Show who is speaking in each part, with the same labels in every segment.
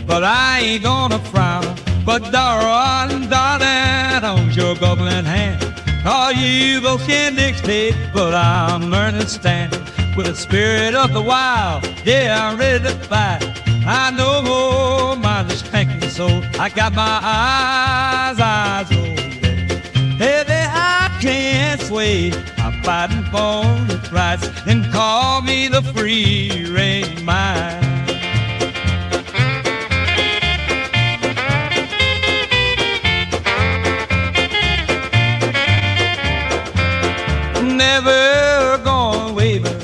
Speaker 1: but I ain't gonna frown. But darling, darling, hold your goblin hand. All you both can dictate, but I'm learning to stand. With the spirit of the wild, yeah, I'm ready to fight. I know more mind is cranking soul. I got my eyes open. Heavy, I can't sway. I'm fighting for the rights, and call me the free range mind. Never gonna waver.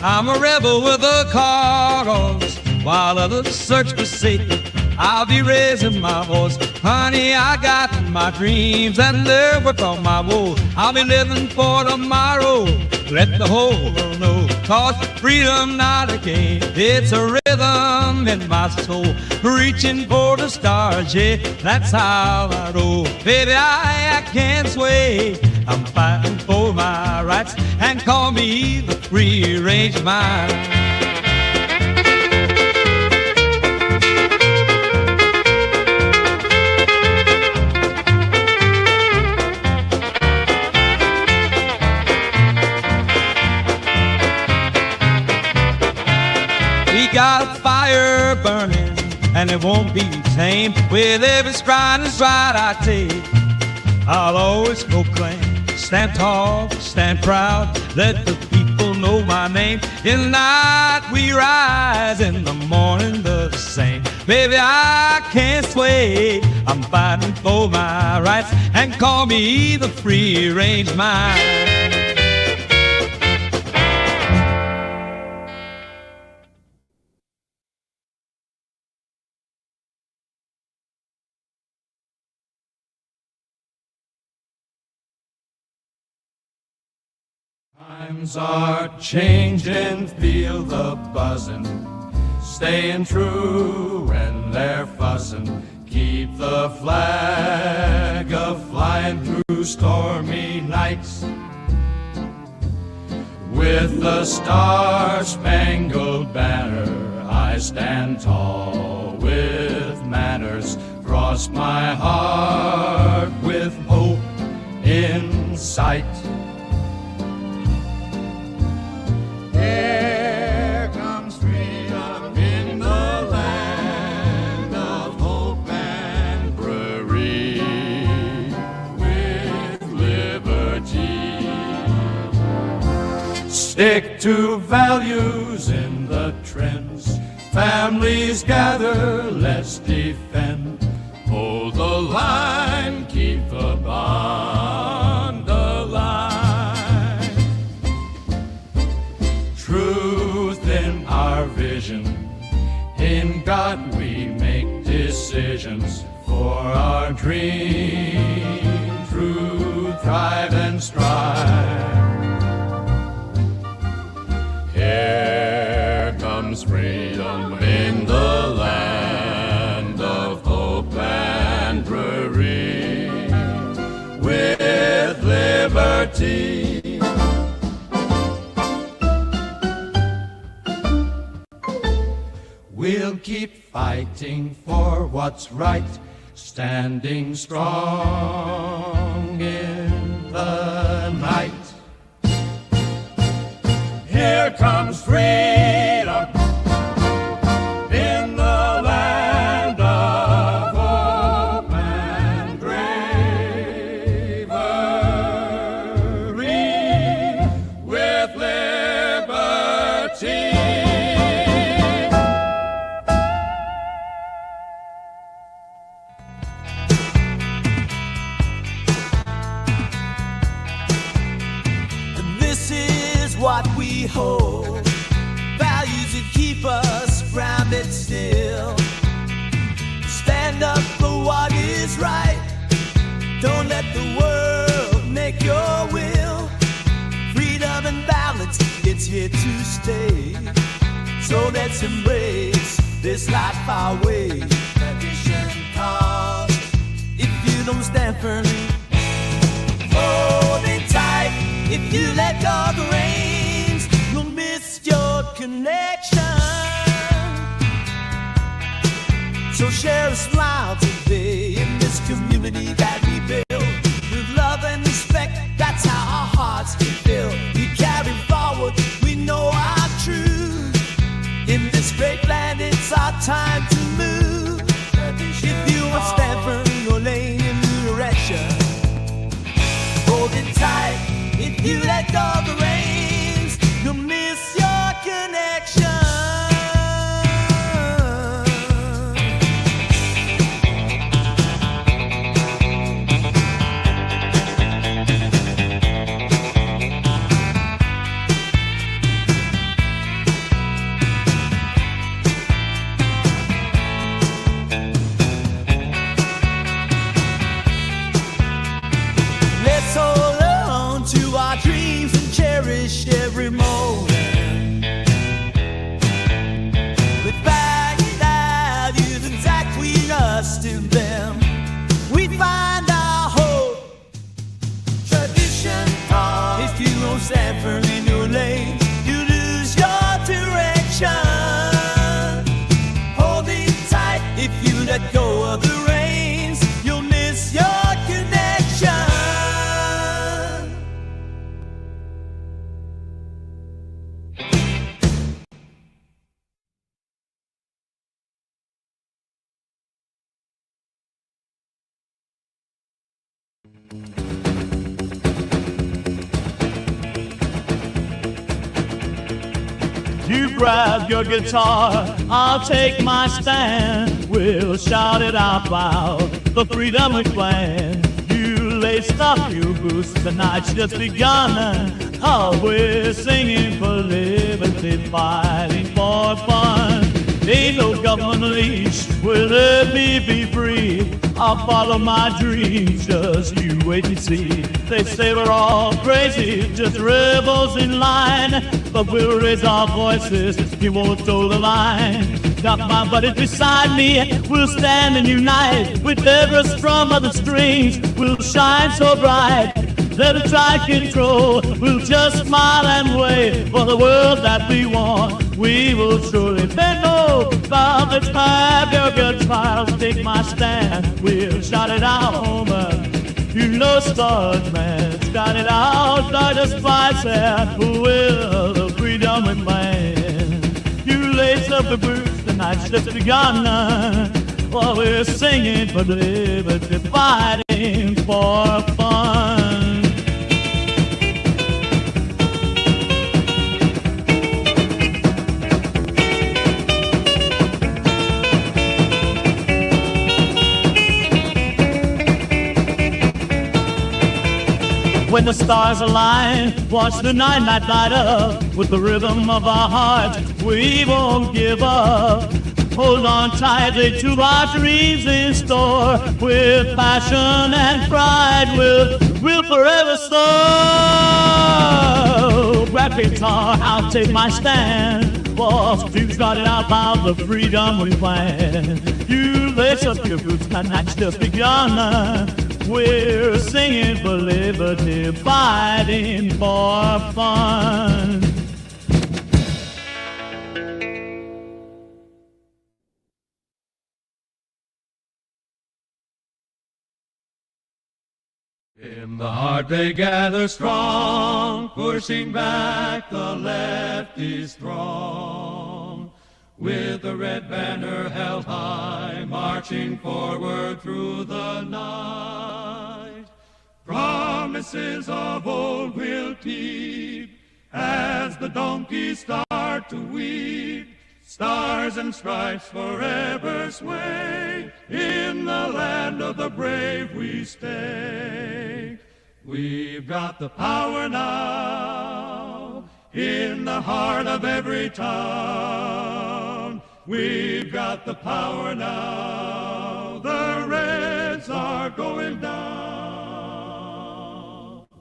Speaker 1: I'm a rebel with a cause. While others search for safety, I'll be raising my voice. Honey, I got my dreams and live with all my woes. I'll be living for tomorrow. Let the whole world know. Cause freedom not a game, it's a rhythm in my soul. Reaching for the stars, yeah, that's how I roll. Baby, I can't sway. I'm fighting for my rights, and call me the free-range mind. We got a fire burning, and it won't be tamed. With every stride and stride I take, I'll always proclaim. Stand tall, stand proud, let the people know my name. In the night we rise, in the morning the same. Baby, I can't sway. I'm fighting for my rights, and call me the free-range mind.
Speaker 2: Times are changing, feel the buzzing, staying true when they're fussing. Keep the flag a-flying through stormy nights. With the star-spangled banner, I stand tall with manners. Cross my heart with hope in sight. Here comes freedom in the land of hope and free, with liberty. Stick to values in the trends. Families gather, let's defend. Hold the line, keep the bond alive. Truth in our vision, in God we make decisions. For our dream, true, thrive and strive. Here comes freedom in the land of hope and prairie, with liberty. We'll keep fighting for what's right, standing strong in the night. Here comes freedom in the land of hope and bravery, with liberty.
Speaker 3: This is what we hold, values that keep us grounded still. Stand up for what is right, don't let the world make your will. Freedom and balance, it's here to stay. So let's embrace this life our way. Tradition calls, if you don't stand firmly, hold it tight. If you let go the reins, you'll miss your connection So share a smile today in this community that we build. With love and respect, that's how our hearts can fill. We carry forward, we know our truth. In this great land, it's our time to move. If you want Stanford or Lane in new direction, hold it tight. If you let go of the reins, you'll miss your connection. Let's hold on to our dreams and cherish every moment. With values intact, we trust in them. We find our hope. Tradition calls. If you don't stand firm in your lane, you lose your direction. Hold it tight. If you let go of the reins, you'll miss your connection.
Speaker 4: You grab your guitar, I'll take my stand. We'll shout it out loud, the freedom we claim. You laced up your boots, the night's just begun. Oh, we're singing for liberty, fighting for fun. Ain't no government leash will let me be free. I'll follow my dreams, just you wait and see. They say we're all crazy, just rebels in line, but we'll raise our voices, you won't toe the line. Got my buddies beside me, we'll stand and unite. With every strum of the strings, we'll shine so bright. Let us try control, we'll just smile and wait. For the world that we want, we will surely bend over. Let's have your good trials, take my stand. We'll shout it out, Homer. You know stars, man, shout it out, start a spice and will the freedom we claim. You lace up the boots, the night's just begun. While we're singing for liberty, fighting for fun. When the stars align, watch the night light up. With the rhythm of our hearts, we won't give up. Hold on tightly to our dreams in store. With passion and pride, we'll forever soar. Grab guitar, I'll take my stand. Walls, you started out loud, the freedom we plan. You lace up your boots, the night's just begun. We're singing for liberty, fighting for fun.
Speaker 2: In the heart they gather strong, pushing back the lefty's throng. With the red banner held high, marching forward through the night. Promises of old will keep, as the donkeys start to weep. Stars and stripes forever sway, in the land of the brave we stay. We've got the power now, in the heart of every town. We've got the power now, the Reds are going down.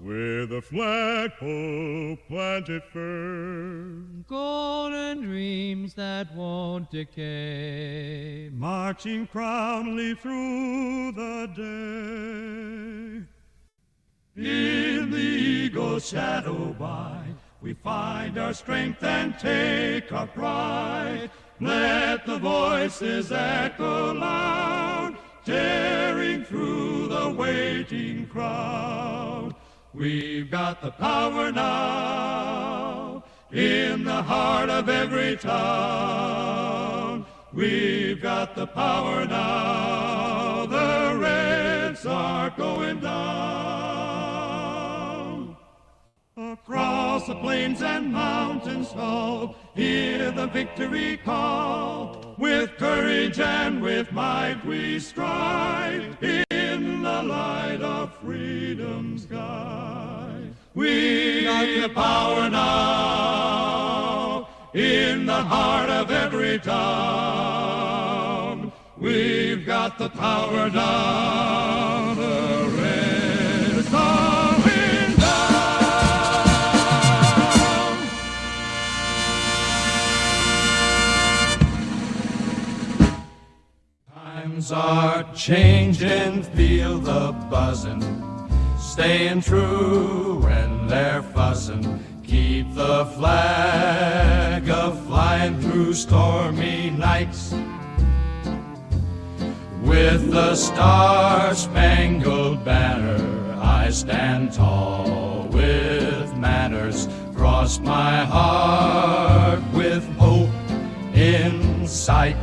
Speaker 5: With a flagpole planted firm,
Speaker 1: Golden dreams that won't decay,
Speaker 5: marching proudly through the day.
Speaker 2: In the eagle's shadow by, we find our strength and take our pride. Let the voices echo loud, tearing through the waiting crowd. We've got the power now in the heart of every town. We've got the power now. The Reds are going down. Across the plains and mountains tall, hear the victory call. With courage and with might we stride in the light of freedom's guide. We got the power now in the heart of every town. We've got the power now. The Reds are going down. Times are changing, feel the buzzing, staying true when they're fussing. Keep the flag a-flying through stormy nights. With the star-spangled banner, I stand tall with manners. Cross my heart with hope in sight.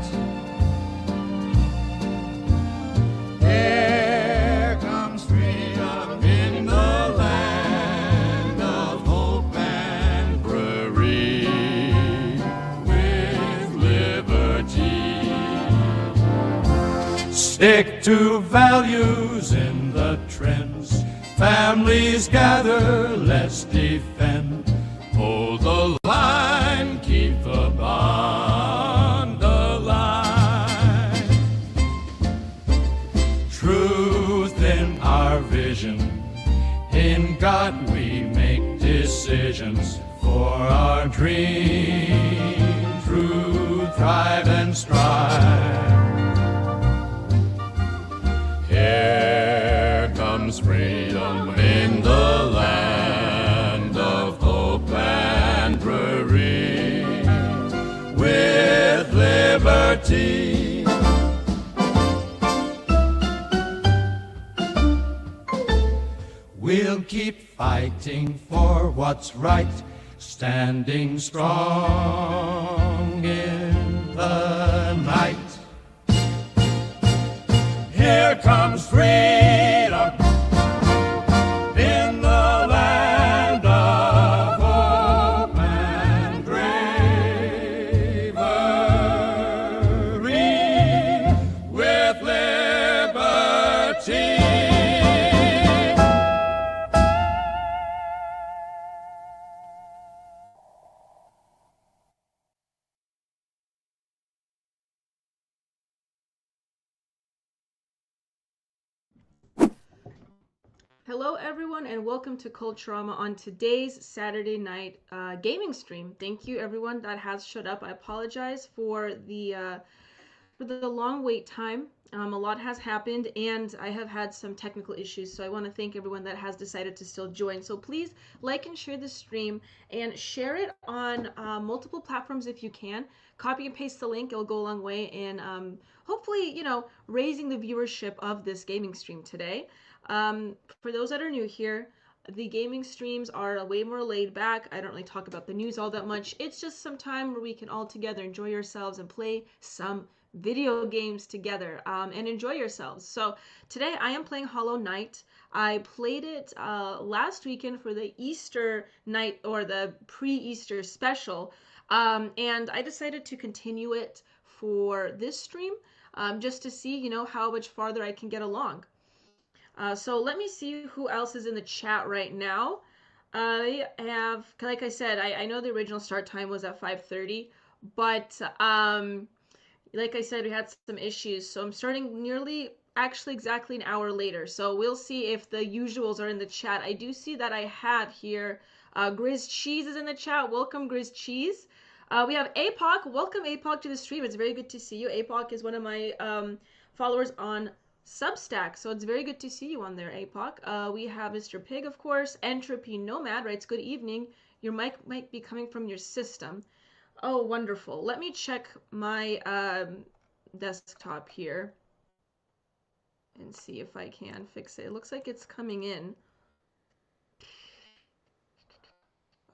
Speaker 2: Here comes freedom in the land of hope and prairie with liberty. Stick to values in the trends. Families gather, let's defend. Hold the line, keep the bond alive. Truth in our vision, in God we make decisions. For our dream, true, thrive and strive. Here comes freedom in the land of hope and prairie with liberty. We'll keep fighting for what's right, standing strong in the night. Here comes freedom in the land of hope and bravery with liberty.
Speaker 6: Hello everyone and welcome to Culturama on today's Saturday night gaming stream. Thank you everyone that has showed up. I apologize for the long wait time. A lot has happened and I have had some technical issues, so I want to thank everyone that has decided to still join. So please like and share the stream and share it on multiple platforms if you can. Copy and paste the link, it'll go a long way in hopefully, you know, raising the viewership of this gaming stream today. For those that are new here, the gaming streams are way more laid back. I don't really talk about the news all that much. It's just some time where we can all together enjoy ourselves and play some video games together and enjoy yourselves. So today I am playing Hollow Knight. I played it last weekend for the Easter night or the pre-Easter special, and I decided to continue it for this stream just to see, you know, how much farther I can get along. So let me see who else is in the chat right now. I have, like I said, I know the original start time was at 5:30, but like I said, we had some issues. So I'm starting nearly, actually exactly an hour later. So we'll see if the usuals are in the chat. I do see that I have here, Grizz Cheese is in the chat. Welcome, Grizz Cheese. We have APOC. Welcome, APOC, to the stream. It's very good to see you. APOC is one of my followers on Substack, so it's very good to see you on there, APOC. We have Mr. Pig, of course. Entropy Nomad writes, good evening. Your mic might be coming from your system. Oh, wonderful. Let me check my desktop here and see if I can fix it. It looks like it's coming in.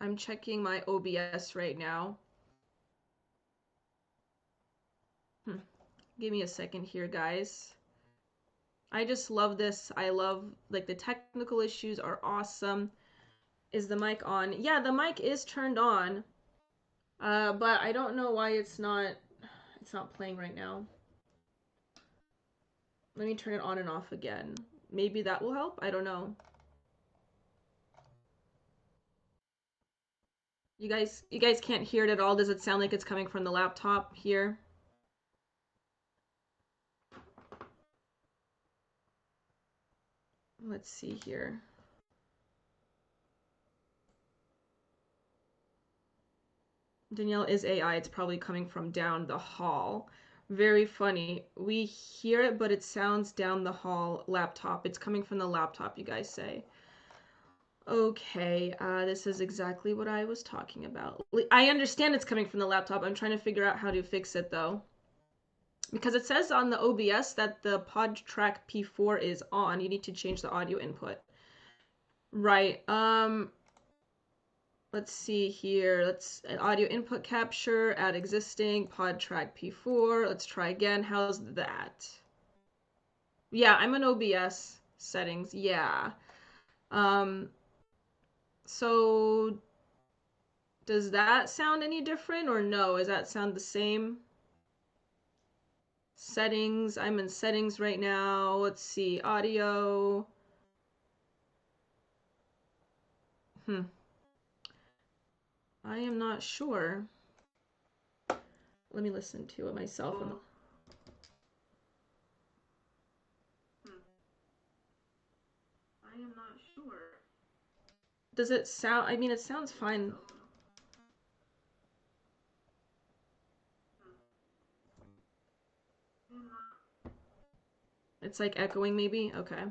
Speaker 6: I'm checking my OBS right now. Give me a second here, guys. I just love this. I love, like, the technical issues are awesome. Is the mic on? Yeah, the mic is turned on. But I don't know why it's not playing right now. Let me turn it on and off again. Maybe that will help? I don't know. You guys can't hear it at all? Does it sound like it's coming from the laptop here? Let's see here. Danielle is AI. It's probably coming from down the hall. Very funny. We hear it, but it sounds down the hall laptop. It's coming from the laptop, you guys say. Okay, this is exactly what I was talking about. I understand it's coming from the laptop. I'm trying to figure out how to fix it, though. Because it says on the OBS that the PodTrack P4 is on. You need to change the audio input. Right, let's see here. Let's audio input capture, add existing, PodTrack P4. Let's try again. How's that? Yeah, I'm in OBS settings. Yeah. So does that sound any different or no? Does that sound the same? Settings. I'm in settings right now. Let's see. Audio. I am not sure. Let me listen to it myself. I am not sure. Does it sound, I mean, it sounds fine. It's like echoing maybe? Okay.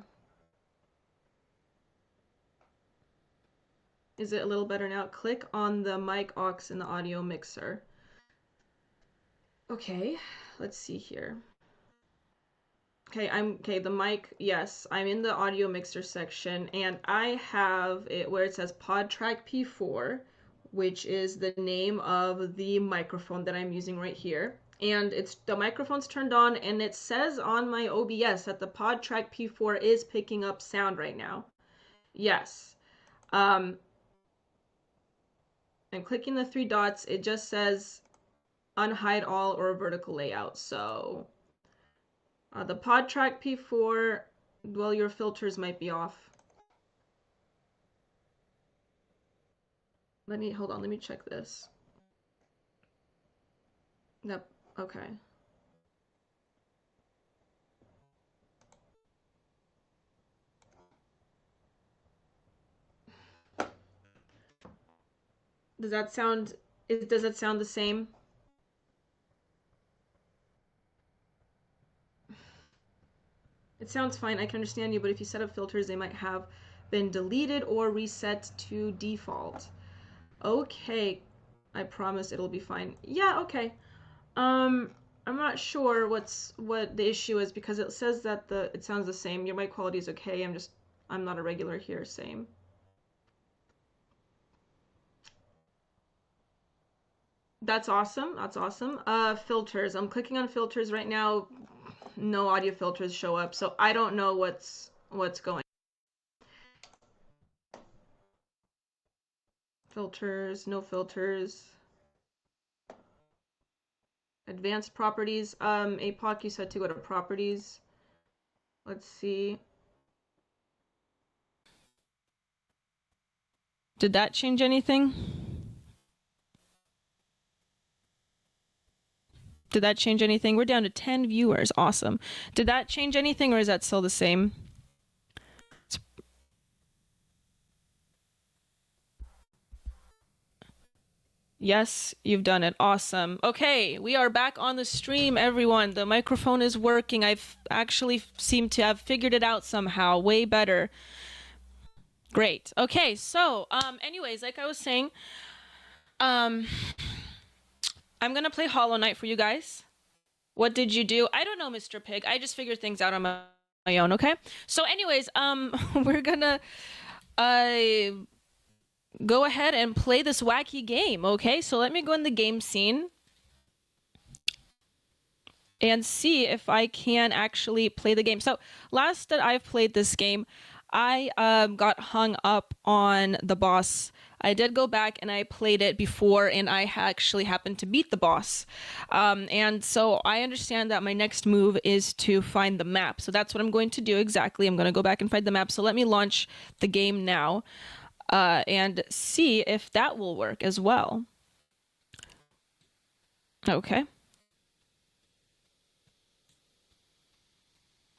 Speaker 6: Is it a little better now? Click on the mic aux in the audio mixer. Okay, let's see here. Okay, the mic, yes, I'm in the audio mixer section, and I have it where it says PodTrack P4, which is the name of the microphone that I'm using right here. And the microphone's turned on, and it says on my OBS that the PodTrack P4 is picking up sound right now. Yes. I'm clicking the three dots. It just says unhide all or vertical layout. So the PodTrack P4, well, your filters might be off. Hold on, let me check this. Yep, okay. Does that sound the same? It sounds fine. I can understand you, but if you set up filters, they might have been deleted or reset to default. Okay, I promise it'll be fine. Yeah, okay. I'm not sure what the issue is because it says that it sounds the same. Your mic quality is okay. I'm not a regular here. Same. That's awesome. That's awesome. Filters. I'm clicking on filters right now. No audio filters show up, so I don't know what's going. Filters, no filters. Advanced properties. APOC, you said to go to properties. Let's see. Did that change anything? Did that change anything? We're down to 10 viewers. Awesome. Did that change anything or is that still the same? Yes, you've done it. Awesome. Okay, we are back on the stream, everyone. The microphone is working. I've actually seemed to have figured it out somehow. Way better. Great. Okay, so anyways, like I was saying,
Speaker 7: I'm gonna play Hollow Knight for you guys. What did you do? I don't know, Mr. Pig. I just figured things out on my own, okay? So anyways, we're gonna go ahead and play this wacky game, okay? So let me go in the game scene and see if I can actually play the game. So last that I've played this game, I got hung up on the boss. I did go back and I played it before, and I actually happened to beat the boss. And so I understand that my next move is to find the map. So that's what I'm going to do exactly. I'm going to go back and find the map. So let me launch the game now and see if that will work as well. Okay.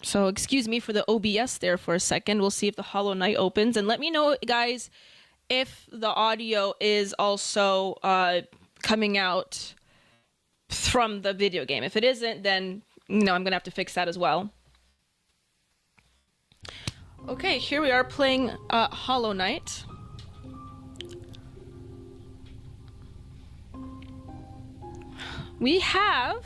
Speaker 7: So excuse me for the OBS there for a second. We'll see if the Hollow Knight opens. And let me know, guys, if the audio is also coming out from the video game. If it isn't, then, you know, I'm going to have to fix that as well. Okay, here we are playing Hollow Knight. We have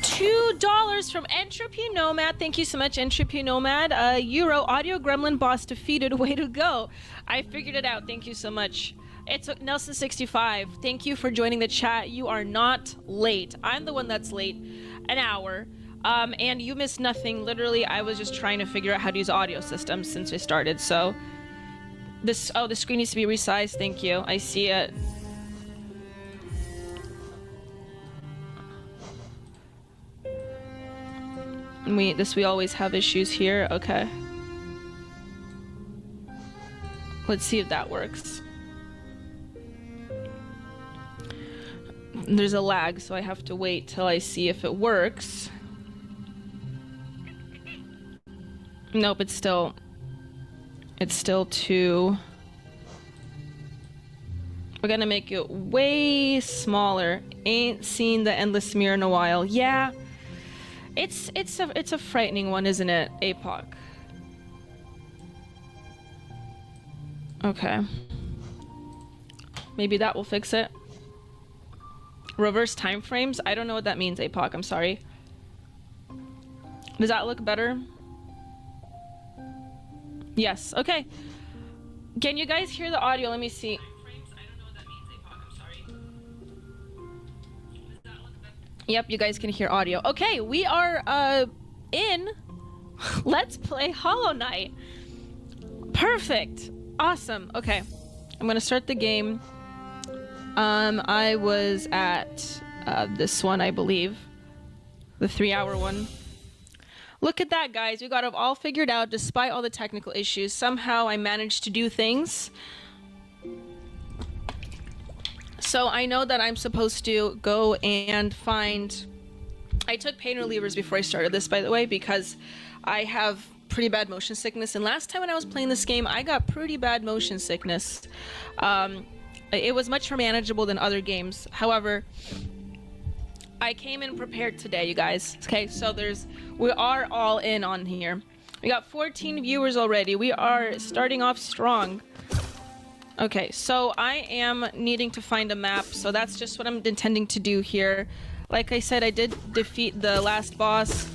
Speaker 7: $2 from Entropy Nomad. Thank you so much, Entropy Nomad. Euro Audio Gremlin boss defeated. Way to go. I figured it out. Thank you so much. It's Nelson65. Thank you for joining the chat. You are not late. I'm the one that's late. An hour. And you missed nothing. Literally, I was just trying to figure out how to use audio systems since I started. So this, oh, the screen needs to be resized. Thank you. I see it. We always have issues here. Okay. Let's see if that works. There's a lag, so I have to wait till I see if it works. Nope, it's still too... We're gonna make it way smaller. Ain't seen the Endless Mirror in a while. Yeah. It's a frightening one, isn't it, APOC? Okay. Maybe that will fix it. Reverse time frames? I don't know what that means, APOC. I'm sorry. Does that look better? Yes. Okay. Can you guys hear the audio? Let me see. Yep, you guys can hear audio. Okay, we are in Let's Play Hollow Knight. Perfect. Awesome. Okay. I'm gonna start the game. I was at this one, I believe. The 3-hour one. Look at that, guys. We got it all figured out despite all the technical issues. Somehow I managed to do things. So I know that I'm supposed to go and find... I took pain relievers before I started this, by the way, because I have pretty bad motion sickness. And last time when I was playing this game, I got pretty bad motion sickness. It was much more manageable than other games. However, I came in prepared today, you guys. Okay, so we are all in on here. We got 14 viewers already. We are starting off strong. Okay, so I am needing to find a map, so that's just what I'm intending to do here. Like I said, I did defeat the last boss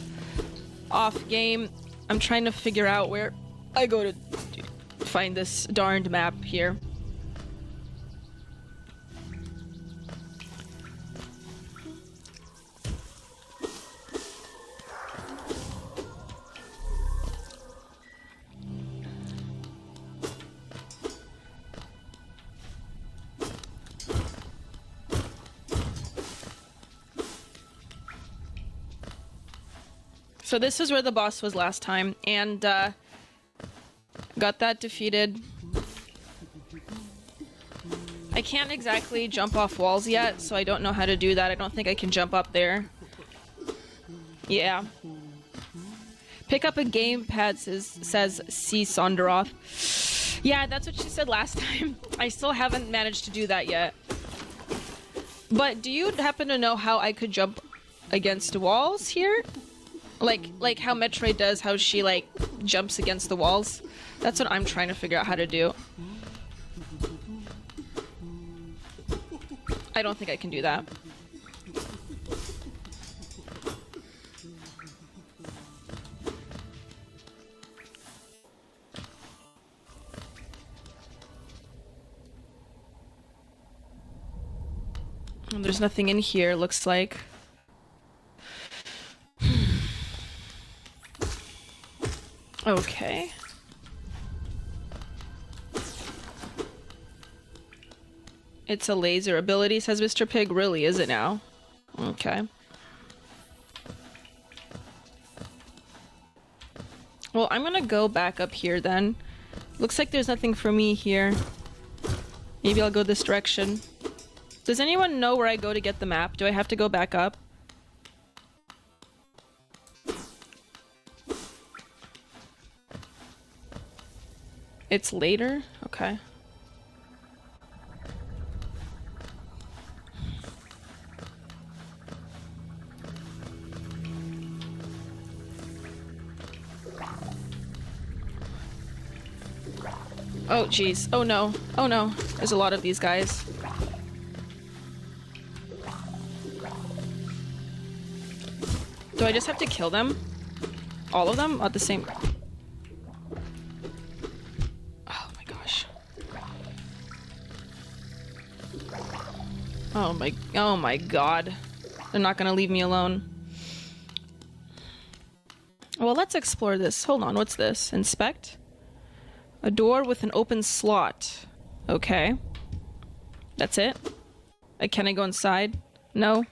Speaker 7: off game. I'm trying to figure out where I go to find this darned map here. So this is where the boss was last time, and got that defeated. I can't exactly jump off walls yet, so I don't know how to do that. I don't think I can jump up there. Yeah. Pick up a gamepad, says C. Sonderoth. Yeah, that's what she said last time. I still haven't managed to do that yet. But do you happen to know how I could jump against walls here? Like how Metroid does, how she like jumps against the walls. That's what I'm trying to figure out how to do. I don't think I can do that. There's nothing in here, looks like. Okay. It's a laser ability, says Mr. Pig. Really, is it now? Okay. Well, I'm gonna go back up here then. Looks like there's nothing for me here. Maybe I'll go this direction. Does anyone know where I go to get the map? Do I have to go back up? It's later? Okay. Oh, jeez. Oh, no. Oh, no. There's a lot of these guys. Do I just have to kill them? All of them at the same... Oh my gosh. Oh my god. They're not gonna leave me alone. Well, let's explore this. Hold on, what's this? Inspect? A door with an open slot. Okay. That's it? Can I go inside? No?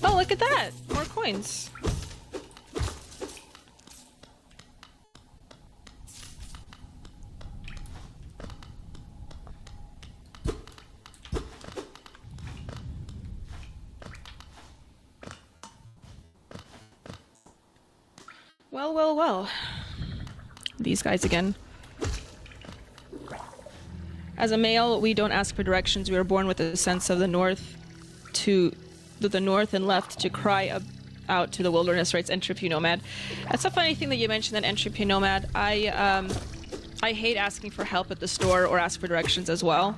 Speaker 7: Oh, look at that! More coins. Well, well, well. These guys again. As a male, we don't ask for directions. We are born with a sense of the north and left to cry out to the wilderness, writes Entropy Nomad. That's a funny thing that you mentioned, that Entropy Nomad. I hate asking for help at the store or ask for directions as well.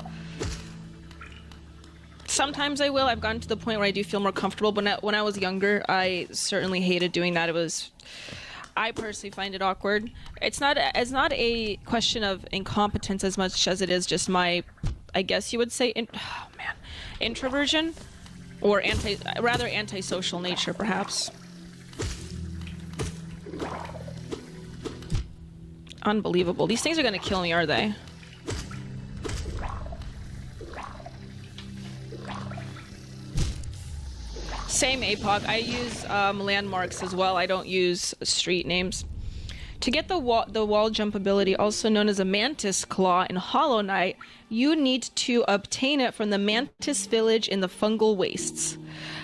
Speaker 7: Sometimes I will. I've gotten to the point where I do feel more comfortable, but when I was younger, I certainly hated doing that. I personally find it awkward. It's not a question of incompetence as much as it is just my, I guess you would say, introversion, or rather antisocial nature, perhaps. Unbelievable. These things are gonna kill me, are they? Same APOC. I use landmarks as well. I don't use street names. To get the wall jump ability, also known as a Mantis Claw in Hollow Knight, you need to obtain it from the Mantis Village in the Fungal Wastes.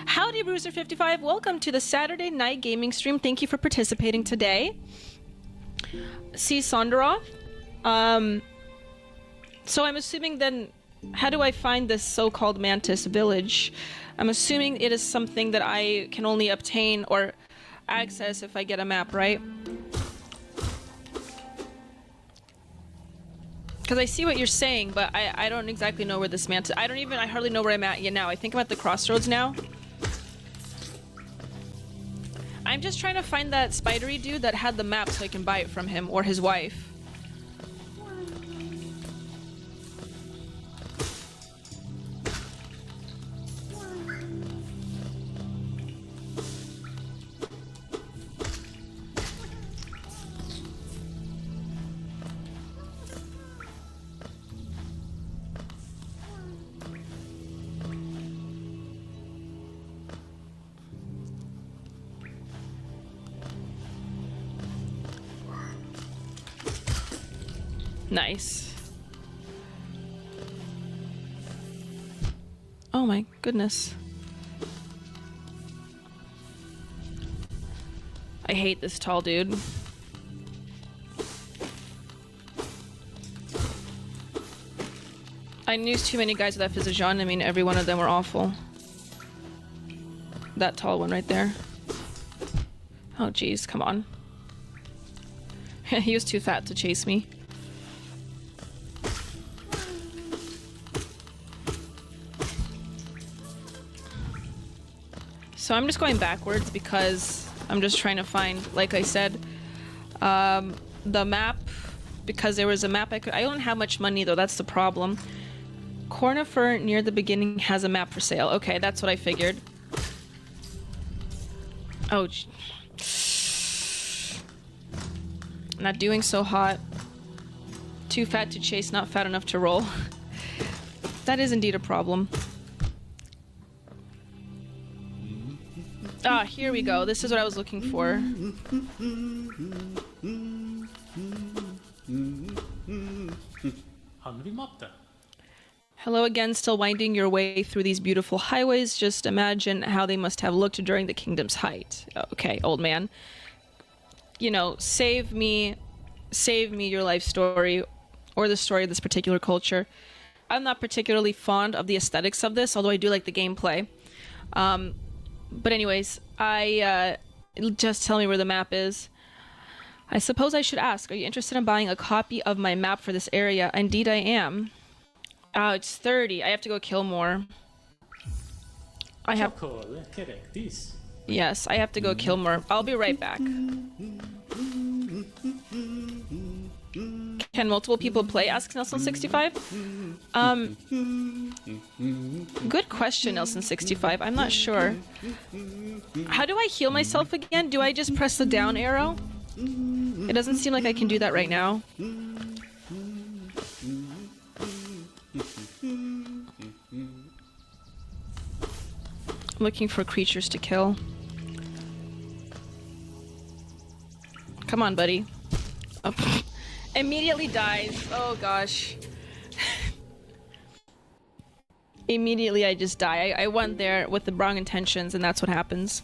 Speaker 7: Howdy, Bruiser55. Welcome to the Saturday night gaming stream. Thank you for participating today. C. Sonderov. So I'm assuming then, how do I find this so-called Mantis Village? I'm assuming it is something that I can only obtain or access if I get a map, right? Because I see what you're saying, but I don't exactly know where this Mantis... I hardly know where I'm at yet now. I think I'm at the crossroads now. I'm just trying to find that spidery dude that had the map so I can buy it from him, or his wife. Nice. Oh my goodness. I hate this tall dude. I knew too many guys with that Physiognomy. I mean, every one of them were awful. That tall one right there. Oh geez, come on. He was too fat to chase me. So I'm just going backwards because I'm just trying to find, like I said, the map, because there was a map I don't have much money though, that's the problem. Cornifer near the beginning has a map for sale. Okay, that's what I figured. Oh, not doing so hot. Too fat to chase, not fat enough to roll. That is indeed a problem. Ah, here we go. This is what I was looking for. Hello again, still winding your way through these beautiful highways. Just imagine how they must have looked during the kingdom's height. Okay, old man. You know, save me your life story, or the story of this particular culture. I'm not particularly fond of the aesthetics of this, although I do like the gameplay. But anyways, just tell me where the map is. I suppose I should ask, are you interested in buying a copy of my map for this area? Indeed I am. Oh, it's 30. I have to go kill more. Yes, I have to go kill more. I'll be right back. Can multiple people play? Asks Nelson65. Good question, Nelson65. I'm not sure. How do I heal myself again? Do I just press the down arrow? It doesn't seem like I can do that right now. I'm looking for creatures to kill. Come on, buddy. Oh. Immediately dies. Oh gosh. Immediately I just die. I went there with the wrong intentions and that's what happens.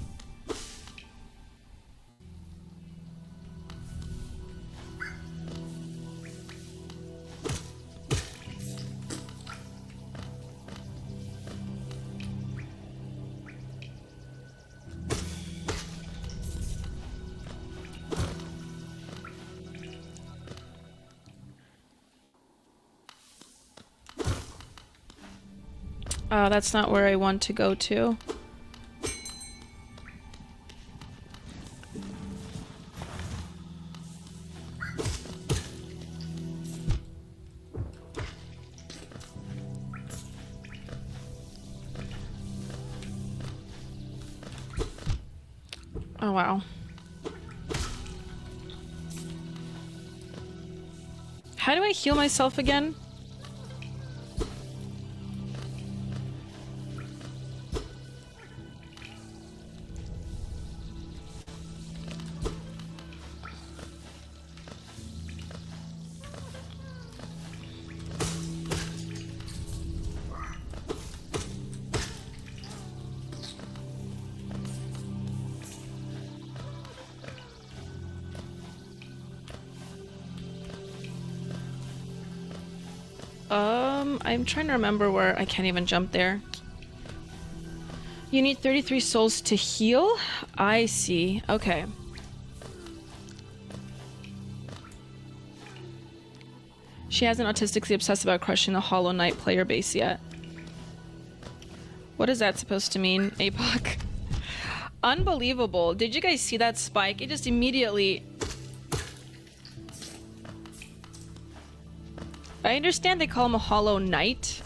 Speaker 7: That's not where I want to go to. Oh wow. How do I heal myself again? I'm trying to remember where I can't even jump there. You need 33 souls to heal? I see. Okay. She hasn't autistically obsessed about crushing the Hollow Knight player base yet. What is that supposed to mean, APOC? Unbelievable. Did you guys see that spike? It just immediately... I understand they call him a Hollow Knight,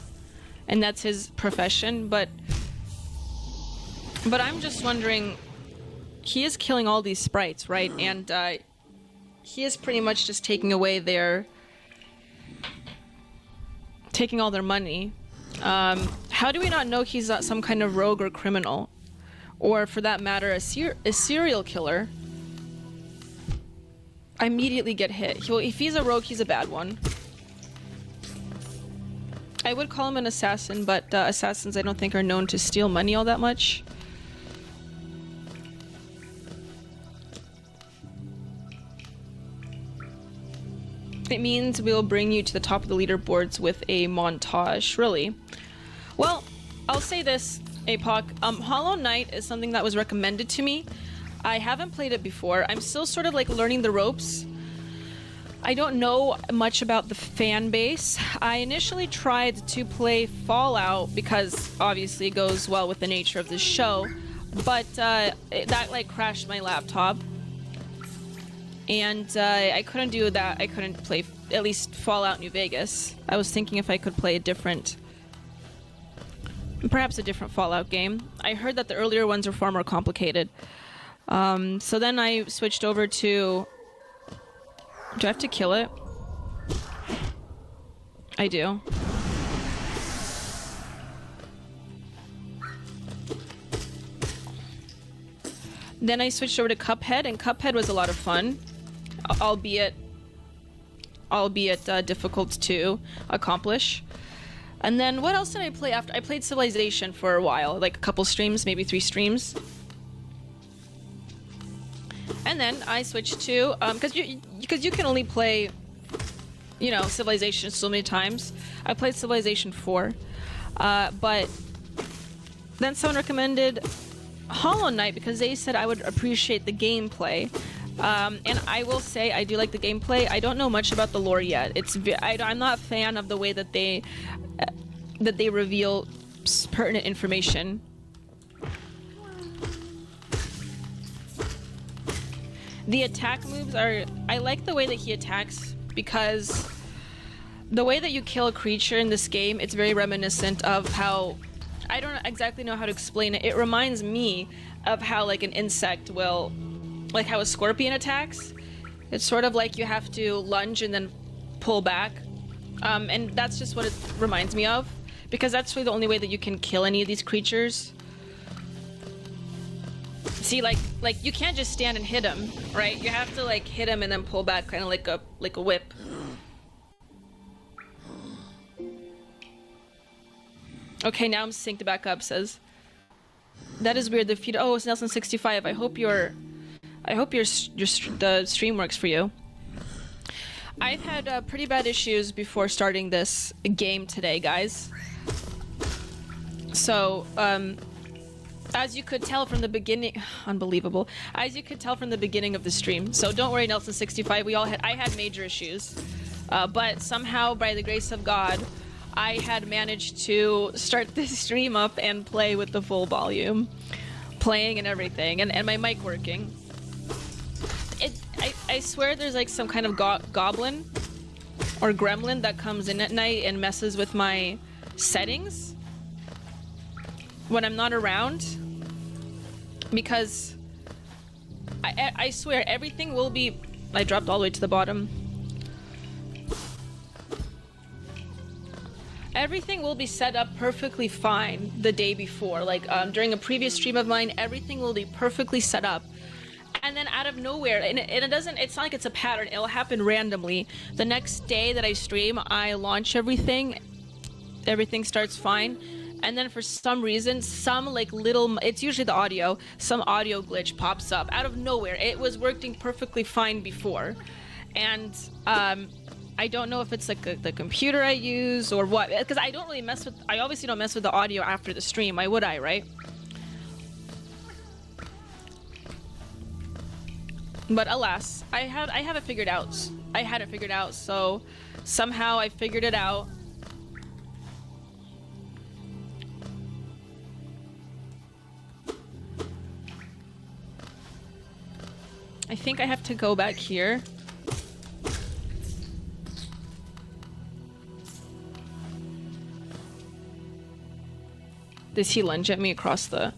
Speaker 7: and that's his profession, but I'm just wondering, he is killing all these sprites, right? And he is pretty much just taking away taking all their money. How do we not know he's some kind of rogue or criminal? Or for that matter, a serial killer? I immediately get hit. If he's a rogue, he's a bad one. I would call him an assassin, but assassins I don't think are known to steal money all that much. It means we'll bring you to the top of the leaderboards with a montage, really. Well, I'll say this. APOC. Hollow Knight is something that was recommended to me. I haven't played it before. I'm still sort of like learning the ropes. I don't know much about the fan base. I initially tried to play Fallout because obviously it goes well with the nature of the show, but that like crashed my laptop. And I couldn't do that. I couldn't play at least Fallout New Vegas. I was thinking if I could play perhaps a different Fallout game. I heard that the earlier ones are far more complicated. So then I switched over to... Do I have to kill it? I do. Then I switched over to Cuphead, and Cuphead was a lot of fun, albeit difficult to accomplish. And then what else did I play after? I played Civilization for a while, like a couple streams, maybe 3 streams. And then I switched to because you can only play, you know, Civilization so many times. I played Civilization 4, but then someone recommended Hollow Knight because they said I would appreciate the gameplay. And I will say I do like the gameplay. I don't know much about the lore yet. I'm not a fan of the way that they reveal pertinent information. The attack moves are... I like the way that he attacks because the way that you kill a creature in this game, it's very reminiscent of how... I don't exactly know how to explain it. It reminds me of how like an insect will... Like how a scorpion attacks. It's sort of like you have to lunge and then pull back. And that's just what it reminds me of. Because that's really the only way that you can kill any of these creatures. See, like you can't just stand and hit him, right? You have to like hit him and then pull back, kind of like a whip. Okay, now I'm synced back up. Says that is weird. The feed. Oh, it's Nelson65. I hope the stream works for you. I've had pretty bad issues before starting this game today, guys. So, as you could tell from the beginning, unbelievable. As you could tell from the beginning of the stream. So don't worry, Nelson65. I had major issues, but somehow, by the grace of God, I had managed to start this stream up and play with the full volume, playing and everything, and my mic working. I swear there's like some kind of goblin or gremlin that comes in at night and messes with my settings when I'm not around, because I swear everything will be... I dropped all the way to the bottom. Everything will be set up perfectly fine the day before. Like during a previous stream of mine, everything will be perfectly set up. And then out of nowhere, and it doesn't, it's not like it's a pattern, it'll happen randomly. The next day that I stream, I launch everything starts fine. And then for some reason, some like little, it's usually the audio, some audio glitch pops up out of nowhere. It was working perfectly fine before. And I don't know if it's like the computer I use or what, because I obviously don't mess with the audio after the stream. Why would I, right? But alas, I have it figured out. I had it figured out, so somehow I figured it out. I think I have to go back here. Does he lunge at me across the...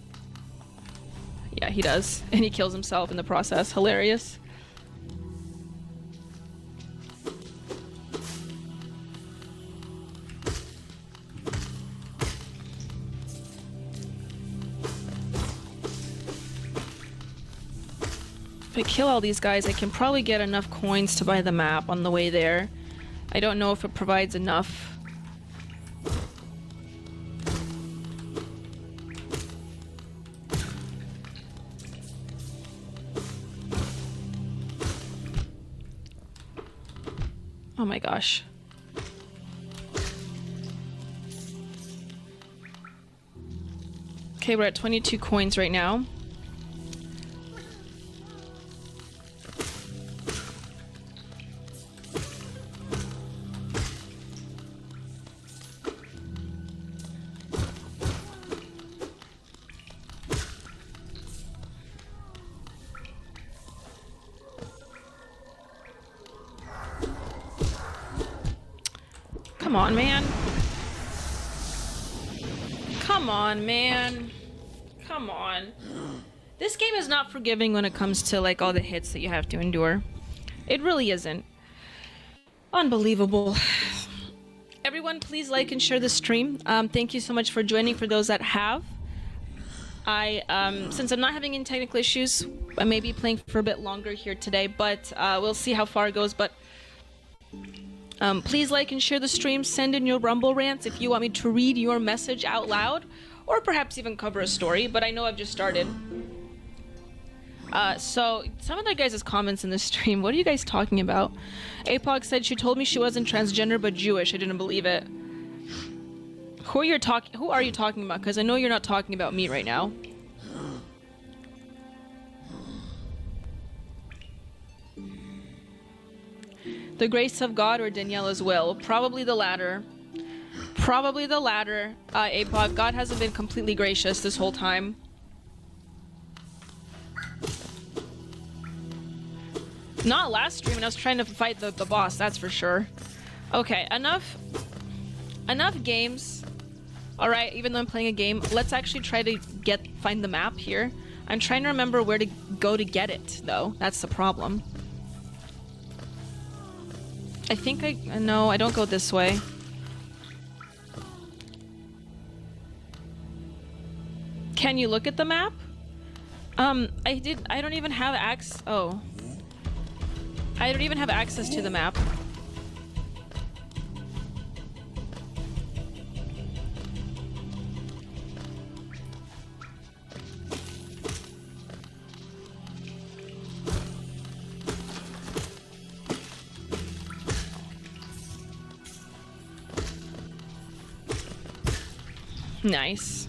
Speaker 7: Yeah, he does. And he kills himself in the process. Hilarious. If I kill all these guys, I can probably get enough coins to buy the map on the way there. I don't know if it provides enough. Oh my gosh. Okay, we're at 22 coins right now. Come on, man. Come on, man. Come on. This game is not forgiving when it comes to like all the hits that you have to endure. It really isn't. Unbelievable. Everyone, please like and share the stream. Thank you so much for joining for those that have. Since I'm not having any technical issues, I may be playing for a bit longer here today, but we'll see how far it goes. But please like and share the stream. Send in your Rumble rants if you want me to read your message out loud, or perhaps even cover a story, but I know I've just started. So, some of the guys' comments in the stream, what are you guys talking about? APOG said she told me she wasn't transgender but Jewish. I didn't believe it. Who are you talking about? Because I know you're not talking about me right now. The grace of God or Daniela's will? Probably the latter. Probably the latter, APOG. God hasn't been completely gracious this whole time. Not last stream when I was trying to fight the boss, that's for sure. Okay, enough games. Alright, even though I'm playing a game, let's actually try to find the map here. I'm trying to remember where to go to get it, though. That's the problem. I think no, I don't go this way. Can you look at the map? I don't even have access. Oh. I don't even have access to the map. Nice.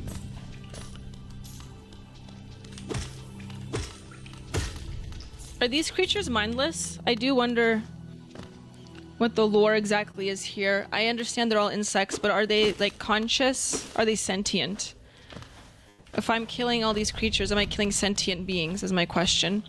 Speaker 7: Are these creatures mindless? I do wonder what the lore exactly is here. I understand they're all insects, but are they, like, conscious? Are they sentient? If I'm killing all these creatures, am I killing sentient beings, is my question.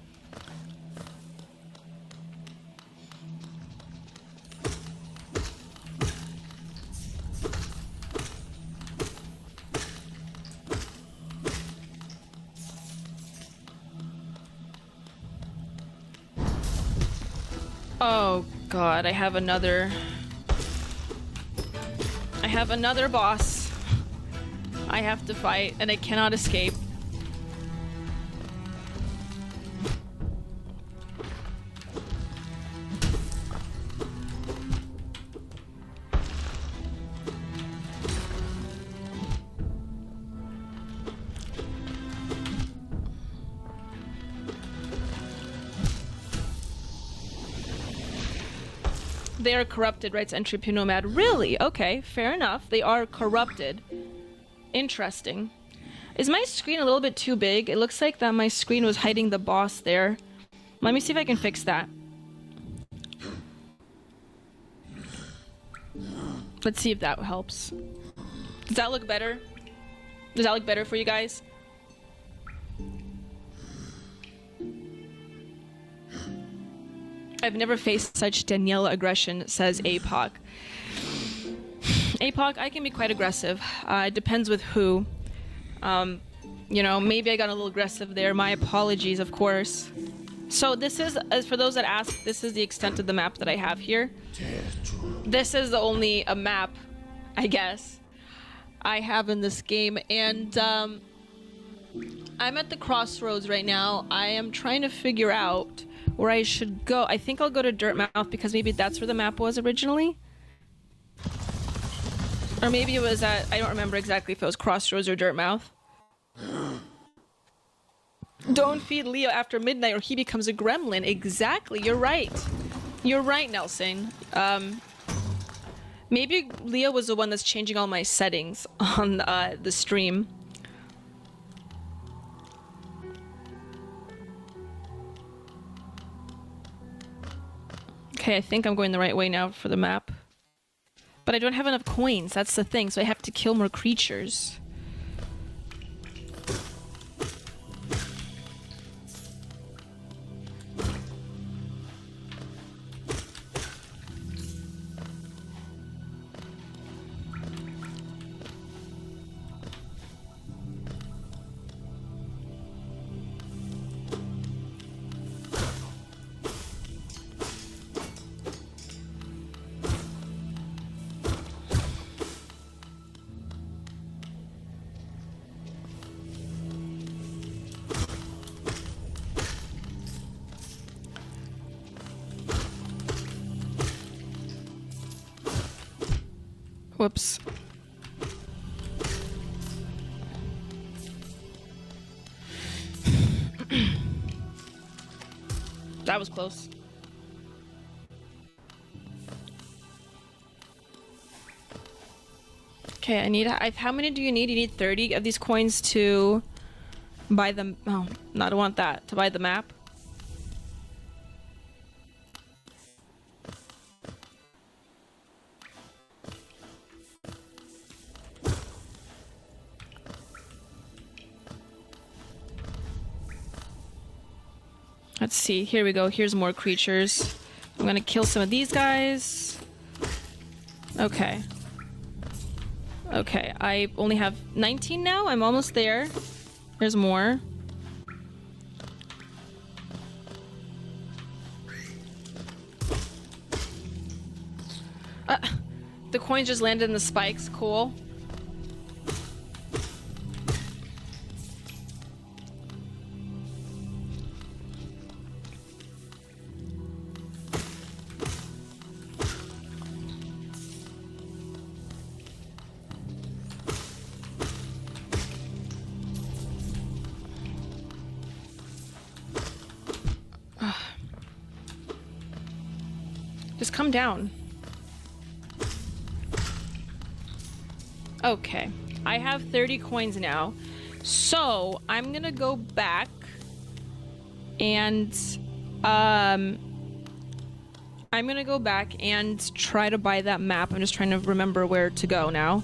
Speaker 7: Oh god, I have another boss I have to fight, and I cannot escape. They are corrupted, writes Entry Nomad. Really? Okay, fair enough. They are corrupted. Interesting. Is my screen a little bit too big? It looks like that my screen was hiding the boss there. Let me see if I can fix that. Let's see if that helps. Does that look better? Does that look better for you guys? I've never faced such Daniela aggression, says APOC. APOC, I can be quite aggressive. It depends with who. You know, maybe I got a little aggressive there. My apologies, of course. So this is, as for those that ask, this is the extent of the map that I have here. This is the only map, I guess, I have in this game. And I'm at the crossroads right now. I am trying to figure out where I should go. I think I'll go to Dirtmouth because maybe that's where the map was originally. Or maybe it was at, I don't remember exactly if it was Crossroads or Dirtmouth. Don't feed Leo after midnight or he becomes a gremlin. Exactly, you're right. You're right, Nelson. Maybe Leo was the one that's changing all my settings on the stream. Okay, I think I'm going the right way now for the map. But I don't have enough coins, that's the thing, so I have to kill more creatures. Whoops. That was close. Okay, I need. How many do you need? You need 30 of these coins to buy them. Oh, no, I don't want that. To buy the map. Let's see, here we go, here's more creatures. I'm gonna kill some of these guys. Okay. Okay, I only have 19 now, I'm almost there. There's more. The coin just landed in the spikes, cool. Just come down. Okay, I have 30 coins now, so I'm gonna go back and I'm gonna go back and try to buy that map. I'm just trying to remember where to go now.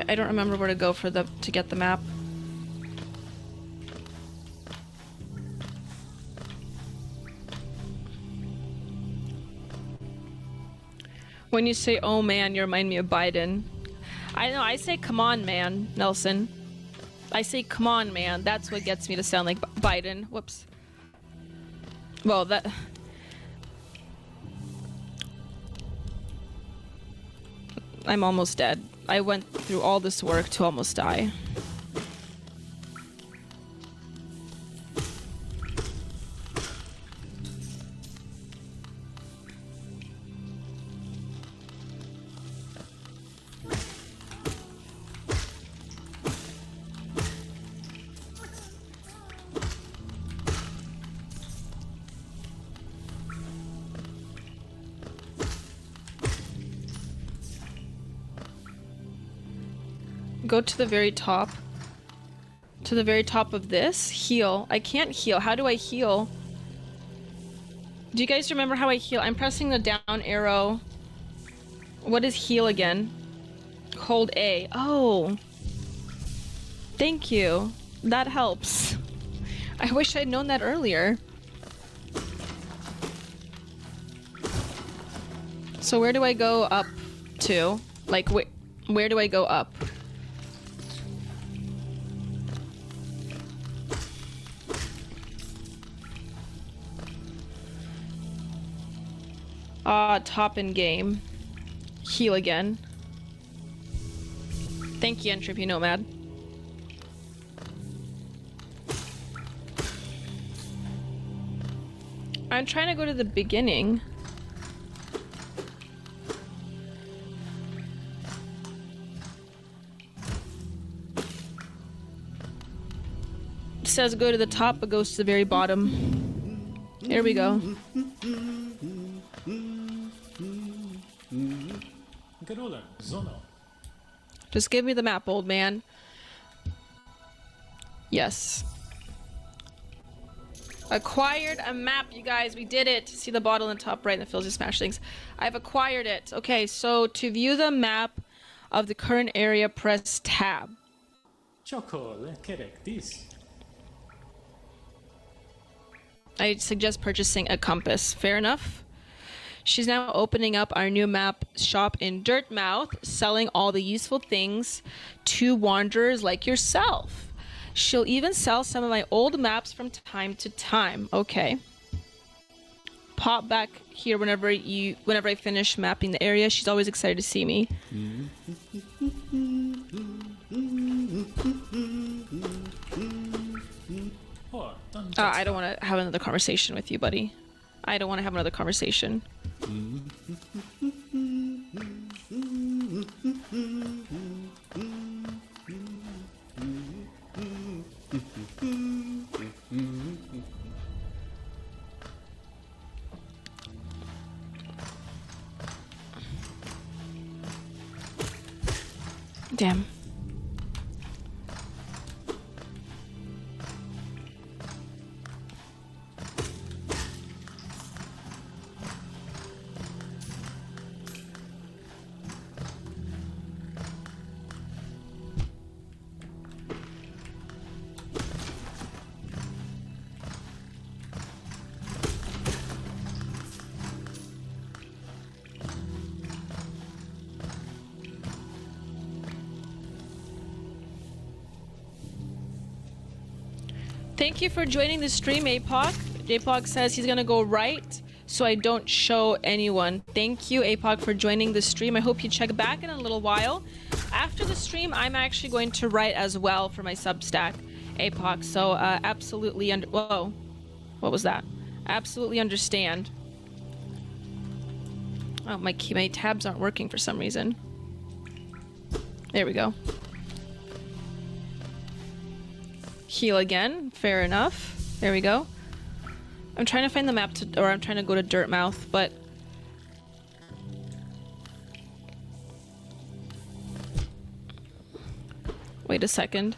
Speaker 7: I don't remember where to go to get the map. When you say, oh man, you remind me of Biden. I know, I say, come on, man, Nelson. I say, come on, man. That's what gets me to sound like Biden. Whoops. Well, that... I'm almost dead. I went through all this work to almost die. Go to the very top. To the very top of this. Heal. I can't heal. How do I heal? Do you guys remember how I heal? I'm pressing the down arrow. What is heal again? Hold A. Oh. Thank you. That helps. I wish I'd known that earlier. So where do I go up to? Like, where do I go up? Top in game. Heal again. Thank you, Entropy Nomad. I'm trying to go to the beginning. It says go to the top, but goes to the very bottom. Here we go. Just give me the map, old man. Yes. Acquired a map, you guys. We did it. See the bottle in the top right and the fills you smash things. I've acquired it. Okay, so to view the map of the current area, press tab. I suggest purchasing a compass. Fair enough. She's now opening up our new map shop in Dirtmouth, selling all the useful things to wanderers like yourself. She'll even sell some of my old maps from time to time. Okay. Pop back here whenever I finish mapping the area. She's always excited to see me. I don't want to have another conversation with you, buddy. I don't want to have another conversation. Damn. Thank you for joining the stream, APOC. APOC says he's gonna go right so I don't show anyone. Thank you, APOC, for joining the stream. I hope you check back in a little while. After the stream, I'm actually going to write as well for my Substack, APOC. So absolutely whoa, what was that? Absolutely understand. Oh, my tabs aren't working for some reason. There we go. Heal again. Fair enough. There we go. I'm trying to find the map or I'm trying to go to Dirtmouth, but wait a second.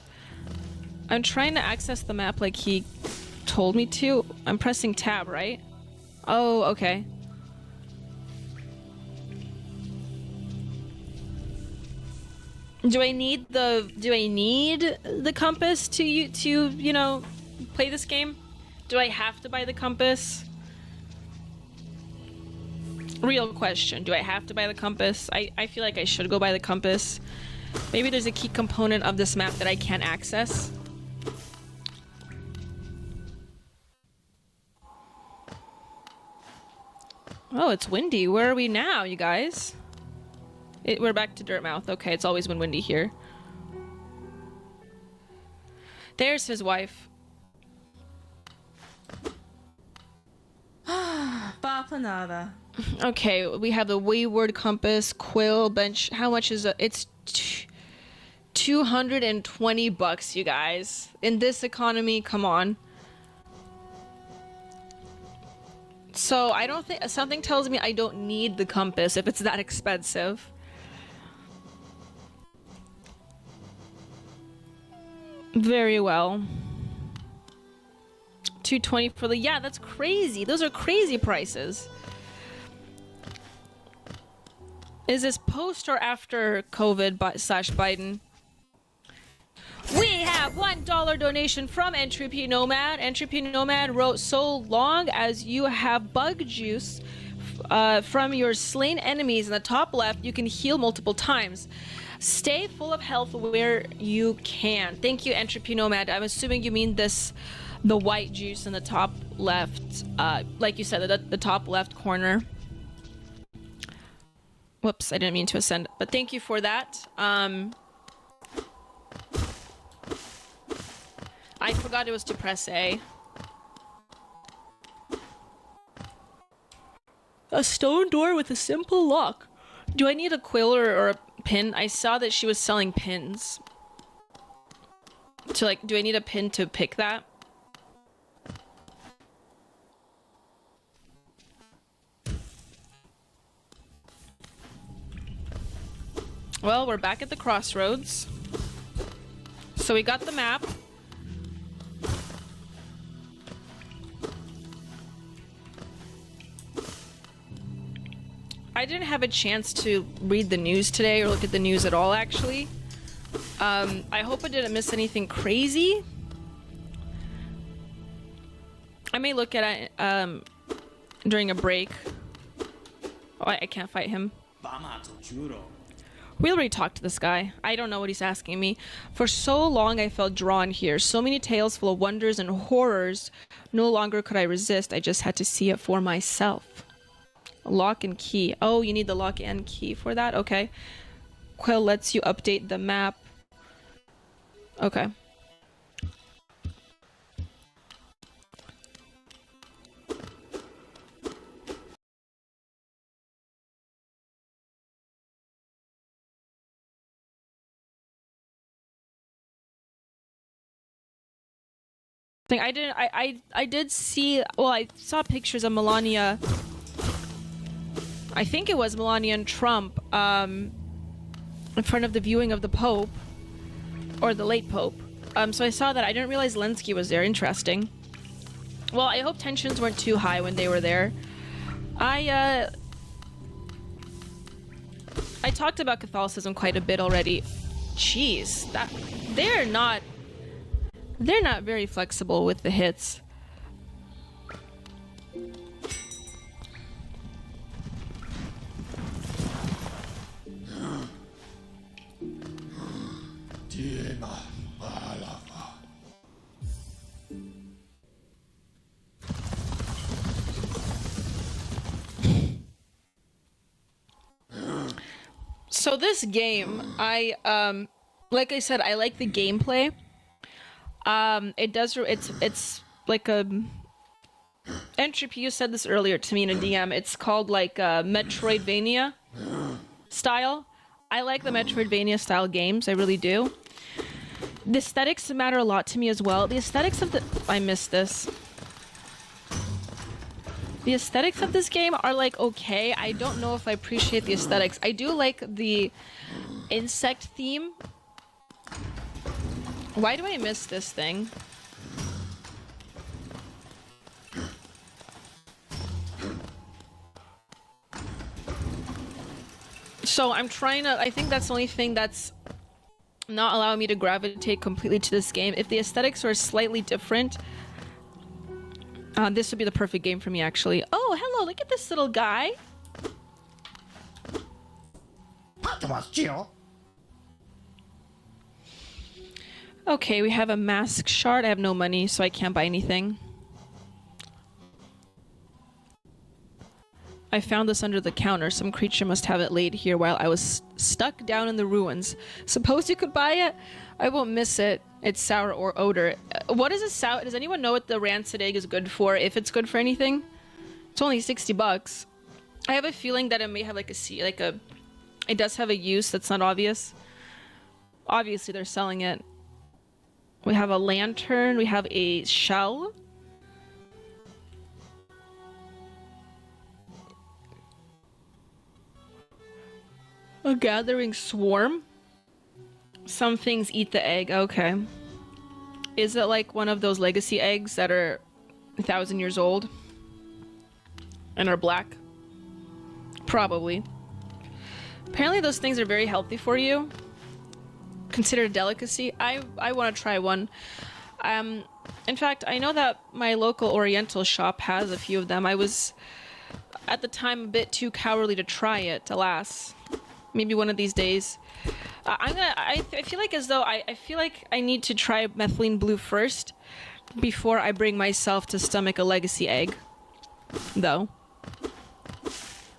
Speaker 7: I'm trying to access the map like he told me to. I'm pressing tab, right? Oh, okay. Do I need the compass to you know, play this game? Do I have to buy the compass? Real question. Do I have to buy the compass? I feel like I should go buy the compass. Maybe there's a key component of this map that I can't access. Oh, it's windy. Where are we now, you guys? We're back to Dirtmouth. Okay, it's always been windy here. There's his wife.
Speaker 8: Bapanada.
Speaker 7: Okay, we have the Wayward Compass, Quill, Bench. How much is it? It's $220, you guys. In this economy, come on. So I don't think, something tells me I don't need the compass if it's that expensive. Very well. $220 for the, yeah, that's crazy. Those are crazy prices. Is this post or after COVID / Biden? We have $1 donation from Entropy Nomad. Entropy Nomad wrote, so long as you have bug juice from your slain enemies in the top left, you can heal multiple times. Stay full of health where you can. Thank you, Entropy Nomad. I'm assuming you mean the white juice in the top left, like you said, the top left corner. Whoops, I didn't mean to ascend, but thank you for that. I forgot it was to press A. A stone door with a simple lock. Do I need a quill or a pin? I saw that she was selling pins. So, like, do I need a pin to pick that? Well, we're back at the crossroads. So we got the map. I didn't have a chance to read the news today or look at the news at all, actually. I hope I didn't miss anything crazy. I may look at it during a break. Oh, I can't fight him. We already talked to this guy. I don't know what he's asking me. For so long I felt drawn here. So many tales full of wonders and horrors. No longer could I resist. I just had to see it for myself. Lock and key. Oh, you need the lock and key for that? Okay. Quill lets you update the map. Okay. I did see, well, I saw pictures of Melania. I think it was Melania and Trump in front of the viewing of the Pope, or the late Pope. So I saw that. I didn't realize Zelensky was there. Interesting. Well, I hope tensions weren't too high when they were there. I talked about Catholicism quite a bit already. Jeez, they're not very flexible with the hits. So this game, like I said, I like the gameplay. It's like a Entropy, you said this earlier to me in a DM. It's called like Metroidvania style. I like the Metroidvania style games. I really do. The aesthetics matter a lot to me as well. The aesthetics of I missed this. The aesthetics of this game are like okay. I don't know if I appreciate the aesthetics. I do like the insect theme. Why do I miss this thing? So I'm trying to, I think that's the only thing that's not allowing me to gravitate completely to this game. If the aesthetics are slightly different, this would be the perfect game for me, actually. Oh, hello, look at this little guy. Okay, we have a mask shard. I have no money, so I can't buy anything. I found this under the counter. Some creature must have it laid here while I was stuck down in the ruins. Suppose you could buy it? I won't miss it. It's sour or odor. What is a sour? Does anyone know what the rancid egg is good for? If it's good for anything? It's only 60 bucks. I have a feeling that it may have like it does have a use that's not obvious. Obviously they're selling it. We have a lantern. We have a shell. A gathering swarm. Some things eat the egg. Okay. Is it like one of those legacy eggs that are 1,000 years old and are black? Probably. Apparently those things are very healthy for you. Considered a delicacy. I want to try one. In fact, I know that my local Oriental shop has a few of them. I was at the time a bit too cowardly to try it, alas. Maybe one of these days. I feel like as though I feel like I need to try methylene blue first before I bring myself to stomach a legacy egg. Though.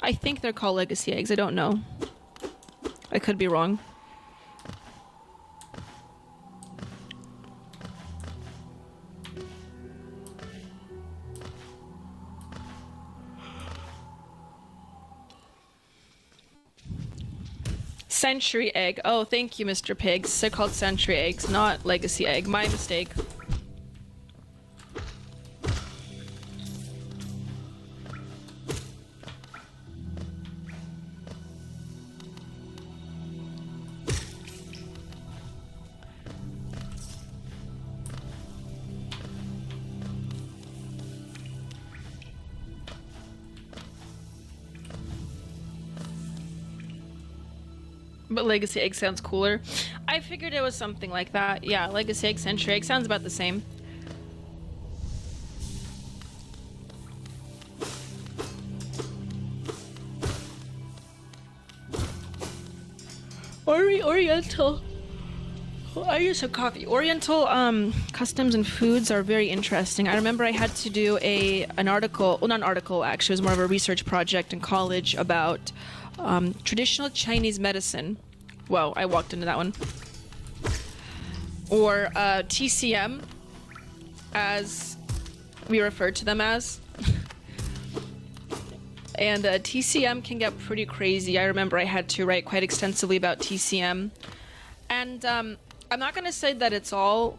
Speaker 7: I think they're called legacy eggs. I don't know. I could be wrong. Century egg. Oh, thank you, Mr. Pigs. They're called century eggs, not legacy egg. My mistake. But legacy egg sounds cooler. I figured it was something like that. Yeah, legacy egg, century egg sounds about the same. Oriental. I use some coffee. Oriental customs and foods are very interesting. I remember I had to do an article, well, not an article actually, it was more of a research project in college about traditional Chinese medicine. Whoa, I walked into that one. Or TCM, as we refer to them as. And TCM can get pretty crazy. I remember I had to write quite extensively about TCM. And I'm not going to say that it's all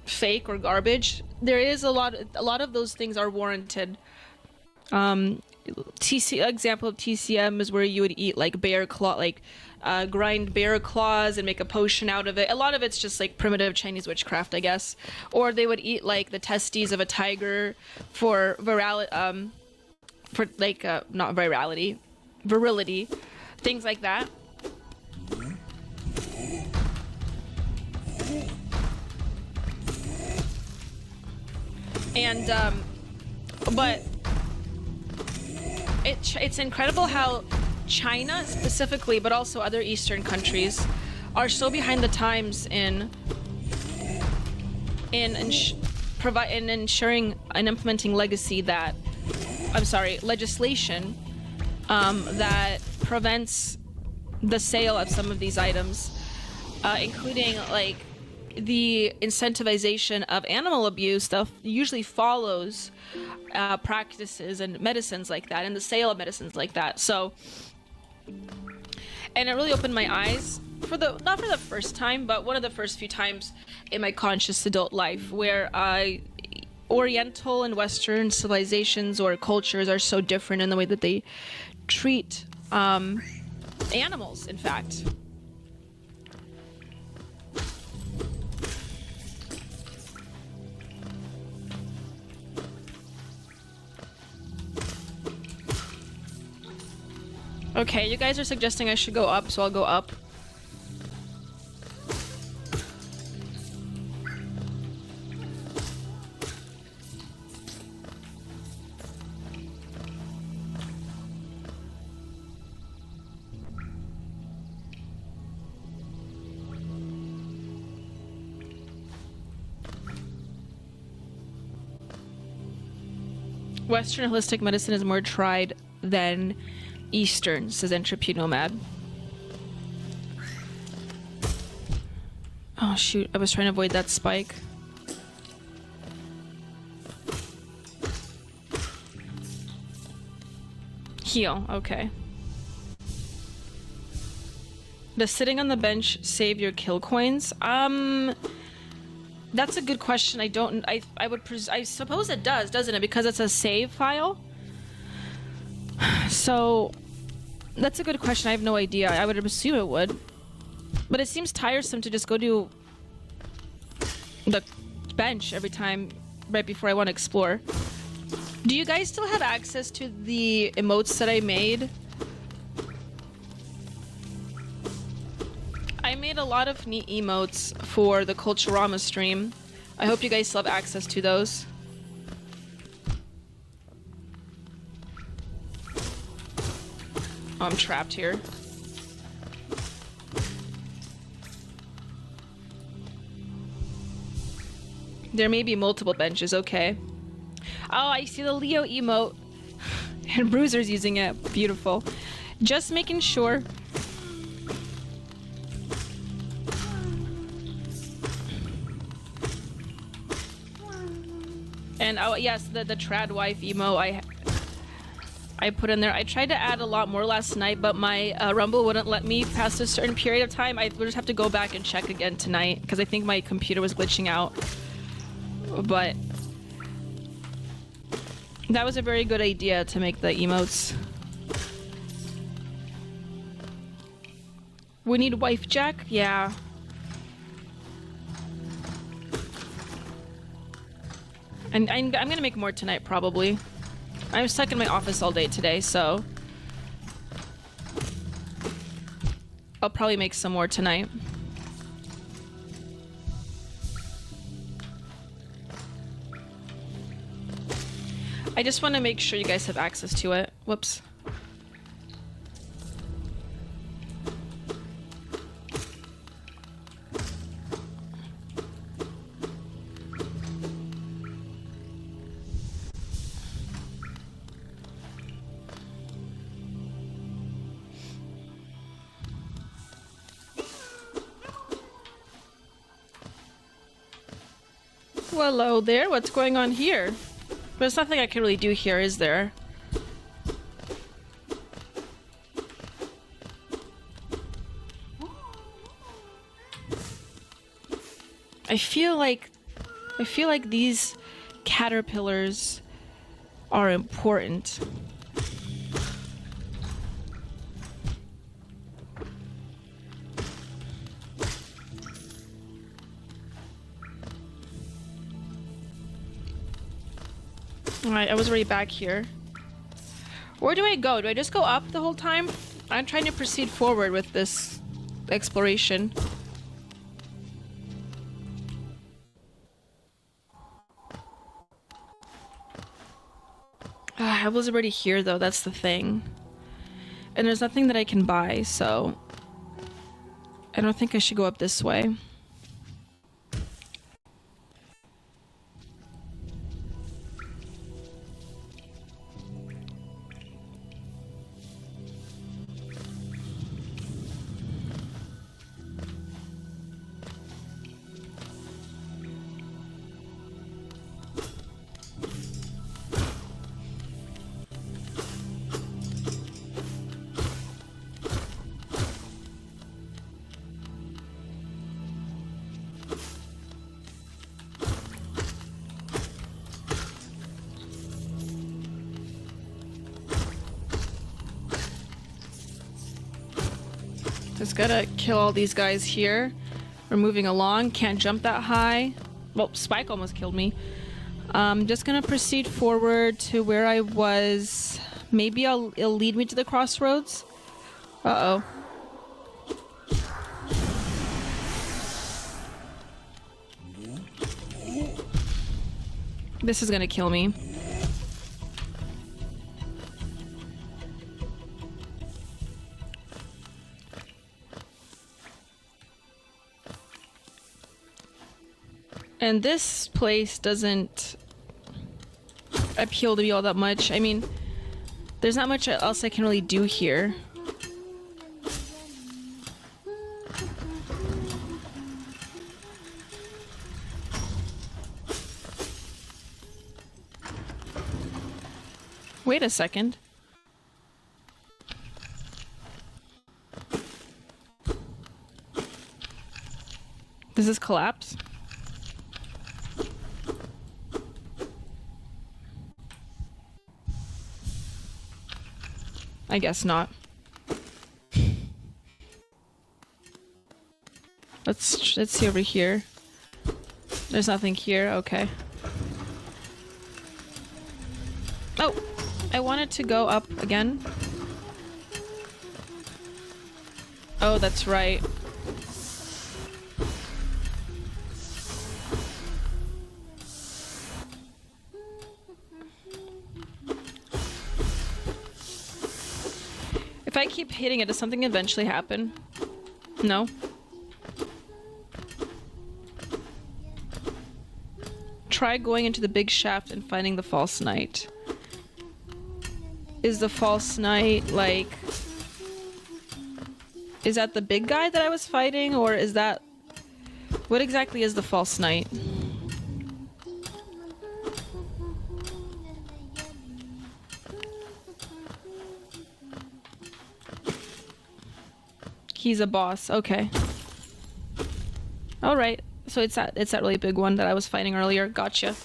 Speaker 7: fake or garbage. There is a lot of those things are warranted. Example of TCM is where you would eat like bear claw, like grind bear claws and make a potion out of it. A lot of it's just like primitive Chinese witchcraft, I guess. Or they would eat like the testes of a tiger for virility, not virality, virility, things like that. And but it's incredible how China specifically, but also other Eastern countries, are so behind the times in ensuring and implementing legislation that prevents the sale of some of these items, including like the incentivization of animal abuse stuff usually follows practices and medicines like that, and the sale of medicines like that. So, and it really opened my eyes not for the first time, but one of the first few times in my conscious adult life, where Oriental and Western civilizations or cultures are so different in the way that they treat animals, in fact. Okay, you guys are suggesting I should go up, so I'll go up. Western holistic medicine is more tried than Eastern, says Entropy Nomad. Oh shoot, I was trying to avoid that spike. Heal, okay. Does sitting on the bench save your kill coins? That's a good question. I suppose it does, doesn't it? Because it's a save file. So, that's a good question. I have no idea. I would assume it would. But it seems tiresome to just go to the bench every time right before I want to explore. Do you guys still have access to the emotes that I made? I made a lot of neat emotes for the Culturama stream. I hope you guys still have access to those. Oh, I'm trapped here. There may be multiple benches, okay. Oh, I see the Leo emote. And Bruiser's using it. Beautiful. Just making sure. And oh yes, the trad wife emo. I put in there. I tried to add a lot more last night, but my Rumble wouldn't let me past a certain period of time. I would just have to go back and check again tonight because I think my computer was glitching out. But that was a very good idea to make the emotes. We need wife jack? Yeah. And I'm gonna make more tonight, probably. I'm stuck in my office all day today, so I'll probably make some more tonight. I just want to make sure you guys have access to it. Whoops. Hello there, what's going on here? There's nothing I can really do here, is there? I feel like these caterpillars are important. Alright, I was already back here. Where do I go? Do I just go up the whole time? I'm trying to proceed forward with this exploration. I was already here though, that's the thing. And there's nothing that I can buy, so I don't think I should go up this way. Just gotta kill all these guys here. We're moving along. Can't jump that high. Well, Spike almost killed me. Just gonna proceed forward to where I was. Maybe it'll lead me to the crossroads. Uh-oh. This is gonna kill me. And this place doesn't appeal to me all that much. I mean, there's not much else I can really do here. Wait a second. Does this collapse? I guess not. Let's see over here. There's nothing here. Okay. Oh, I wanted to go up again. Oh, that's right. If I keep hitting it, does something eventually happen? No? Try going into the big shaft and finding the false knight. Is the false knight, like... Is that the big guy that I was fighting, or is that... What exactly is the false knight? He's a boss. Okay. All right. So it's that really big one that I was fighting earlier. Gotcha.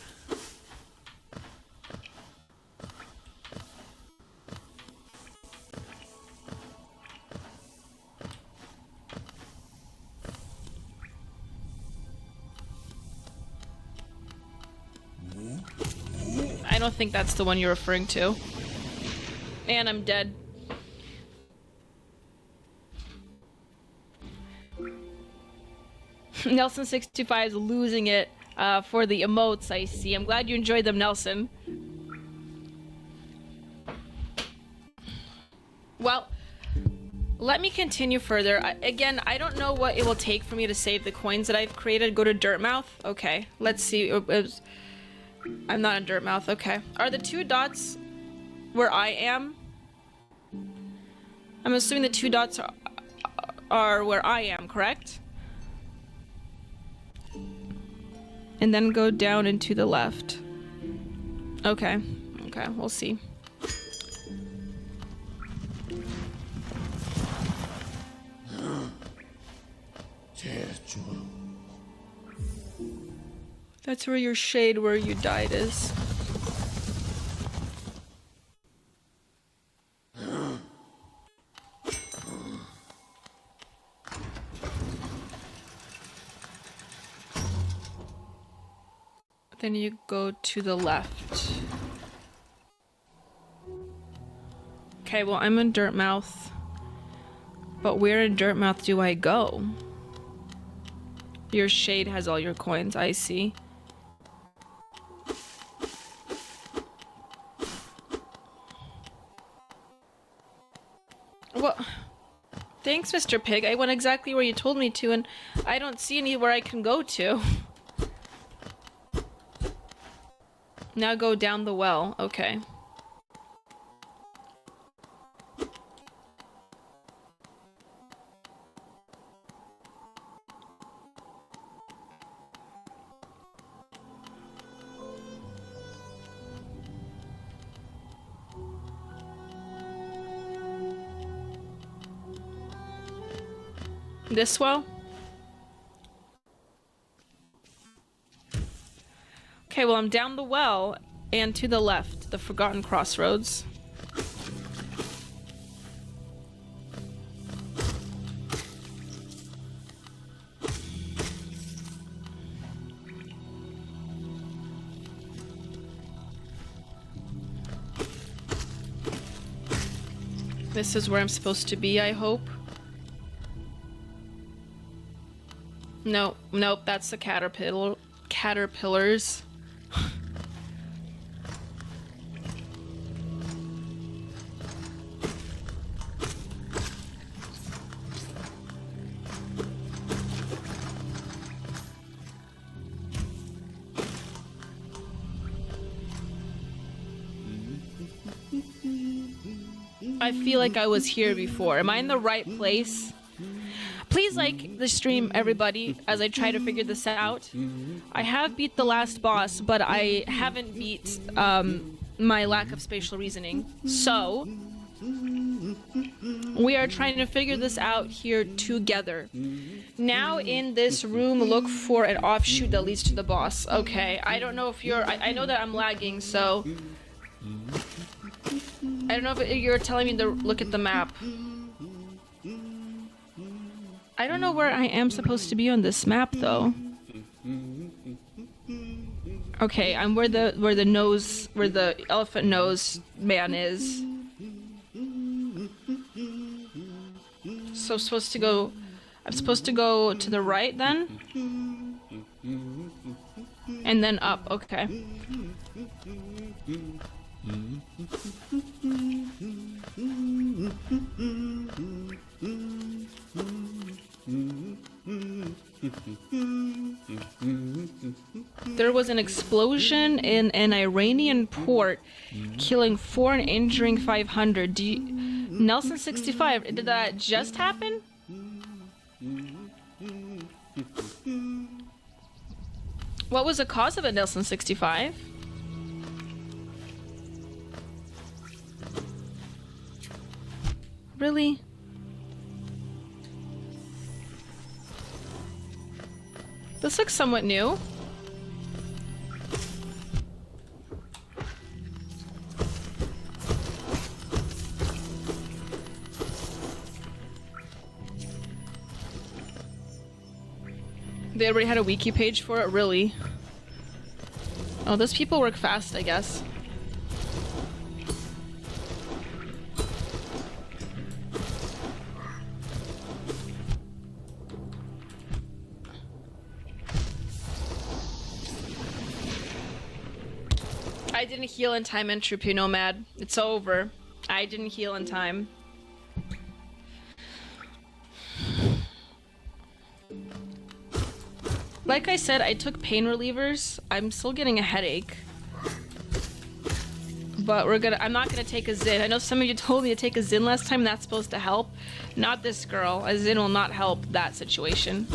Speaker 7: I don't think that's the one you're referring to. And I'm dead. Nelson65 is losing it for the emotes, I see. I'm glad you enjoyed them, Nelson. Well, let me continue further. Again, I don't know what it will take for me to save the coins that I've created. Go to Dirtmouth. Okay, let's see. I'm not in Dirtmouth. Okay. Are the 2 dots where I am? I'm assuming the 2 dots are where I am, correct? And then go down and to the left. Okay. Okay, we'll see. That's where your shade where you died is. Then you go to the left. Okay, well, I'm in Dirtmouth. But where in Dirtmouth do I go? Your shade has all your coins, I see. Well, thanks, Mr. Pig. I went exactly where you told me to, and I don't see anywhere I can go to. Now go down the well. Okay. This well? Okay, well, I'm down the well and to the left, the Forgotten Crossroads. This is where I'm supposed to be, I hope. Nope, nope, that's the caterpillars. I feel like I was here before. Am I in the right place? Please like the stream, everybody, as I try to figure this out. I have beat the last boss, but I haven't beat my lack of spatial reasoning. So, we are trying to figure this out here together. Now in this room, look for an offshoot that leads to the boss. Okay, I don't know if you're... I know that I'm lagging, so... I don't know if you're telling me to look at the map. I don't know where I am supposed to be on this map, though. Okay, I'm where the elephant nose man is. So I'm supposed to go to the right then? And then up, okay. There was an explosion in an Iranian port, killing 4 and injuring 500. Nelson65, did that just happen? What was the cause of it, Nelson65? Really? This looks somewhat new. They already had a wiki page for it, really? Oh, those people work fast, I guess. I didn't heal in time, Entropy Nomad. It's over. I didn't heal in time. Like I said, I took pain relievers. I'm still getting a headache. But I'm not gonna take a Zin. I know some of you told me to take a Zin last time. That's supposed to help. Not this girl. A Zin will not help that situation.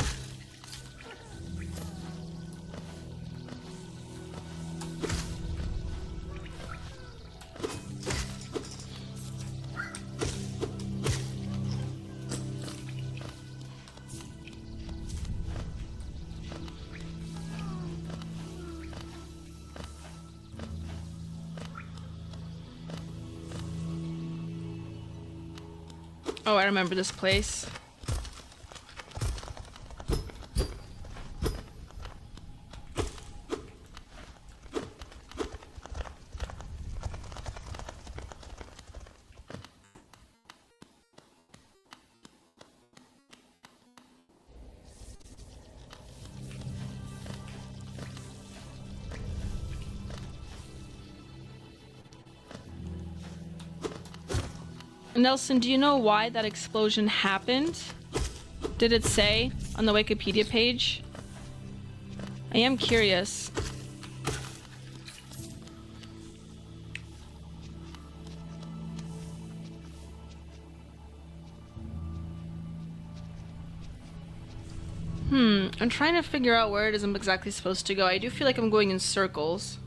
Speaker 7: Oh, I remember this place. Nelson, do you know why that explosion happened? Did it say on the Wikipedia page? I am curious. I'm trying to figure out where it is I'm exactly supposed to go. I do feel like I'm going in circles.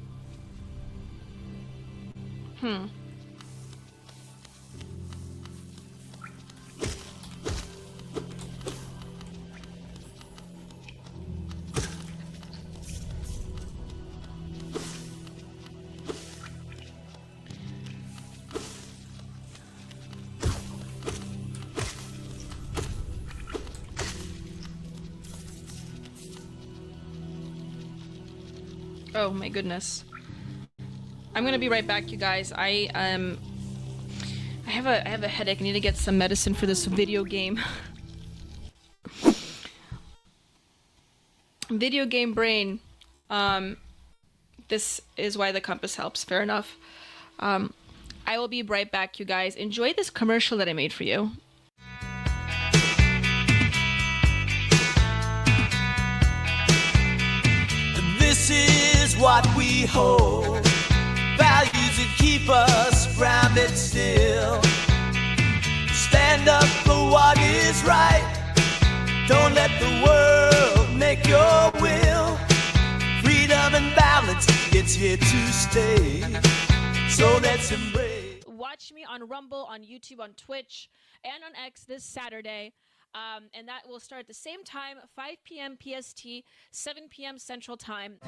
Speaker 7: Oh my goodness. I'm gonna be right back, you guys. I have a headache. I need to get some medicine for this video game. Video game brain. This is why the compass helps. Fair enough. I will be right back, you guys. Enjoy this commercial that I made for you.
Speaker 3: This is what we hold, values that keep us grounded still. Stand up for what is right, don't let the world make your will. Freedom and balance, it's here to stay, so let's embrace.
Speaker 7: Watch me on Rumble, on YouTube, on Twitch, and on X this Saturday. And that will start at the same time, 5 p.m. PST, 7 p.m. Central Time.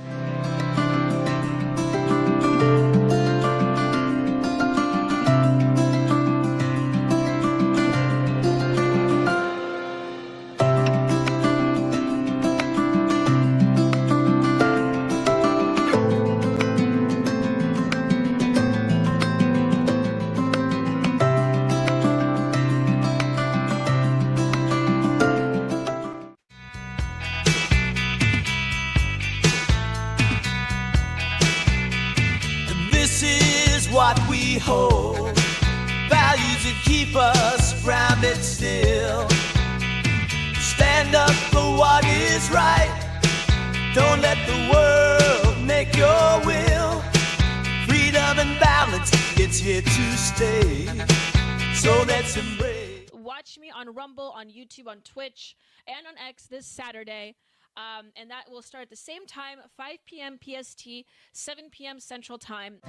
Speaker 3: What we hold, values that keep us grounded still. Stand up for what is right, don't let the world make your will. Freedom and balance, it's here to stay, so let's embrace.
Speaker 7: Watch me on Rumble, on YouTube, on Twitch, and on X this Saturday. And that will start at the same time, 5 p.m. PST, 7 p.m. Central Time.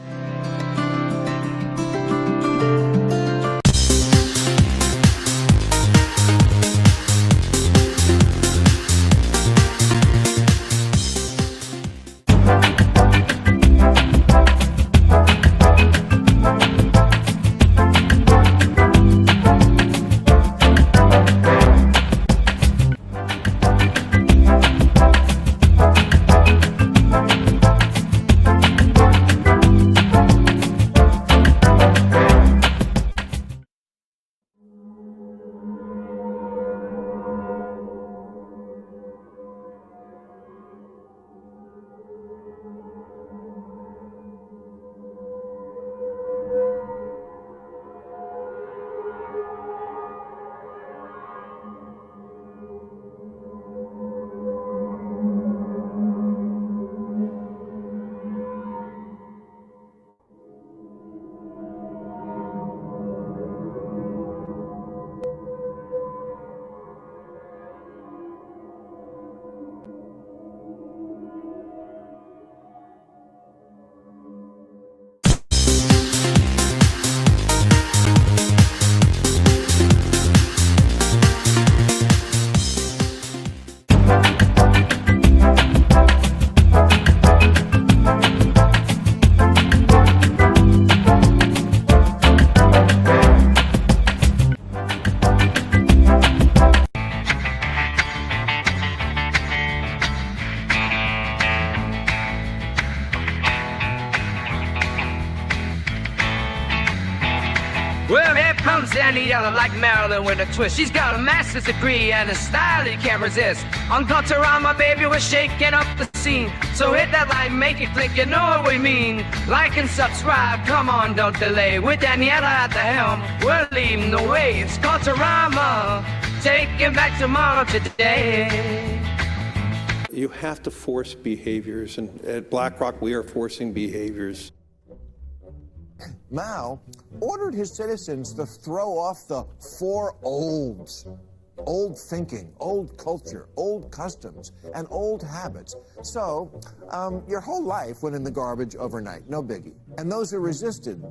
Speaker 9: Well, here comes Daniela like Marilyn with a twist. She's got a master's degree and a style you can't resist. On Culturama, baby, we're shaking up the scene. So hit that like, make it click, you know what we mean. Like and subscribe, come on, don't delay. With Daniela at the helm, we're leading the way. It's Culturama, taking back tomorrow today.
Speaker 10: You have to force behaviors, and at BlackRock, we are forcing behaviors.
Speaker 11: Mao ordered his citizens to throw off the four olds. Old thinking, old culture, old customs, and old habits. So, your whole life went in the garbage overnight, no biggie. And those who resisted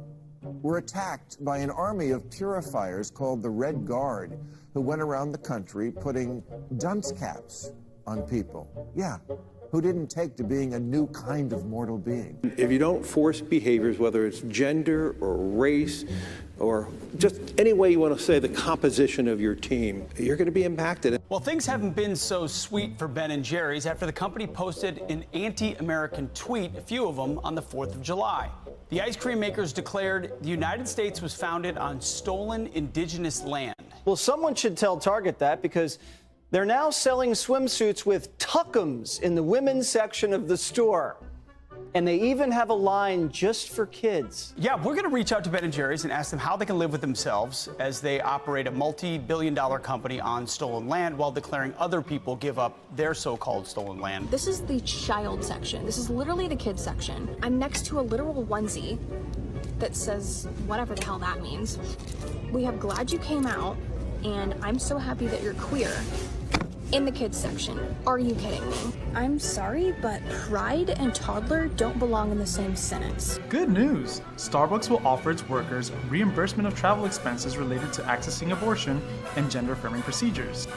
Speaker 11: were attacked by an army of purifiers called the Red Guard, who went around the country putting dunce caps on people. Yeah, who didn't take to being a new kind of mortal being.
Speaker 10: If you don't force behaviors, whether it's gender or race or just any way you want to say the composition of your team, you're going to be impacted.
Speaker 12: Well, things haven't been so sweet for Ben & Jerry's after the company posted an anti-American tweet, a few of them, on the 4th of July. The ice cream makers declared the United States was founded on stolen indigenous land.
Speaker 13: Well, someone should tell Target that, because they're now selling swimsuits with tuckums in the women's section of the store. And they even have a line just for kids.
Speaker 12: Yeah, we're going to reach out to Ben & Jerry's and ask them how they can live with themselves as they operate a multi-billion-dollar company on stolen land while declaring other people give up their so-called stolen land.
Speaker 14: This is the child section. This is literally the kids section. I'm next to a literal onesie that says whatever the hell that means. We have Glad You Came Out, and I'm so happy that you're queer in the kids section. Are you kidding me? I'm sorry, but pride and toddler don't belong in the same sentence.
Speaker 15: Good news! Starbucks will offer its workers reimbursement of travel expenses related to accessing abortion and gender-affirming procedures.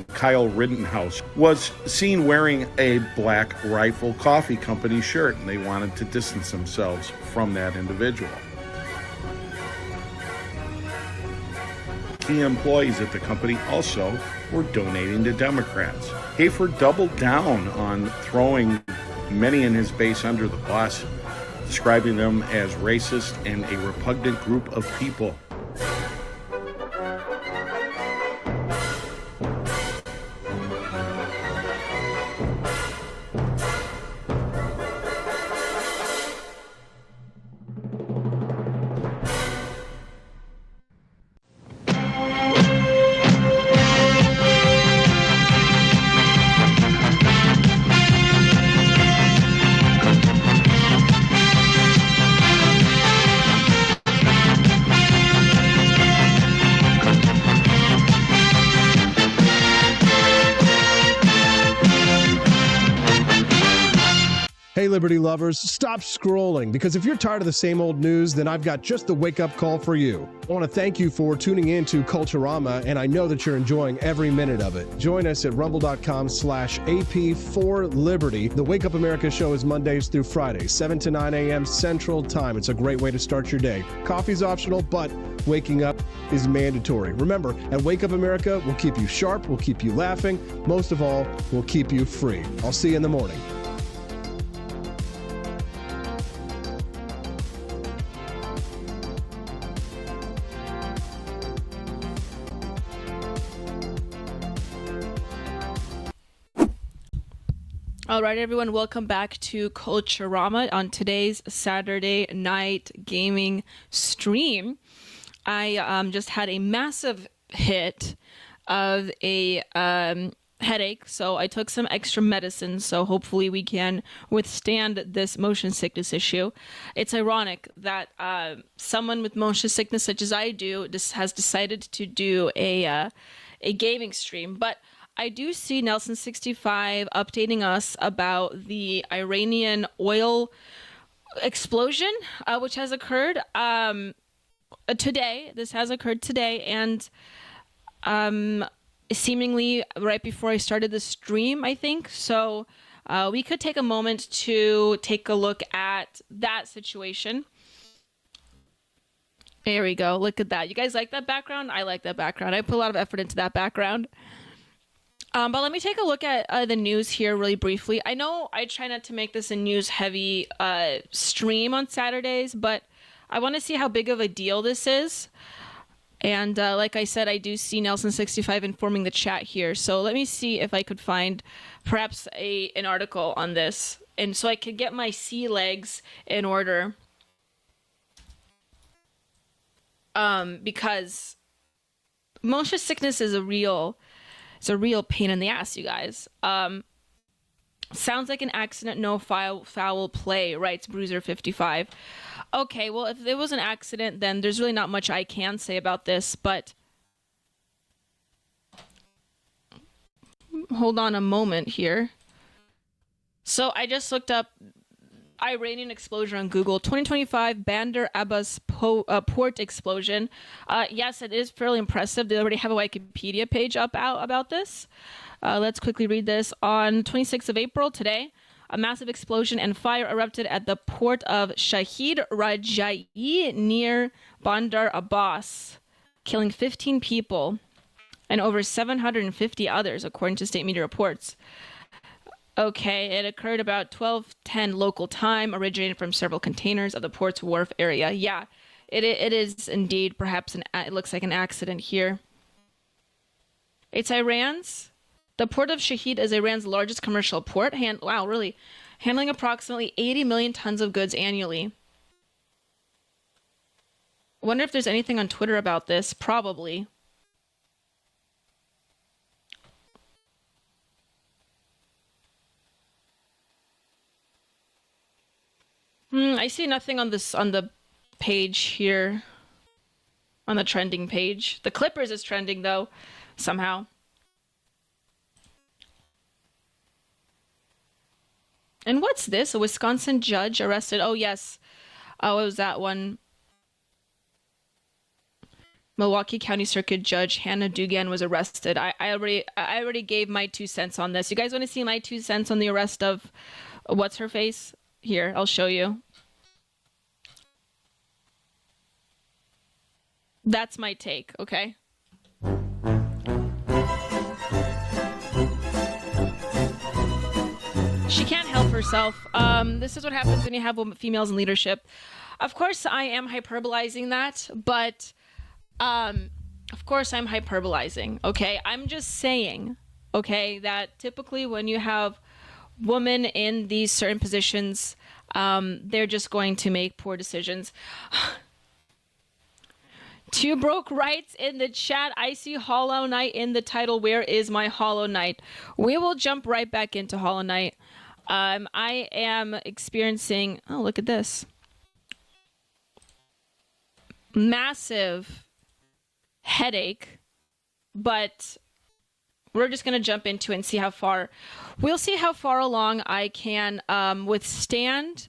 Speaker 16: Kyle Rittenhouse was seen wearing a Black Rifle Coffee Company shirt, and they wanted to distance themselves from that individual. Key employees at the company also were donating to Democrats. Hafer doubled down on throwing many in his base under the bus, describing them as racist and a repugnant group of people.
Speaker 17: Hey, Liberty lovers, stop scrolling, because if you're tired of the same old news, then I've got just the wake-up call for you. I want to thank you for tuning in to Culturama, and I know that you're enjoying every minute of it. Join us at rumble.com/AP4Liberty. The Wake Up America show is Mondays through Fridays, 7 to 9 a.m. Central Time. It's a great way to start your day. Coffee's optional, but waking up is mandatory. Remember, at Wake Up America, we'll keep you sharp, we'll keep you laughing, most of all, we'll keep you free. I'll see you in the morning.
Speaker 7: All right, everyone, welcome back to Culturama on today's Saturday night gaming stream. I just had a massive hit of a headache, so I took some extra medicine, so hopefully we can withstand this motion sickness issue. It's ironic that someone with motion sickness such as I do has decided to do a gaming stream, but I do see Nelson65 updating us about the Iranian oil explosion, which has occurred today. This has occurred today, and seemingly right before I started the stream, I think. So we could take a moment to take a look at that situation. There we go. Look at that. You guys like that background? I like that background. I put a lot of effort into that background. But let me take a look at the news here really briefly. I know I try not to make this a news-heavy stream on Saturdays, but I want to see how big of a deal this is. And like I said, I do see Nelson65 informing the chat here. So let me see if I could find perhaps an article on this. And so I could get my sea legs in order. Because motion sickness is a real pain in the ass, you guys. Sounds like an accident, no foul play, writes Bruiser55. Okay, well, if it was an accident, then there's really not much I can say about this, but hold on a moment here. So I just looked up Iranian explosion on Google. 2025 Bandar Abbas port explosion. Yes, it is fairly impressive. They already have a Wikipedia page out about this. Let's quickly read this. On 26th of April, today, a massive explosion and fire erupted at the port of Shahid Raja'i near Bandar Abbas, killing 15 people and over 750 others, according to state media reports. Okay, it occurred about 12:10 local time, originated from several containers of the port's wharf area. Yeah, it is indeed perhaps it looks like an accident here. It's Iran's. The port of Shahid is Iran's largest commercial port. Handling approximately 80 million tons of goods annually. Wonder if there's anything on Twitter about this. Probably. I see nothing on the page here. On the trending page. The Clippers is trending though, somehow. And what's this? A Wisconsin judge arrested. Oh, yes. What was that one? Milwaukee County Circuit Judge Hannah Dugan was arrested. I already gave my 2 cents on this. You guys want to see my 2 cents on the arrest of what's her face? Here, I'll show you. That's my take, okay? She can't help herself. This is what happens when you have females in leadership. Of course, I am hyperbolizing that, but of course I'm hyperbolizing, okay? I'm just saying, okay, that typically when you have women in these certain positions, they're just going to make poor decisions. Two Broke writes in the chat, I see Hollow Knight in the title. Where is my Hollow Knight? We will jump right back into Hollow Knight. I am experiencing, oh, look at this. Massive headache, but we're just going to jump into it and see how far, we'll see how far along I can withstand.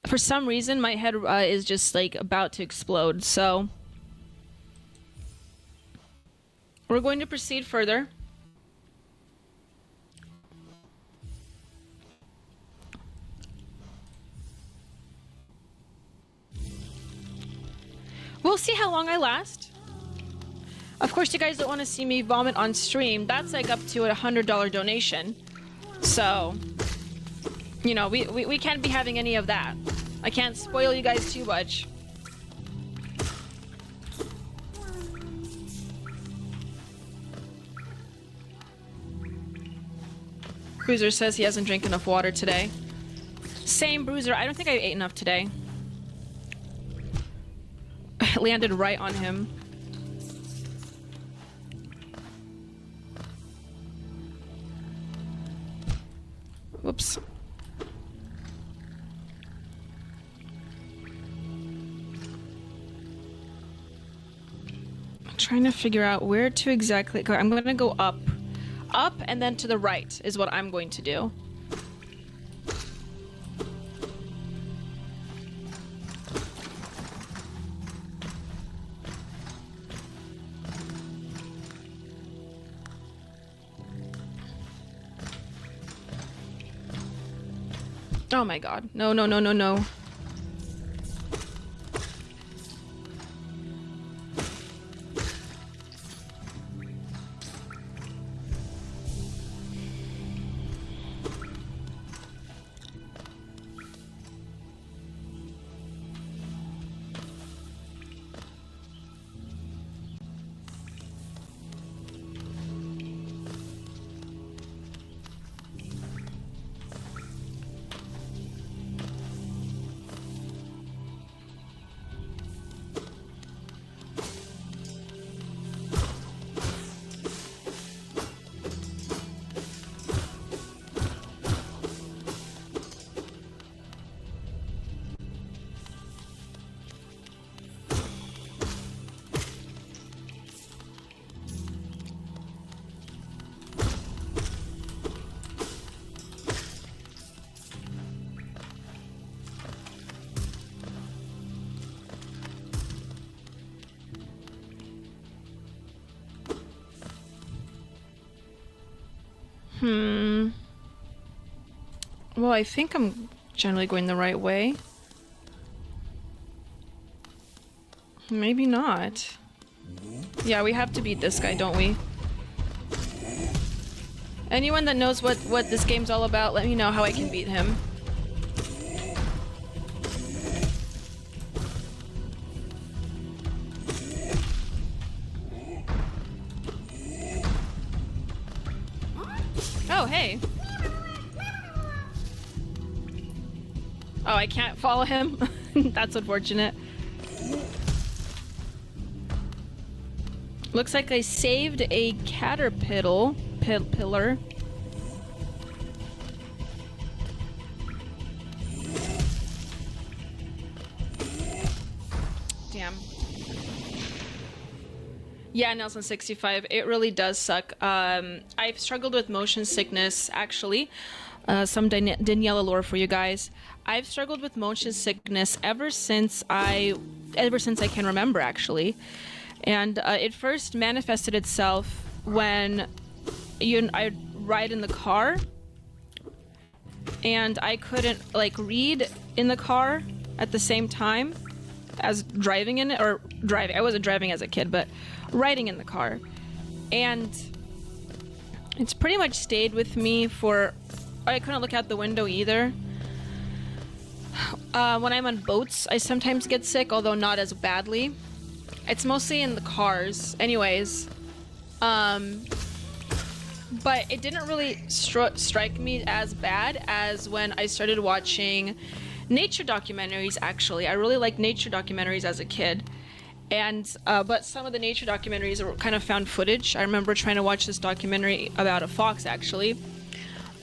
Speaker 7: For some reason, my head is just like about to explode, so we're going to proceed further. We'll see how long I last. Of course, you guys don't want to see me vomit on stream. That's like up to a $100 donation. So, you know, we can't be having any of that. I can't spoil you guys too much. Bruiser says he hasn't drank enough water today. Same, Bruiser. I don't think I ate enough today. It landed right on him. Whoops. I'm trying to figure out where to exactly go. I'm going to go up. Up and then to the right is what I'm going to do. Oh my god. No, no, no, no, no. Well, I think I'm generally going the right way. Maybe not. Yeah, we have to beat this guy, don't we? Anyone that knows what this game's all about, let me know how I can beat him. Oh, hey. Oh, I can't follow him? That's unfortunate. Looks like I saved a caterpillar. Pillar. Damn. Yeah, Nelson 65. It really does suck. I've struggled with motion sickness, actually. Some Daniela lore for you guys. I've struggled with motion sickness ever since I can remember, actually. And it first manifested itself when I ride in the car, and I couldn't read in the car at the same time as driving in it, or driving. I wasn't driving as a kid, but riding in the car, and it's pretty much stayed with me for. I couldn't look out the window either. When I'm on boats, I sometimes get sick, although not as badly. It's mostly in the cars, anyways. But it didn't really strike me as bad as when I started watching nature documentaries, actually. I really liked nature documentaries as a kid. And but some of the nature documentaries were kind of found footage. I remember trying to watch this documentary about a fox, actually.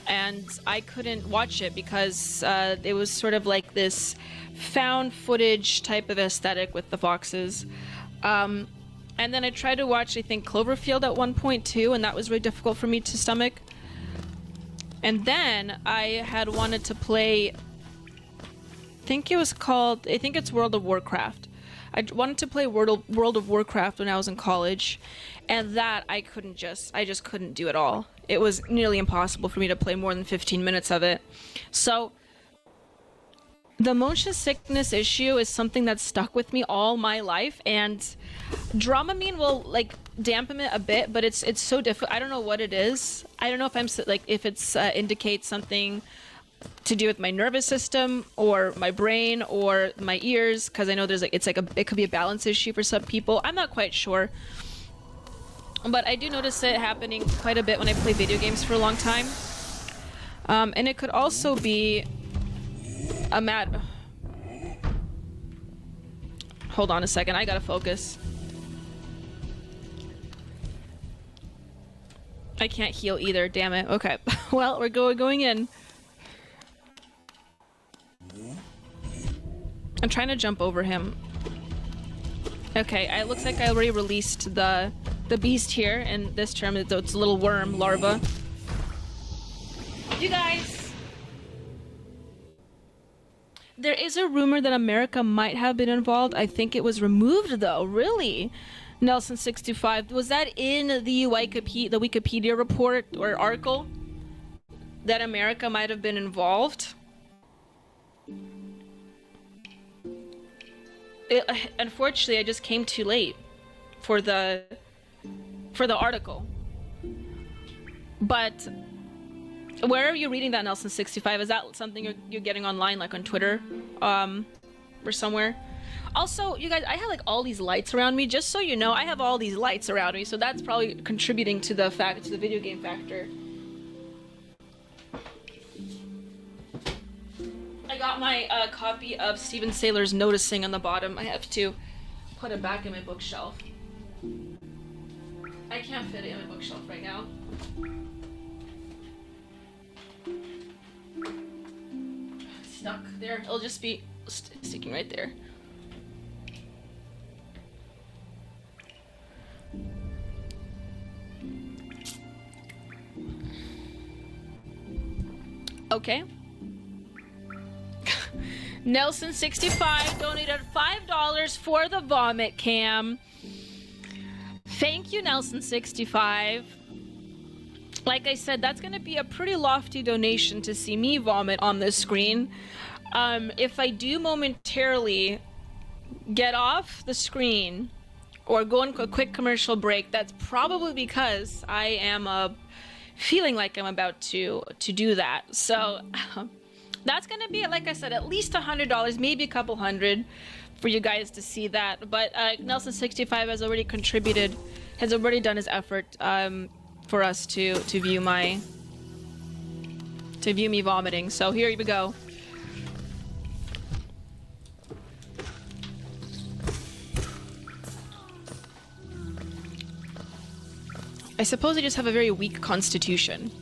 Speaker 7: And I couldn't watch it because it was sort of like this found footage type of aesthetic with the foxes. And then I tried to watch, I think, Cloverfield at one point too, and that was really difficult for me to stomach. And then I had wanted to play, I think it's World of Warcraft. I wanted to play World of Warcraft when I was in college, and that I just couldn't do at all. It was nearly impossible for me to play more than 15 minutes of it. So the motion sickness issue is something that's stuck with me all my life, and Dramamine will dampen it a bit, but it's so difficult. I don't know what it is. I don't know if it's indicates something to do with my nervous system or my brain or my ears, because I know it could be a balance issue for some people. I'm not quite sure, but I do notice it happening quite a bit when I play video games for a long time. And it could also be hold on a second, I gotta focus. I can't heal either, damn it. Okay, well, we're going in. I'm trying to jump over him. Okay, it looks like I already released the beast here in this term. It's a little worm larva. You guys! There is a rumor that America might have been involved. I think it was removed, though. Really? Nelson65. Was that in the Wikipedia report or article? That America might have been involved? Unfortunately, I just came too late for the article. But where are you reading that, Nelson65? Is that something you're getting online, like on Twitter, or somewhere? Also, you guys, I have all these lights around me. Just so you know, I have all these lights around me, so that's probably contributing to the video game factor. I got my copy of Steven Saylor's Noticing on the bottom. I have to put it back in my bookshelf. I can't fit it in my bookshelf right now. Stuck there. It'll just be sticking right there. Okay. Nelson65 donated $5 for the vomit cam. Thank you, Nelson65. Like I said, that's going to be a pretty lofty donation to see me vomit on this screen. If I do momentarily get off the screen or go into a quick commercial break, that's probably because I am feeling like I'm about to do that. So that's going to be, like I said, at least $100, maybe a couple hundred for you guys to see that. But Nelson65 has already contributed, has already done his effort for us to view me vomiting. So here we go. I suppose I just have a very weak constitution.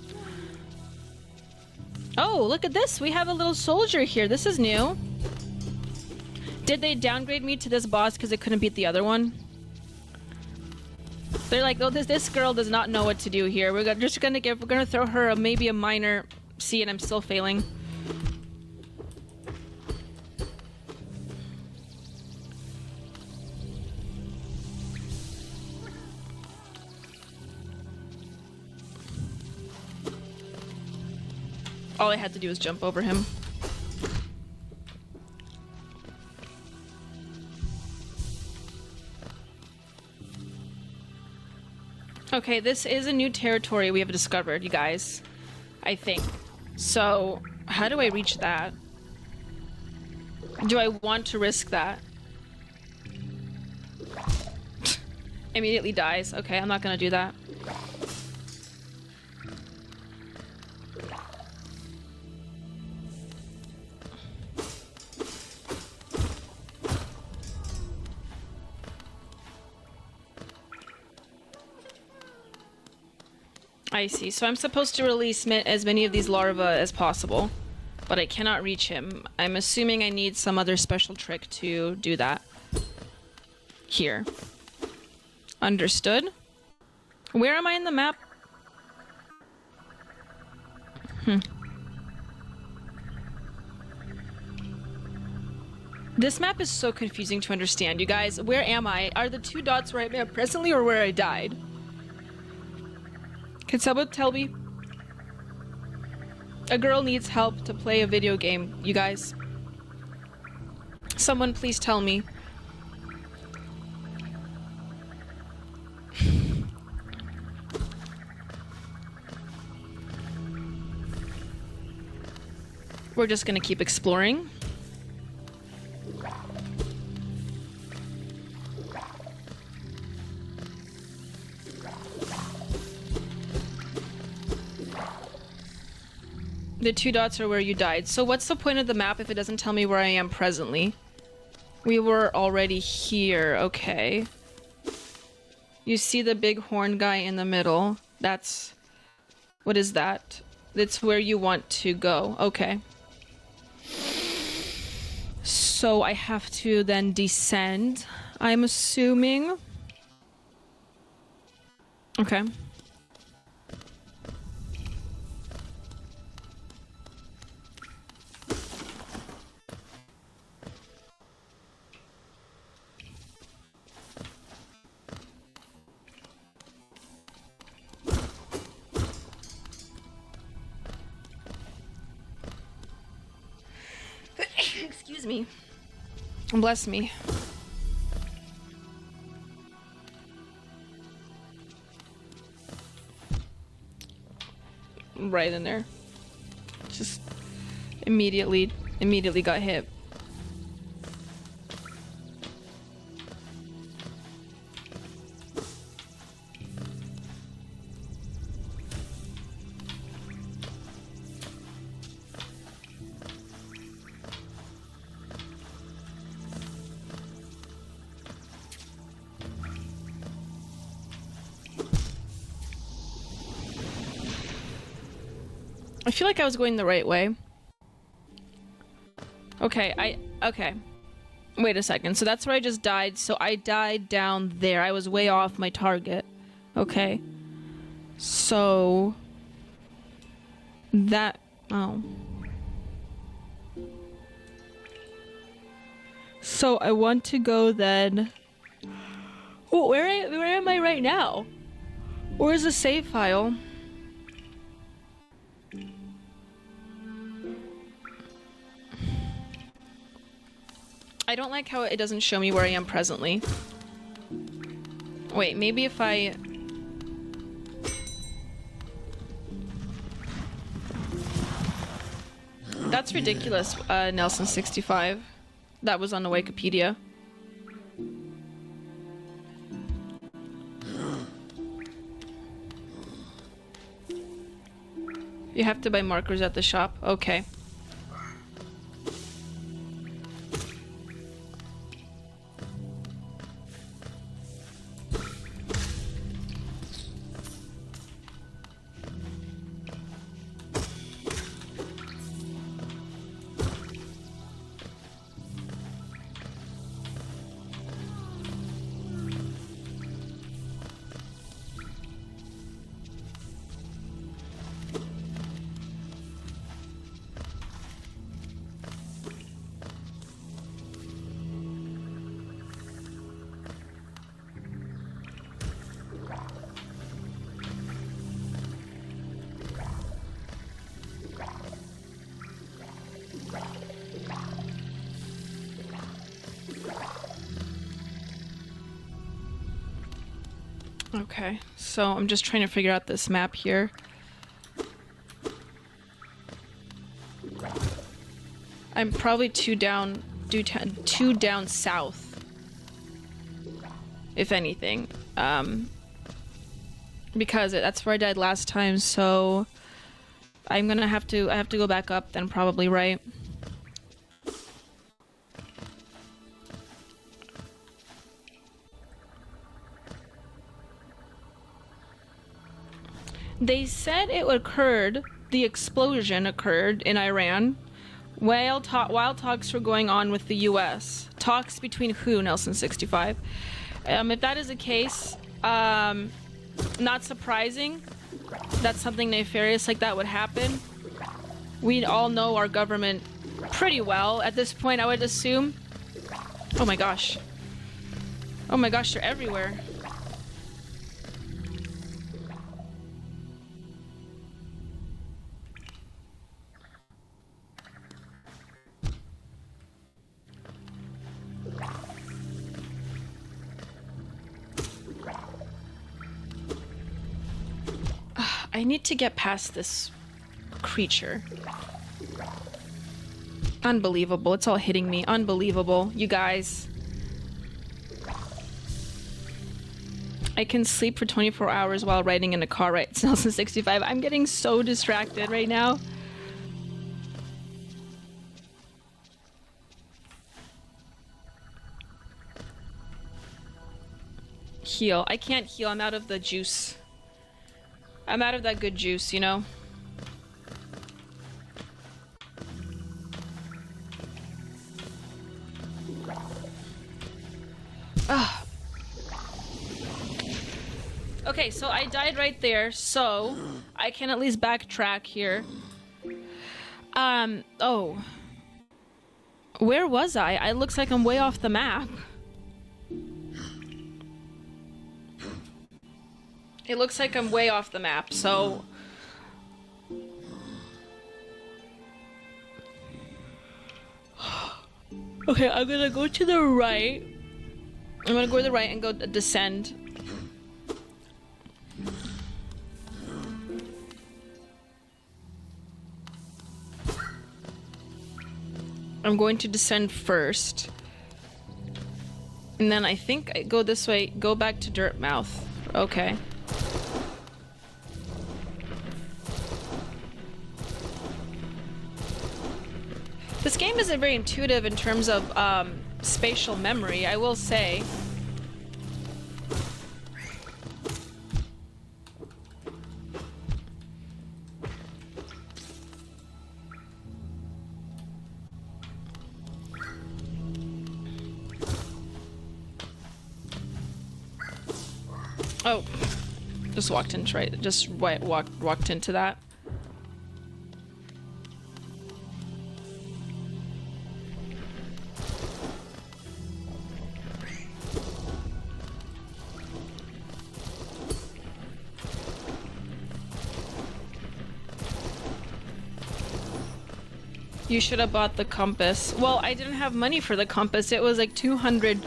Speaker 7: Oh, look at this. We have a little soldier here. This is new. Did they downgrade me to this boss because I couldn't beat the other one? They're like, oh, this girl does not know what to do here. We're gonna throw her maybe a minor C, and I'm still failing. All I had to do was jump over him. Okay, this is a new territory we have discovered, you guys. I think. So, how do I reach that? Do I want to risk that? Immediately dies. Okay, I'm not gonna do that. I see. So I'm supposed to release as many of these larvae as possible, but I cannot reach him. I'm assuming I need some other special trick to do that. Here. Understood. Where am I in the map? This map is so confusing to understand, you guys. Where am I? Are the two dots where I am presently or where I died? Can someone tell me? A girl needs help to play a video game, you guys. Someone please tell me. We're just gonna keep exploring. The two dots are where you died. So what's the point of the map if it doesn't tell me where I am presently? We were already here. Okay. You see the big horn guy in the middle. That's... What is that? That's where you want to go. Okay. So I have to then descend, I'm assuming. Okay. Excuse me. Bless me. Right in there. Just immediately got hit. I feel like I was going the right way. Okay, okay. Wait a second. So that's where I just died. So I died down there. I was way off my target. Okay. So... That... Oh. So I want to go then... Oh, where am I right now? Where's the save file? I don't like how it doesn't show me where I am presently. Wait, maybe if I... That's ridiculous, Nelson65. That was on the Wikipedia. You have to buy markers at the shop? Okay. Okay, so I'm just trying to figure out this map here. I'm probably two down south, if anything, because that's where I died last time. So I'm gonna have to go back up then, probably, right? They said it occurred, the explosion occurred in Iran while talks were going on with the US. Talks between who, Nelson65? If that is the case, not surprising that something nefarious like that would happen. We all know our government pretty well at this point, I would assume. Oh my gosh. Oh my gosh, they're everywhere. I need to get past this creature. Unbelievable. It's all hitting me. Unbelievable. You guys. I can sleep for 24 hours while riding in a car, right? It's Nelson65. I'm getting so distracted right now. Heal. I can't heal. I'm out of the juice. I'm out of that good juice, you know? Ugh. Okay, so I died right there, so I can at least backtrack here. Oh. Where was I? It looks like I'm way off the map. It looks like I'm way off the map, so... Okay, I'm gonna go to the right. I'm gonna go to the right and go descend. I'm going to descend first. And then I think I go this way, go back to Dirtmouth. Okay. This game isn't very intuitive in terms of spatial memory, I will say. Oh, just walked into walked into that. You should have bought the compass. Well, I didn't have money for the compass. It was like 200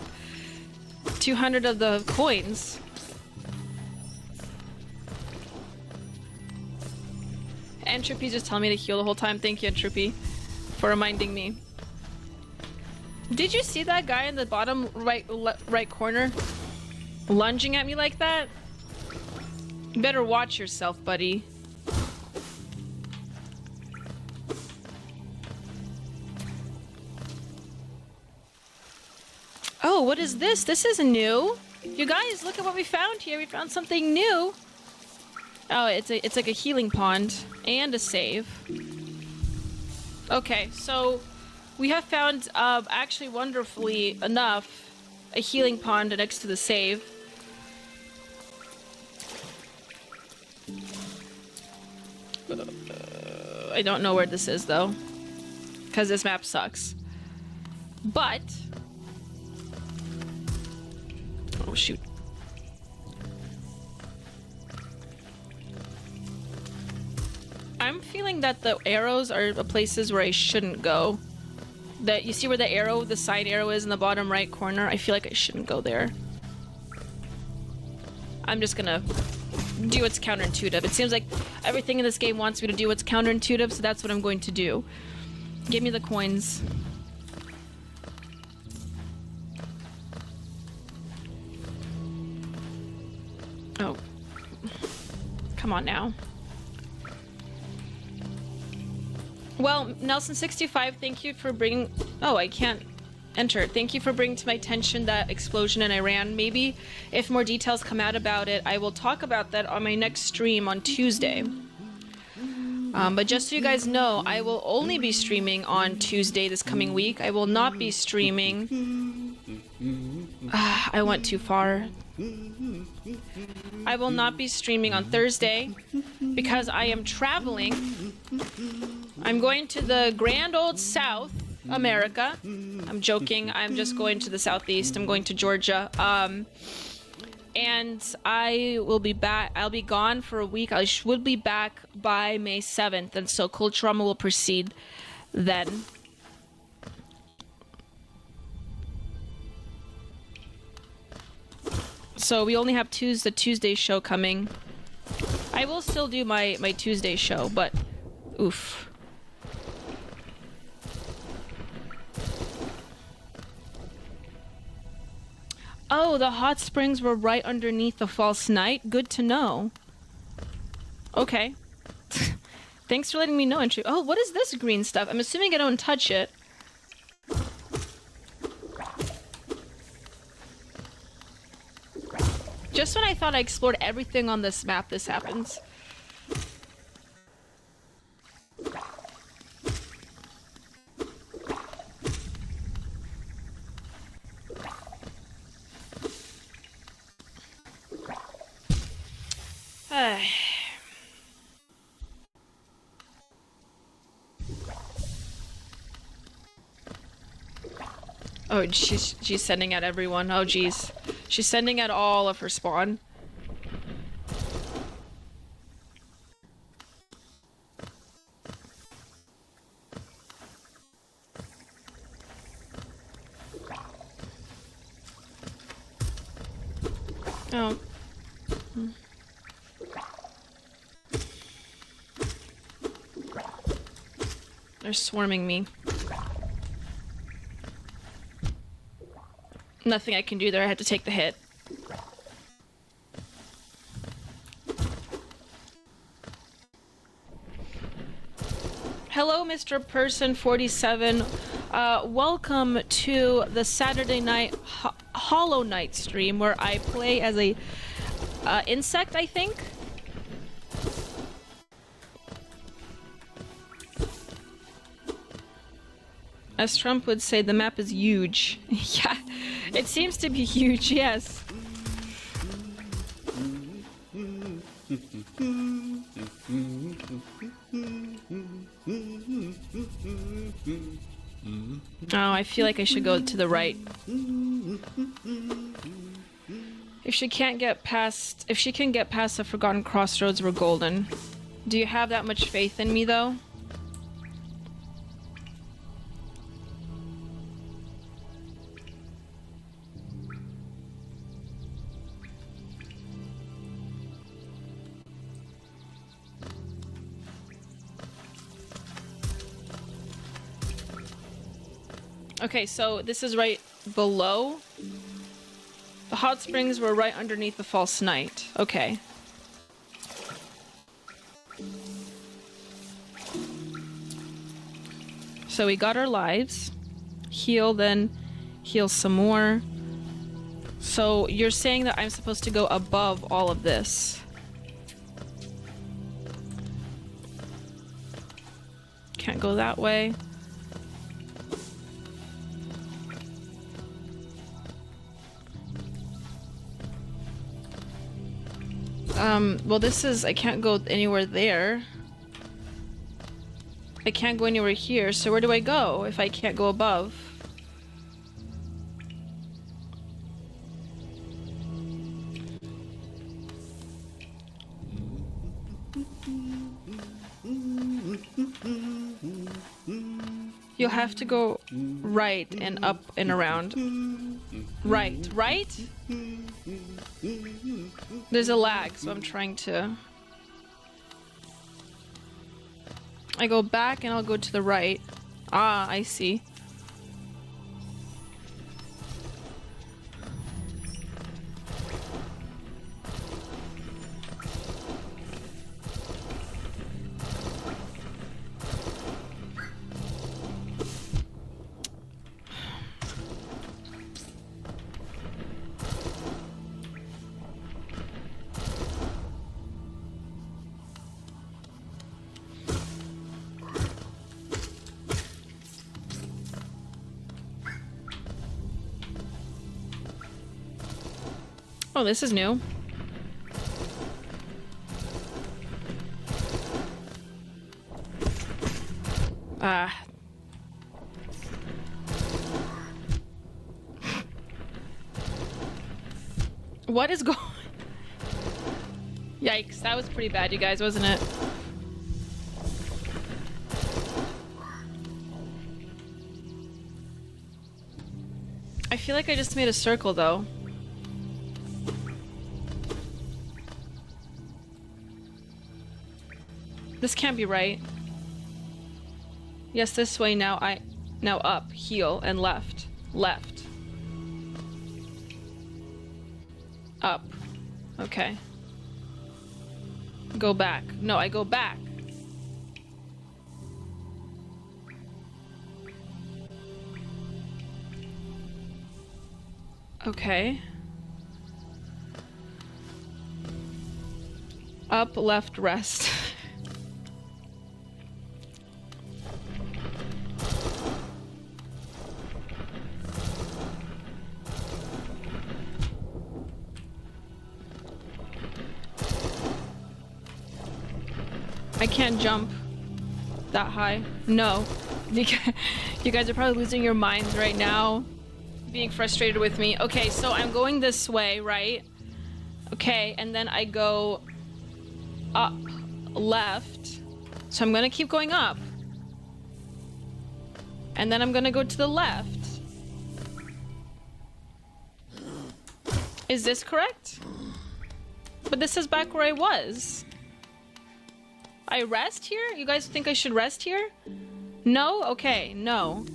Speaker 7: of the coins. Entropy just telling me to heal the whole time. Thank you, Entropy, for reminding me. Did you see that guy in the bottom right corner lunging at me like that? You better watch yourself, buddy. Oh, what is this? This is new. You guys, look at what we found here. We found something new. Oh, it's like a healing pond and a save. Okay, so we have found, actually wonderfully enough, a healing pond next to the save. I don't know where this is though, because this map sucks. But oh shoot. I'm feeling that the arrows are the places where I shouldn't go. That you see where the arrow, the side arrow is in the bottom right corner? I feel like I shouldn't go there. I'm just gonna do what's counterintuitive. It seems like everything in this game wants me to do what's counterintuitive, so that's what I'm going to do. Give me the coins. Oh. Come on now. Well, Nelson65, thank you for bringing... Oh, I can't enter. Thank you for bringing to my attention that explosion in Iran. Maybe if more details come out about it, I will talk about that on my next stream on Tuesday. But just so you guys know, I will only be streaming on Tuesday this coming week. I will not be streaming... I went too far. I will not be streaming on Thursday because I am traveling. I'm going to the grand old South America. I'm joking. I'm just going to the Southeast. I'm going to Georgia. And I will be back. I'll be gone for a week. I will be back by May 7th. And so Culturama will proceed then. So we only have the Tuesday show coming. I will still do my Tuesday show, but oof. Oh, the hot springs were right underneath the false night. Good to know. Okay. Thanks for letting me know, Entry. Oh, what is this green stuff? I'm assuming I don't touch it. Just when I thought I explored everything on this map, this happens. Oh, she's sending out everyone. Oh, jeez. She's sending out all of her spawn. Oh. They're swarming me. Nothing I can do there. I had to take the hit. Hello, Mr. Person 47. Welcome to the Saturday night Hollow Knight stream where I play as a insect, I think. As Trump would say, the map is huge. Yeah, it seems to be huge, yes. Oh, I feel like I should go to the right. If she can get past the Forgotten Crossroads, we're golden. Do you have that much faith in me, though? Okay, so this is right below. The hot springs were right underneath the false night. Okay. So we got our lives. Heal, then heal some more. So you're saying that I'm supposed to go above all of this. Can't go that way. Well, this is, I can't go anywhere there. I can't go anywhere here, so where do I go if I can't go above? You'll have to go right and up and around. Right, right? There's a lag, so I'm trying to... I go back and I'll go to the right. Ah, I see. Oh, this is new. Ah. What is going... Yikes, that was pretty bad, you guys, wasn't it? I feel like I just made a circle, though. This can't be right. Yes, this way now. Now up, heal, and left. Left. Up. Okay. Go back. No, I go back. Okay. Up, left, rest. I can't jump that high. No. You guys are probably losing your minds right now, being frustrated with me. Okay, so I'm going this way, right? Okay, and then I go up, left. So I'm gonna keep going up. And then I'm gonna go to the left. Is this correct? But this is back where I was. I rest here? You guys think I should rest here? No? Okay, no.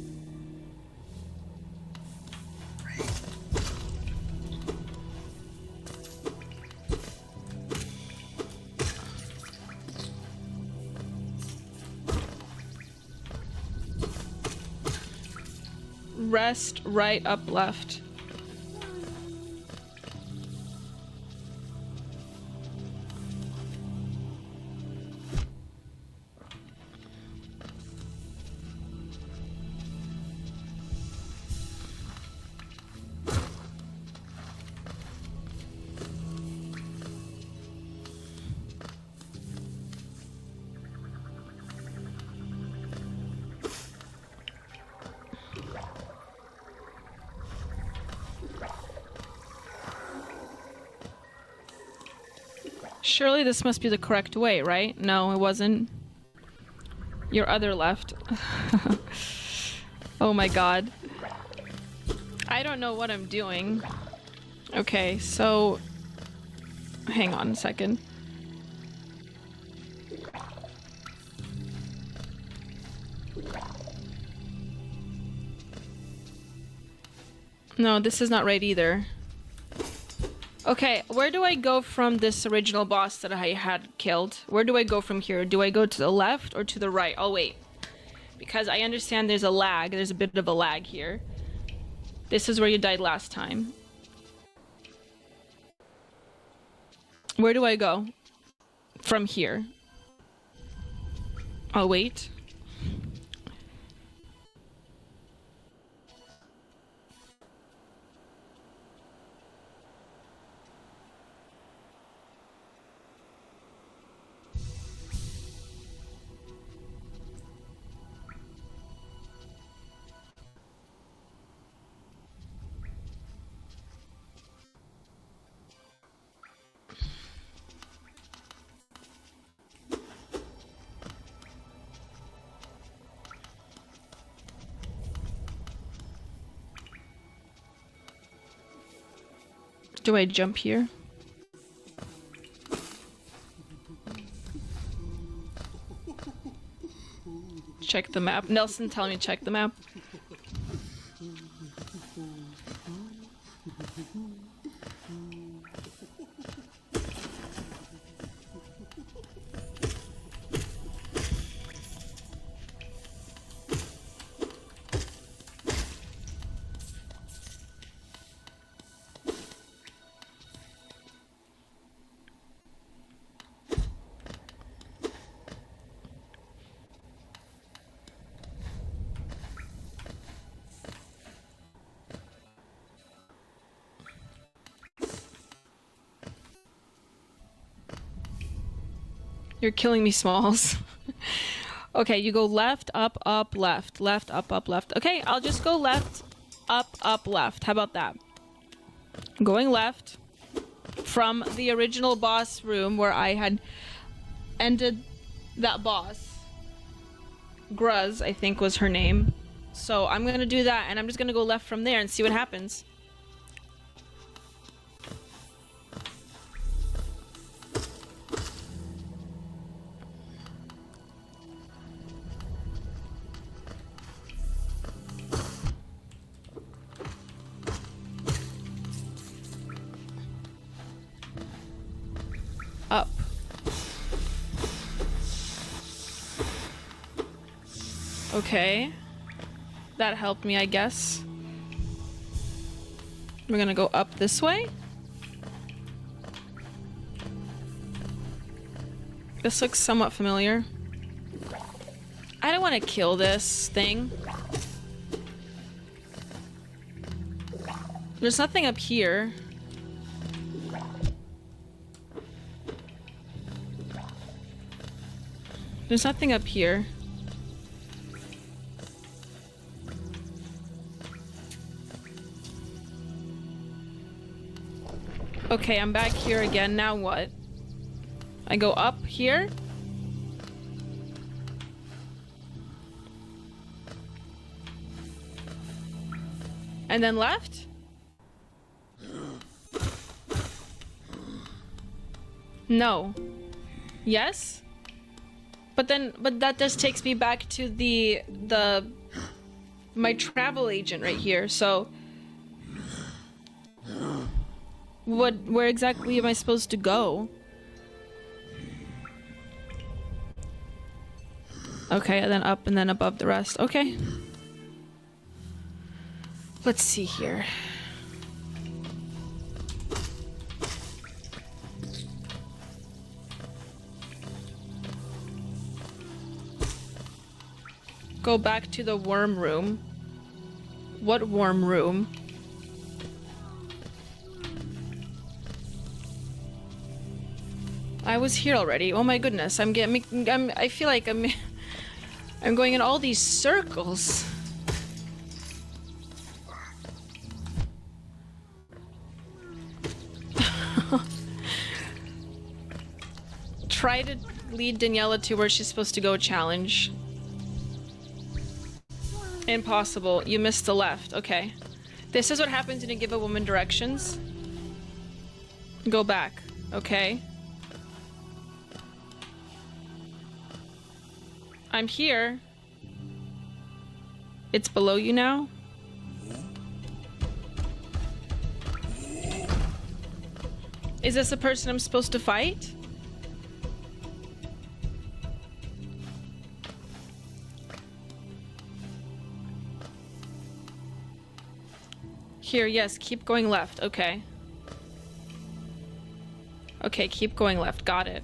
Speaker 7: Rest, right, up, left. Surely this must be the correct way, right? No, it wasn't. Your other left. Oh my god. I don't know what I'm doing. Okay, so... Hang on a second. No, this is not right either. Okay, where do I go from this original boss that I had killed? Where do I go from here? Do I go to the left or to the right? I'll wait. Because I understand there's a lag. There's a bit of a lag here. This is where you died last time. Where do I go? From here. I'll wait. Do I jump here? Check the map. Nelson, tell me to check the map. You're killing me, Smalls. Okay, you go left, up, up, left. Left, up, left. Okay, I'll just go left, up, left. How about that? I'm going left from the original boss room where I had ended that boss. Gruz, I think was her name. So I'm gonna do that, and I'm just gonna go left from there and see what happens. Up. Okay. That helped me, I guess. We're gonna go up this way. This looks somewhat familiar. I don't want to kill this thing. There's nothing up here. There's nothing up here. Okay, I'm back here again. Now what? I go up here? And then left? No. Yes? But that just takes me back to my travel agent right here, so where exactly am I supposed to go? Okay, and then up and then above the rest. Okay. Let's see here. Go back to the worm room. What worm room? I was here already. Oh my goodness. I feel like I'm going in all these circles. Try to lead Daniela to where she's supposed to go challenge. Impossible. You missed the left. Okay. This is what happens when you give a woman directions. Go back. Okay. I'm here. Is this a person I'm supposed to fight? Here, yes, keep going left. Okay. Okay, keep going left. Got it.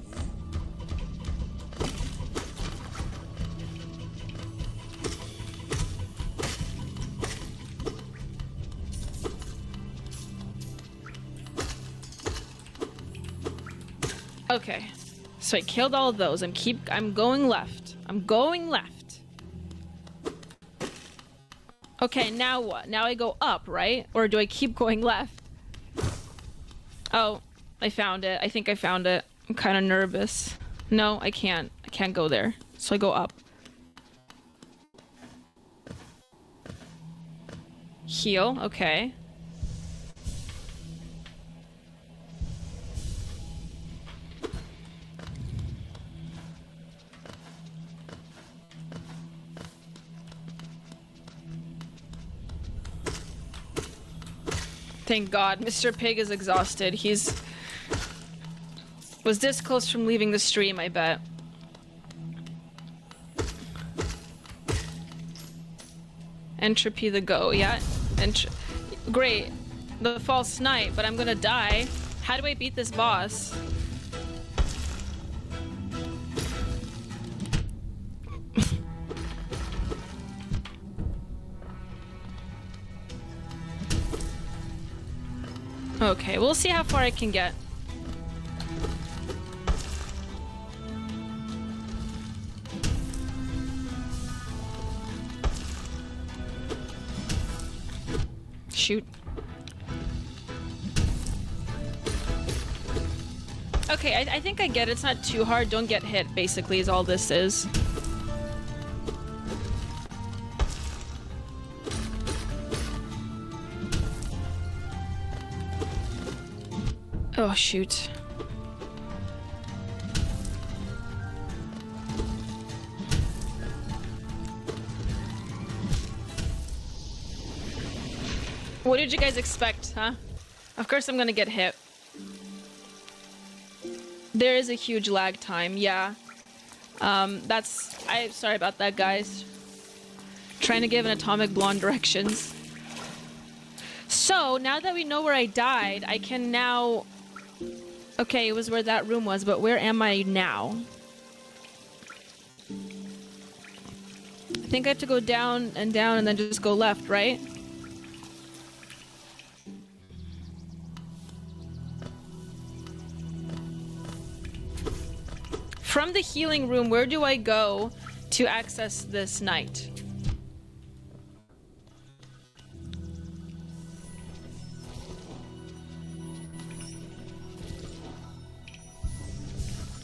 Speaker 7: Okay. So I killed all of those. I'm going left. I'm going left. Okay, now what? Now I go up, right? Or do I keep going left? Oh, I found it. I think I found it. I'm kind of nervous. No, I can't. I can't go there. So I go up. Heal. Okay. Thank God. Mr. Pig is exhausted. Was this close from leaving the stream, I bet. Entropy the go, yeah? Great. The false snipe, but I'm gonna die. How do I beat this boss? Okay, we'll see how far I can get. Shoot. Okay, I think I get it. It's not too hard. Don't get hit, basically, is all this is. Oh, shoot. What did you guys expect, huh? Of course I'm gonna get hit. There is a huge lag time, yeah. I'm sorry about that, guys. Trying to give an Atomic Blonde directions. So, now that we know where I died, I can now... Okay, it was where that room was, but where am I now? I think I have to go down and then just go left, right? From the healing room, where do I go to access this knight?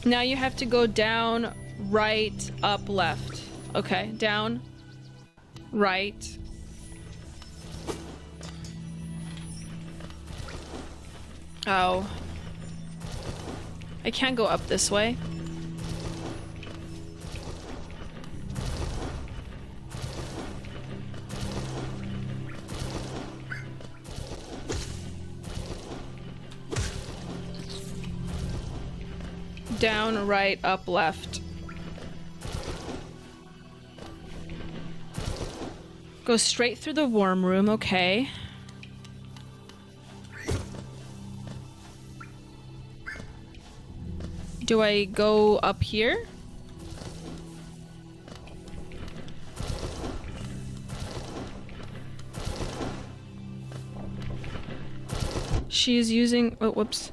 Speaker 7: Now you have to go down, right, up, left. Okay, down, right. Oh. I can't go up this way. Down, right, up, left. Go straight through the warm room, okay. Do I go up here? She's using... Oh, whoops.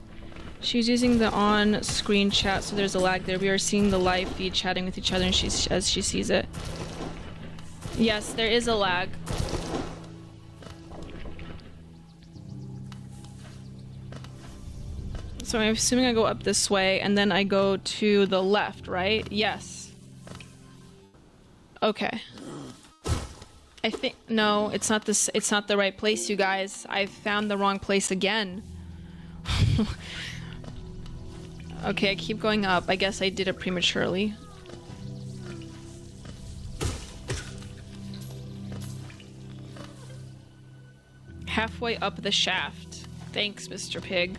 Speaker 7: She's using the on-screen chat, so there's a lag there. We are seeing the live feed chatting with each other and as she sees it. Yes, there is a lag. So I'm assuming I go up this way and then I go to the left, right? Yes. Okay. I think no, it's not this. It's not the right place, you guys. I found the wrong place again. Okay, I keep going up. I guess I did it prematurely. Halfway up the shaft. Thanks, Mr. Pig.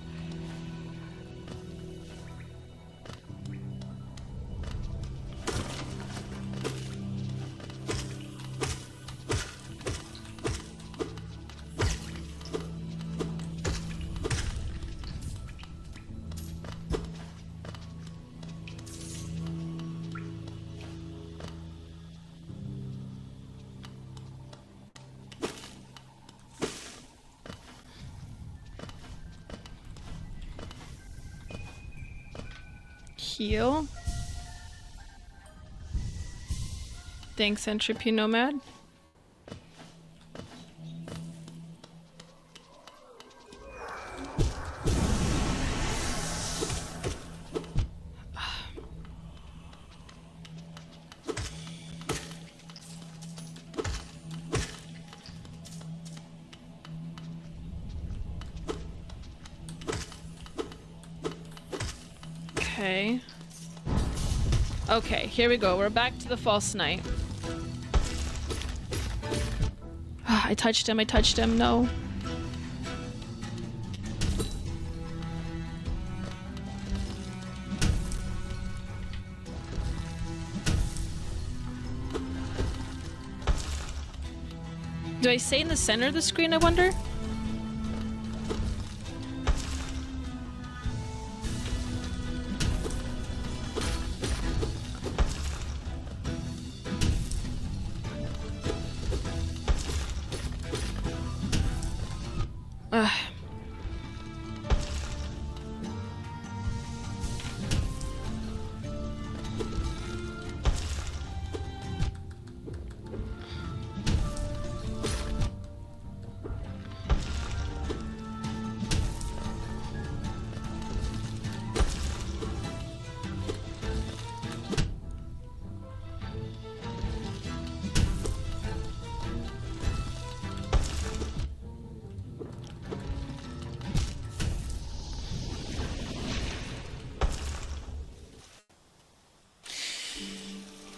Speaker 7: Heal. Thanks, Entropy Nomad. Okay. Okay, here we go. We're back to the false knight. I touched him, no. Do I stay in the center of the screen, I wonder?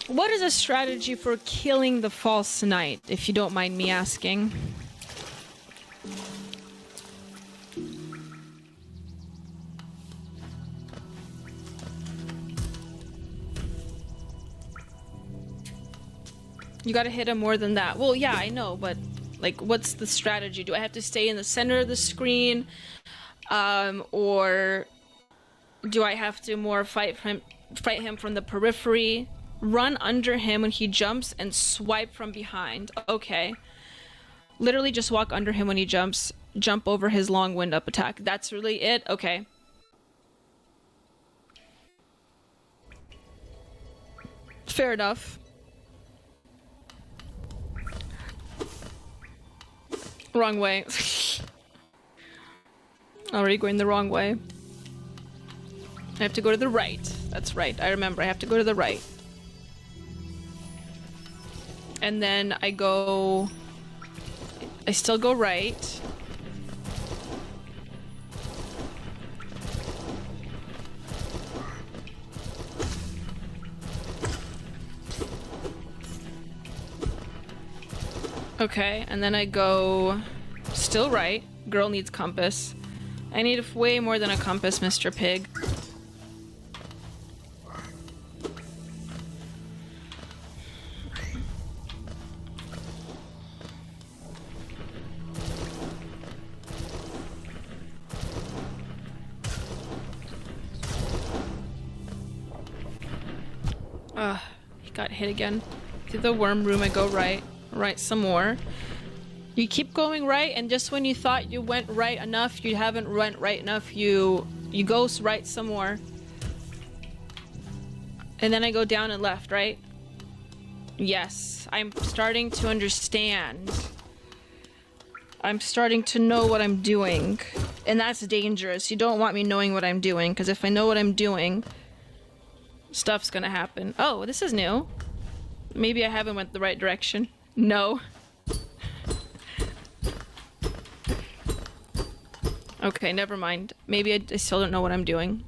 Speaker 7: What is a strategy for killing the false knight, if you don't mind me asking? You gotta hit him more than that. Well, yeah, I know, but like, what's the strategy? Do I have to stay in the center of the screen? Or do I have to more fight him from the periphery? Run under him when he jumps and swipe from behind. Okay. Literally just walk under him when he jumps, jump over his long wind up attack. That's really it? Okay. Fair enough. Wrong way. Already going the wrong way. I have to go to the right. That's right. I remember. I have to go to the right. And then I still go right. Okay, and then I go still right. Girl needs compass. I need way more than a compass, Mr. Pig. He got hit again. Through the worm room, I go right. Right some more. You keep going right, and just when you thought you went right enough, you haven't went right enough, you go right some more. And then I go down and left, right? Yes, I'm starting to understand. I'm starting to know what I'm doing. And that's dangerous. You don't want me knowing what I'm doing, because if I know what I'm doing, stuff's gonna happen. Oh, this is new. Maybe I haven't went the right direction. No. Okay, never mind. Maybe I still don't know what I'm doing.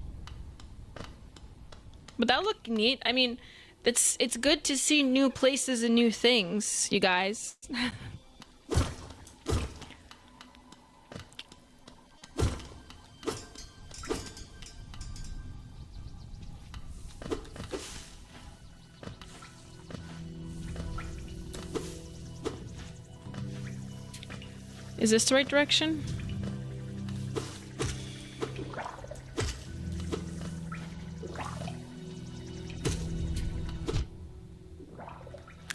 Speaker 7: But that looked neat. I mean, it's good to see new places and new things, you guys. Is this the right direction?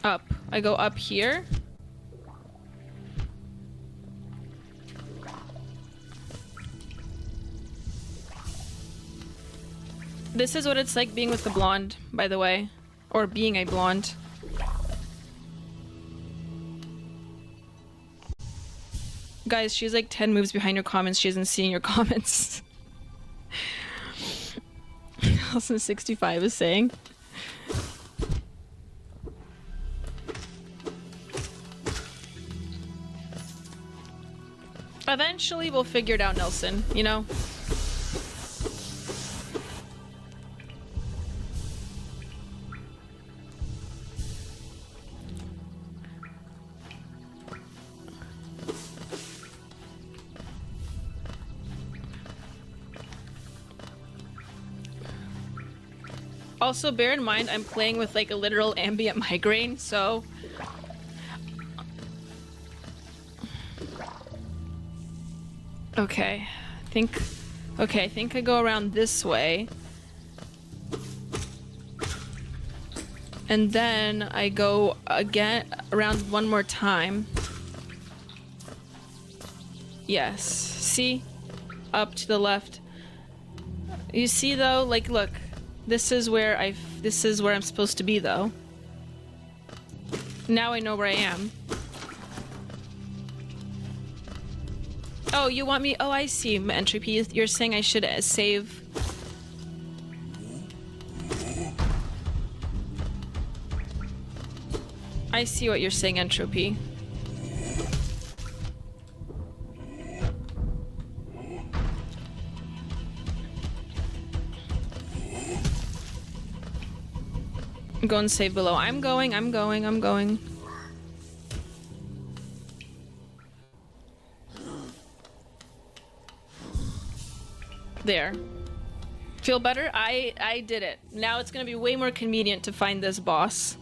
Speaker 7: Up. I go up here. This is what it's like being with the blonde, by the way. Or being a blonde. Guys, she's like 10 moves behind your comments. She isn't seeing your comments. 1065 is saying. Eventually we'll figure it out, Nelson, you know? Also, bear in mind, I'm playing with like a literal ambient migraine, so... Okay, I think I go around this way. And then I go again around one more time. Yes, see? Up to the left. You see though, like look. This is where I'm supposed to be though. Now I know where I am. Oh, you want me? Oh, I see. Entropy, you're saying I should save. I see what you're saying, Entropy. Go and save below. I'm going. There. Feel better? I did it. Now it's gonna be way more convenient to find this boss.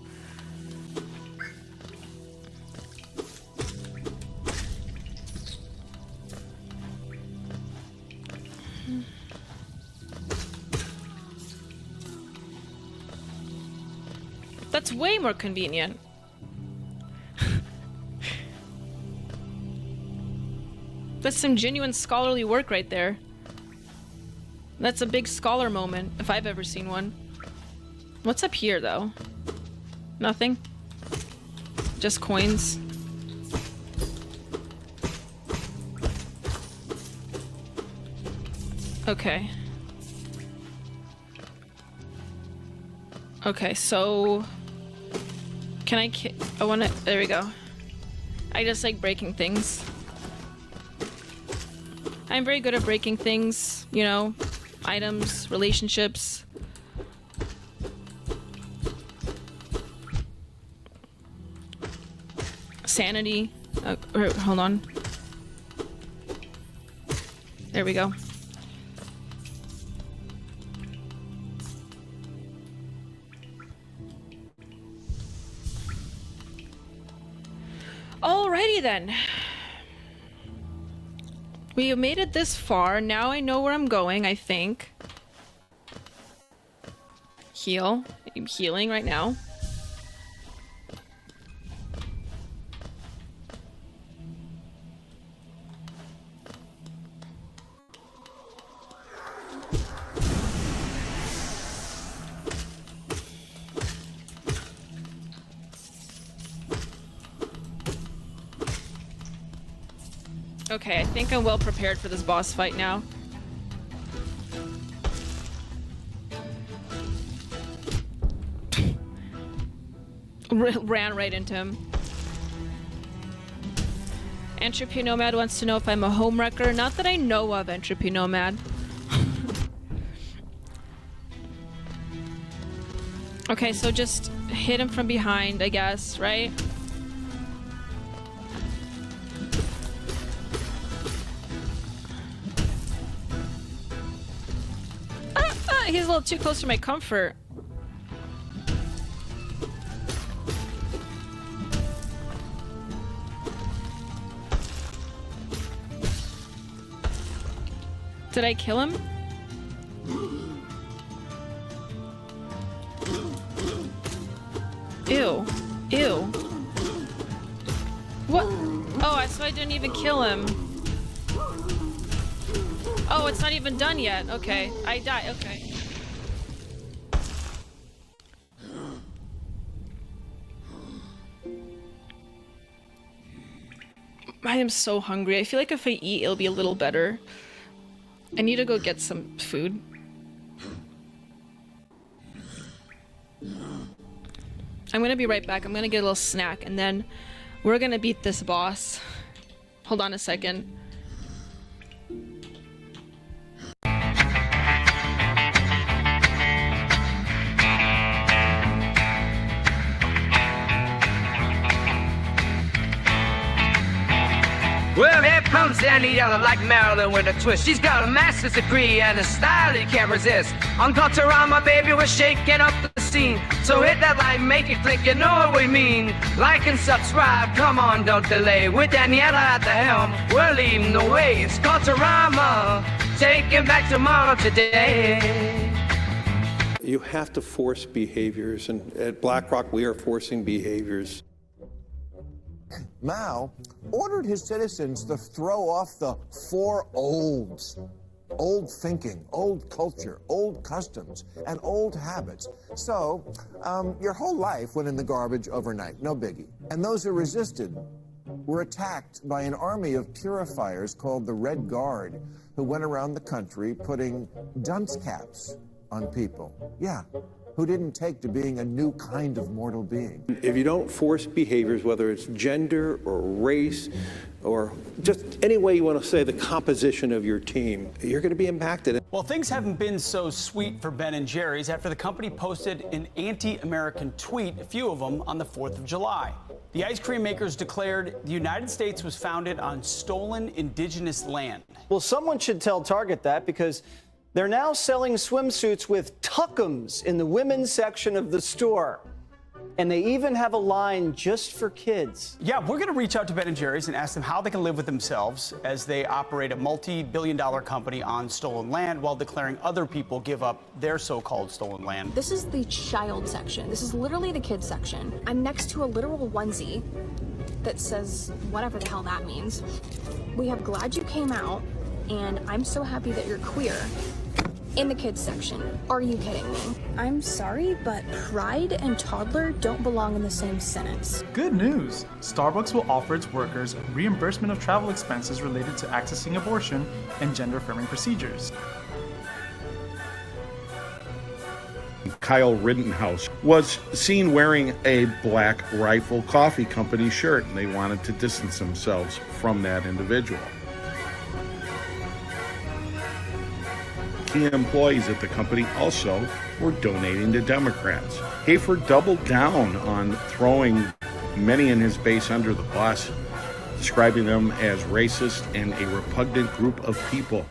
Speaker 7: That's way more convenient. That's some genuine scholarly work right there. That's a big scholar moment, if I've ever seen one. What's up here, though? Nothing? Just coins? Okay. Okay, so... Can I wanna... There we go. I just like breaking things. I'm very good at breaking things, you know, items, relationships. Sanity. Hold on. There we go. Alrighty then. We have made it this far. Now I know where I'm going, I think. Heal. I'm healing right now. Okay, I think I'm well prepared for this boss fight now. Ran right into him. Entropy Nomad wants to know if I'm a homewrecker. Not that I know of, Entropy Nomad. Okay, so just hit him from behind, I guess, right? He's a little too close to my comfort. Did I kill him? Ew. Ew. What? Oh, so I didn't even kill him. Oh, it's not even done yet. Okay. I died. Okay. I am so hungry. I feel like if I eat, it'll be a little better. I need to go get some food. I'm gonna be right back. I'm gonna get a little snack and then we're gonna beat this boss. Hold on a second.
Speaker 9: Well, here comes Daniela like Marilyn with a twist. She's got a master's degree and a style you can't resist. On Culturama, baby, we're shaking up the scene. So hit that like, make it click, you know what we mean. Like and subscribe, come on, don't delay. With Daniela at the helm, we're leading the way. It's Culturama, taking back tomorrow today.
Speaker 10: You have to force behaviors, and at BlackRock, we are forcing behaviors.
Speaker 11: Mao ordered his citizens to throw off the four olds. Old thinking, old culture, old customs, and old habits. So, your whole life went in the garbage overnight, no biggie. And those who resisted were attacked by an army of purifiers called the Red Guard, who went around the country putting dunce caps on people. Yeah, who didn't take to being a new kind of mortal being.
Speaker 10: If you don't force behaviors, whether it's gender or race or just any way you want to say the composition of your team, you're going to be impacted.
Speaker 12: Well, things haven't been so sweet for Ben & Jerry's after the company posted an anti-American tweet, a few of them, on the 4th of July. The ice cream makers declared the United States was founded on stolen indigenous land.
Speaker 13: Well, someone should tell Target that because they're now selling swimsuits with tuckums in the women's section of the store. And they even have a line just for kids.
Speaker 12: Yeah, we're going to reach out to Ben & Jerry's and ask them how they can live with themselves as they operate a multi-billion-dollar company on stolen land while declaring other people give up their so-called stolen land.
Speaker 14: This is the child section. This is literally the kids section. I'm next to a literal onesie that says whatever the hell that means. We have glad you came out, and I'm so happy that you're queer. In the kids section. Are you kidding me? I'm sorry, but pride and toddler don't belong in the same sentence.
Speaker 15: Good news! Starbucks will offer its workers reimbursement of travel expenses related to accessing abortion and gender-affirming procedures.
Speaker 16: Kyle Rittenhouse was seen wearing a Black Rifle Coffee Company shirt, and they wanted to distance themselves from that individual. Key employees at the company also were donating to Democrats. Hafer doubled down on throwing many in his base under the bus, describing them as racist and a repugnant group of people.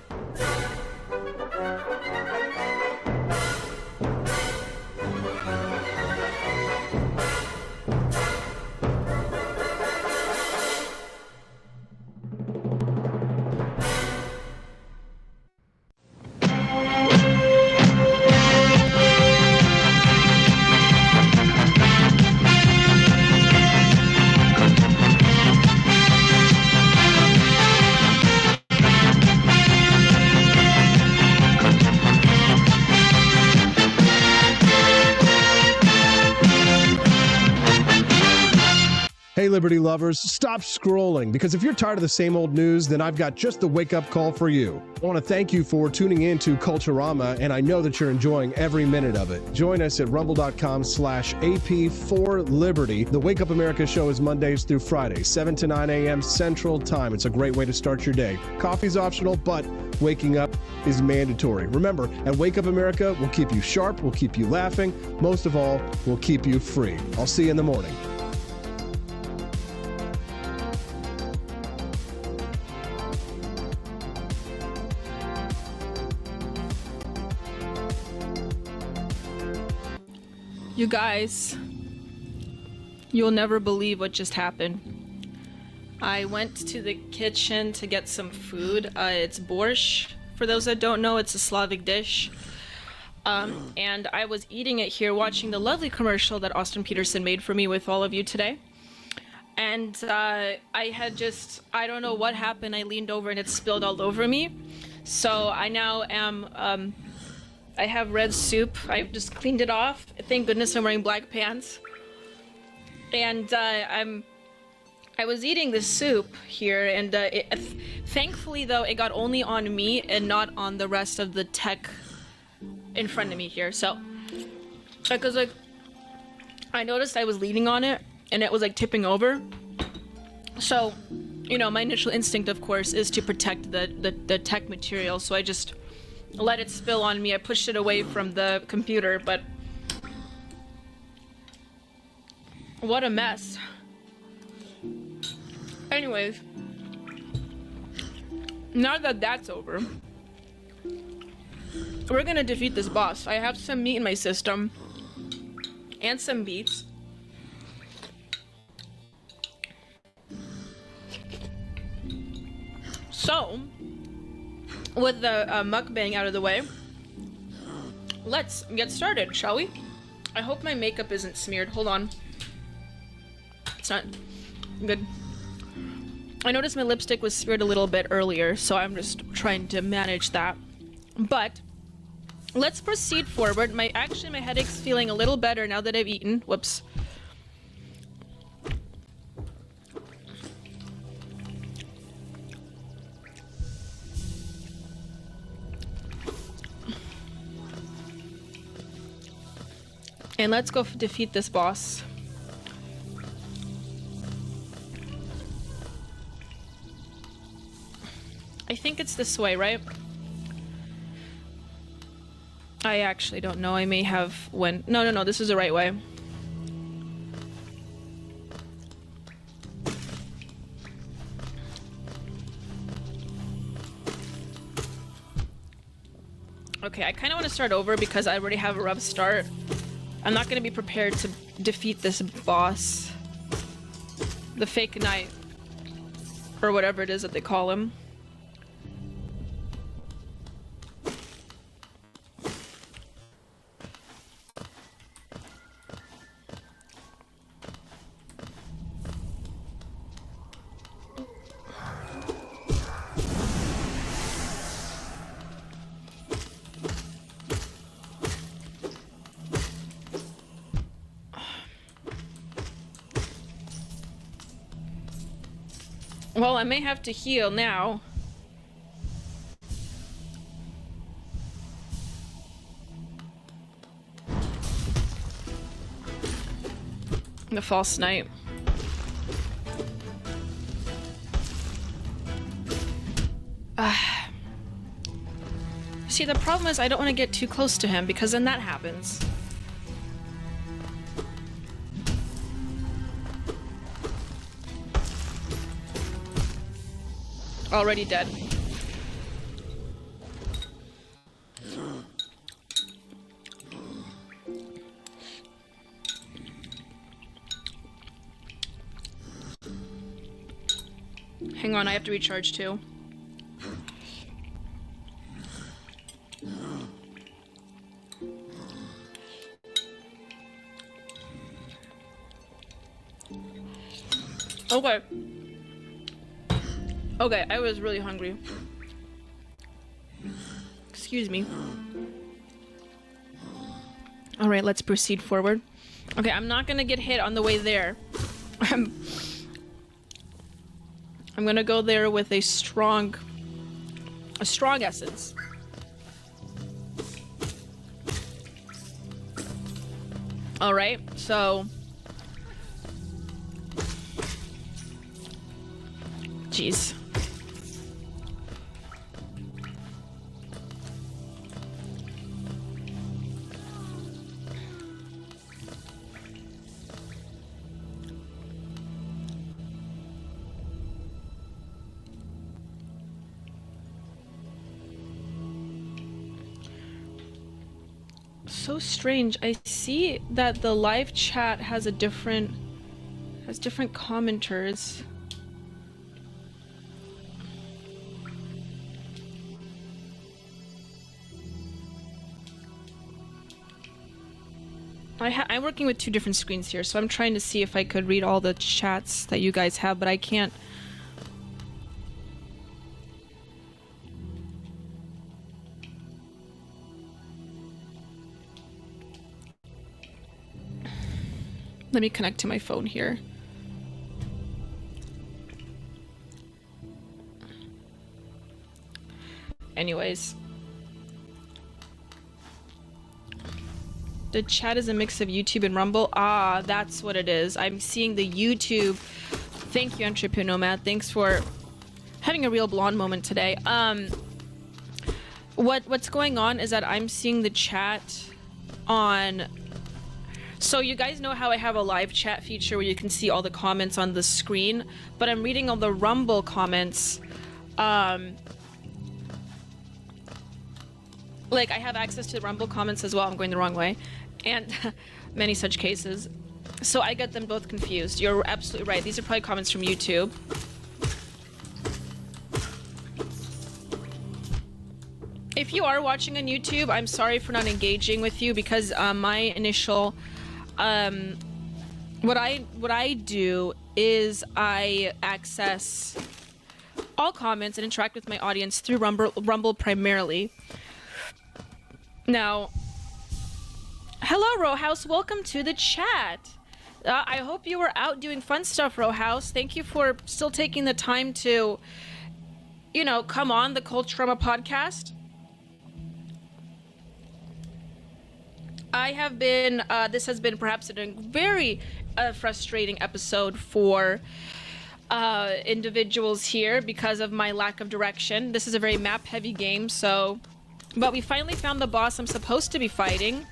Speaker 17: Hey, Liberty lovers, stop scrolling, because if you're tired of the same old news, then I've got just the wake-up call for you. I want to thank you for tuning in to Culturama, and I know that you're enjoying every minute of it. Join us at rumble.com/AP4Liberty. The Wake Up America show is Mondays through Fridays, 7 to 9 a.m. Central Time. It's a great way to start your day. Coffee's optional, but waking up is mandatory. Remember, at Wake Up America, we'll keep you sharp, we'll keep you laughing, most of all, we'll keep you free. I'll see you in the morning.
Speaker 7: You guys, you'll never believe what just happened. I went to the kitchen to get some food. It's borscht. For those that don't know, it's a Slavic dish. And I was eating it here, watching the lovely commercial that Austin Peterson made for me with all of you today. And I don't know what happened. I leaned over and it spilled all over me. So I now am, I have red soup. I just cleaned it off. Thank goodness I'm wearing black pants. And I was eating this soup here, and thankfully, though, it got only on me and not on the rest of the tech in front of me here. So, because like, I noticed I was leaning on it, and it was like tipping over. So, you know, my initial instinct, of course, is to protect the tech material. So I just let it spill on me. I pushed it away from the computer, but what a mess. Anyways, now that that's over, we're gonna defeat this boss. I have some meat in my system and some beets. So, with the mukbang out of the way, let's get started, shall we? I hope my makeup isn't smeared. Hold on. It's not good. I noticed my lipstick was smeared a little bit earlier, so I'm just trying to manage that. But let's proceed forward. My headache's feeling a little better now that I've eaten. Whoops. And let's go defeat this boss. I think it's this way, right? I actually don't know. I may have went... No, this is the right way. Okay, I kind of want to start over because I already have a rough start. I'm not going to be prepared to defeat this boss. The fake knight. Or whatever it is that they call him. Well, I may have to heal now. The false knight. See, the problem is I don't want to get too close to him because then that happens. Already dead. Hang on, I have to recharge too. Okay. Okay, I was really hungry. Excuse me. Alright, let's proceed forward. Okay, I'm not gonna get hit on the way there. I'm gonna go there with a strong essence. Alright, so... Jeez. So strange. I see that the live chat has different commenters. I'm working with two different screens here, so I'm trying to see if I could read all the chats that you guys have, but I can't. Let me connect to my phone here. Anyways. The chat is a mix of YouTube and Rumble. Ah, that's what it is. I'm seeing the YouTube. Thank you, Entrepreneur Nomad. Thanks for having a real blonde moment today. What's going on is that I'm seeing the chat on... So you guys know how I have a live chat feature where you can see all the comments on the screen, but I'm reading all the Rumble comments. Like, I have access to the Rumble comments as well. I'm going the wrong way. And many such cases. So I get them both confused. You're absolutely right. These are probably comments from YouTube. If you are watching on YouTube, I'm sorry for not engaging with you because my initial... what I do is I access all comments and interact with my audience through Rumble primarily. Now, hello, Rowhouse. Welcome to the chat. I hope you were out doing fun stuff, Rowhouse. Thank you for still taking the time to, you know, come on the Cult Trauma podcast. I have been, this has been perhaps a very frustrating episode for individuals here because of my lack of direction. This is a very map-heavy game, so... But we finally found the boss I'm supposed to be fighting.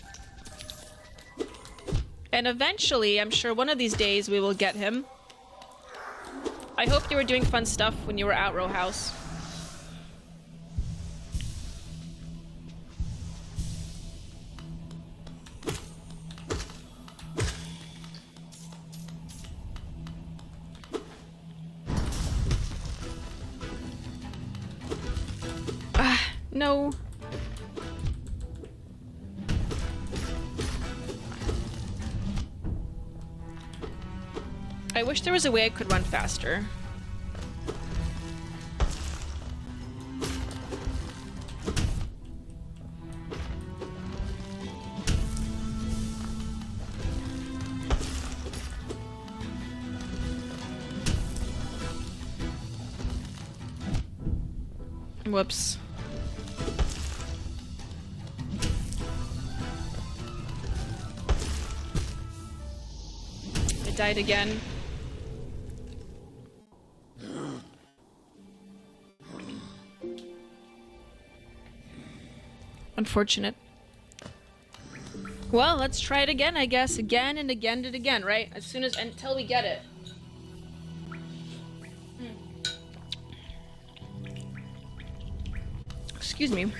Speaker 7: And eventually, I'm sure one of these days, we will get him. I hope you were doing fun stuff when you were out, Rowhouse. No. I wish there was a way I could run faster. Whoops. I died again. Unfortunate. Well, let's try it again, I guess. Again and again and again, right? As soon as, until we get it. Excuse me.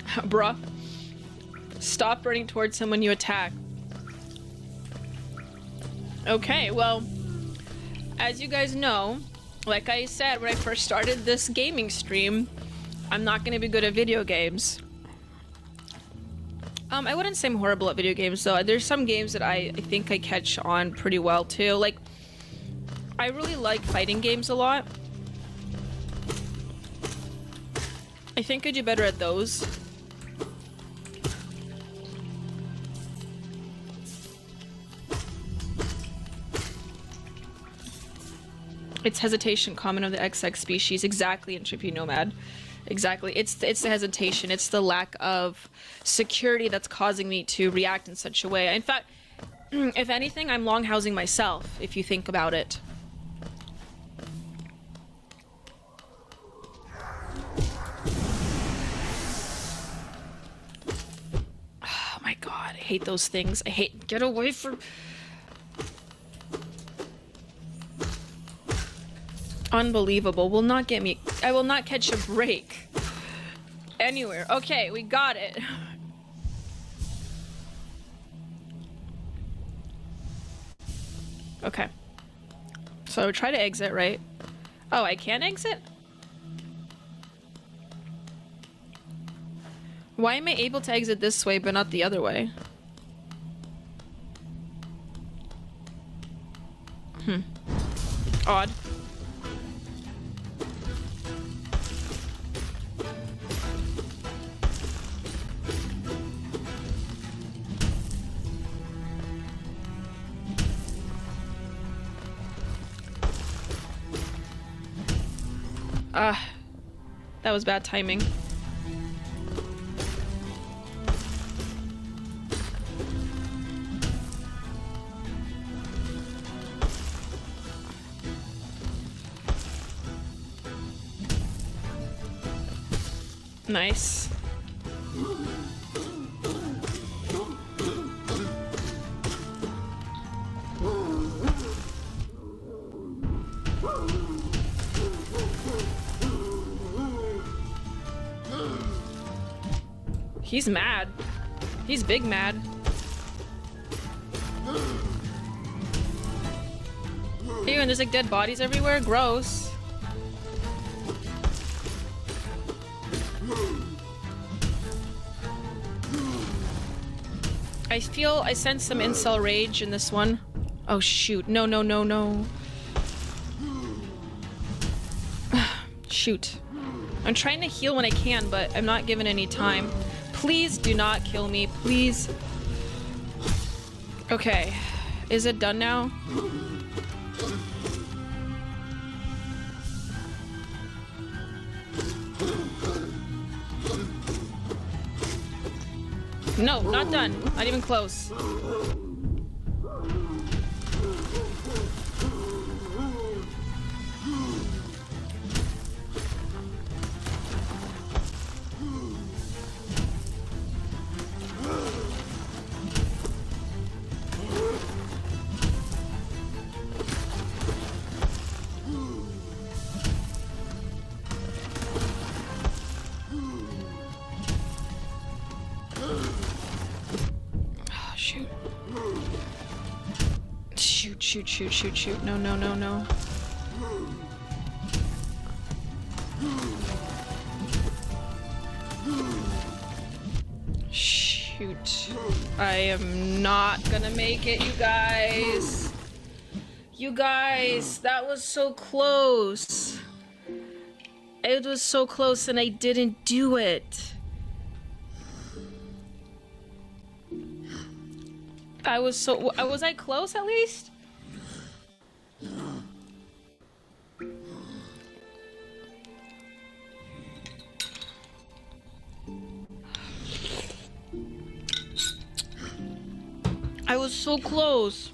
Speaker 7: Bruh. Stop running towards him when you attack. Okay, well, as you guys know, like I said when I first started this gaming stream, I'm not going to be good at video games. I wouldn't say I'm horrible at video games, though. There's some games that I think I catch on pretty well, too. Like, I really like fighting games a lot. I think I do better at those. It's hesitation, common of the XX species. Exactly, Entropy Nomad. Exactly. It's the hesitation. It's the lack of security that's causing me to react in such a way. In fact, if anything, I'm longhousing myself, if you think about it. Oh my god, I hate those things. I hate... Get away from... Unbelievable. Will not get me. I will not catch a break anywhere. Okay, we got it. Okay. So I would try to exit, right? Oh, I can't exit? Why am I able to exit this way but not the other way? Odd. That was bad timing. Nice. He's mad. He's big mad. Ew, and there's like dead bodies everywhere. Gross. I sense some incel rage in this one. Oh shoot. No, no, no, no. Shoot. I'm trying to heal when I can, but I'm not given any time. Please do not kill me, please. Okay. Is it done now? No, not done. Not even close. Shoot. No, no, no, no. Shoot. I am not gonna make it, you guys. You guys, that was so close. It was so close and I didn't do it. Was I close at least? I was so close.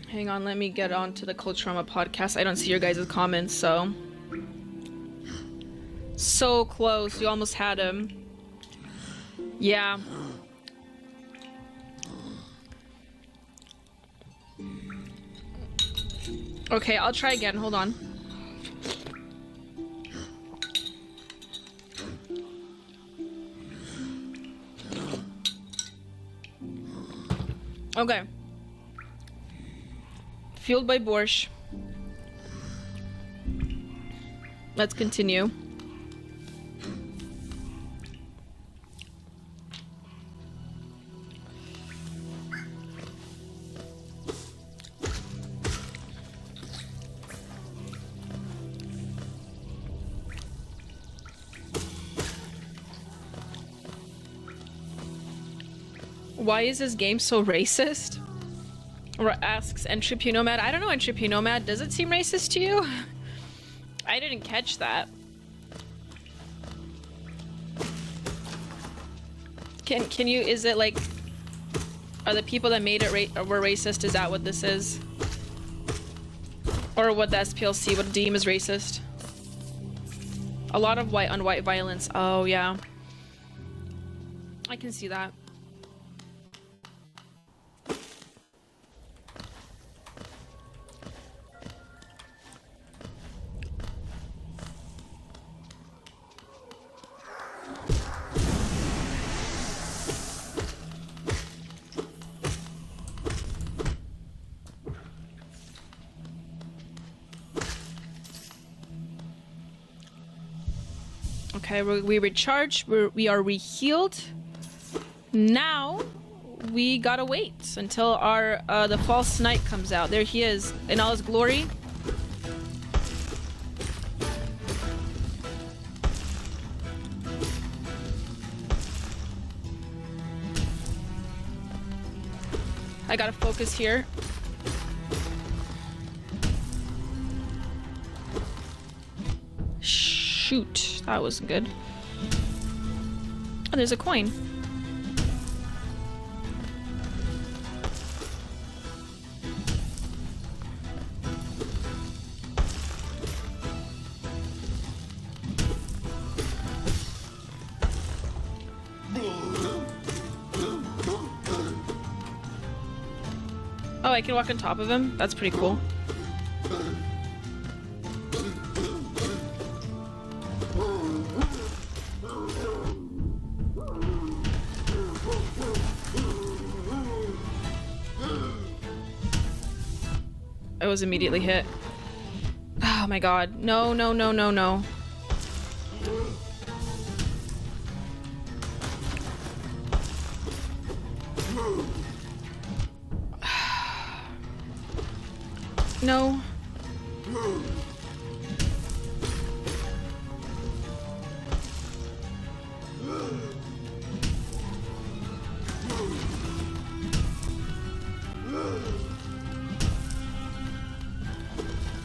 Speaker 7: Hang on, let me get on to the Cult Trauma podcast. I don't see your guys' comments, so. So close. You almost had him. Yeah. Okay, I'll try again. Hold on. Okay. Fueled by borscht. Let's continue. Why is this game so racist? Or asks Entropy Nomad. I don't know, Entropy Nomad. Does it seem racist to you? I didn't catch that. Can you? Is it like? Are the people that made it were racist? Is that what this is? Or what the SPLC would deem as racist? A lot of white on white violence. Oh yeah. I can see that. Okay, we recharge, we are re-healed. Now, we gotta wait until our, the false knight comes out. There he is, in all his glory. I gotta focus here. Shoot, that wasn't good. Oh, there's a coin. Oh, I can walk on top of him? That's pretty cool. I was immediately hit. Oh my god. No, no, no, no, no. No.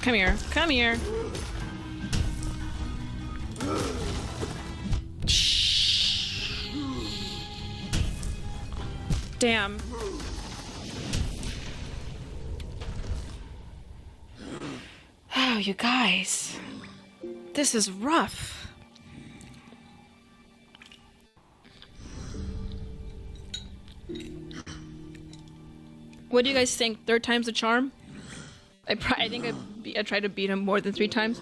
Speaker 7: Come here. Come here. Damn. Oh, you guys. This is rough. What do you guys think? Third time's the charm? I think I tried to beat him more than 3 times.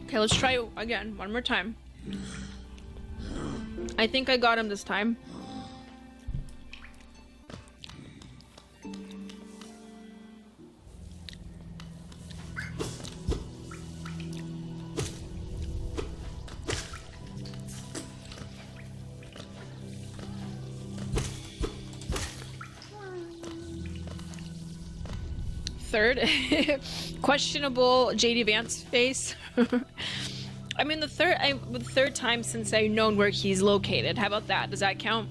Speaker 7: Okay, let's try again. One more time. I think I got him this time. Third. Questionable JD Vance face. I mean, the third time since I've known where he's located. How about that? Does that count?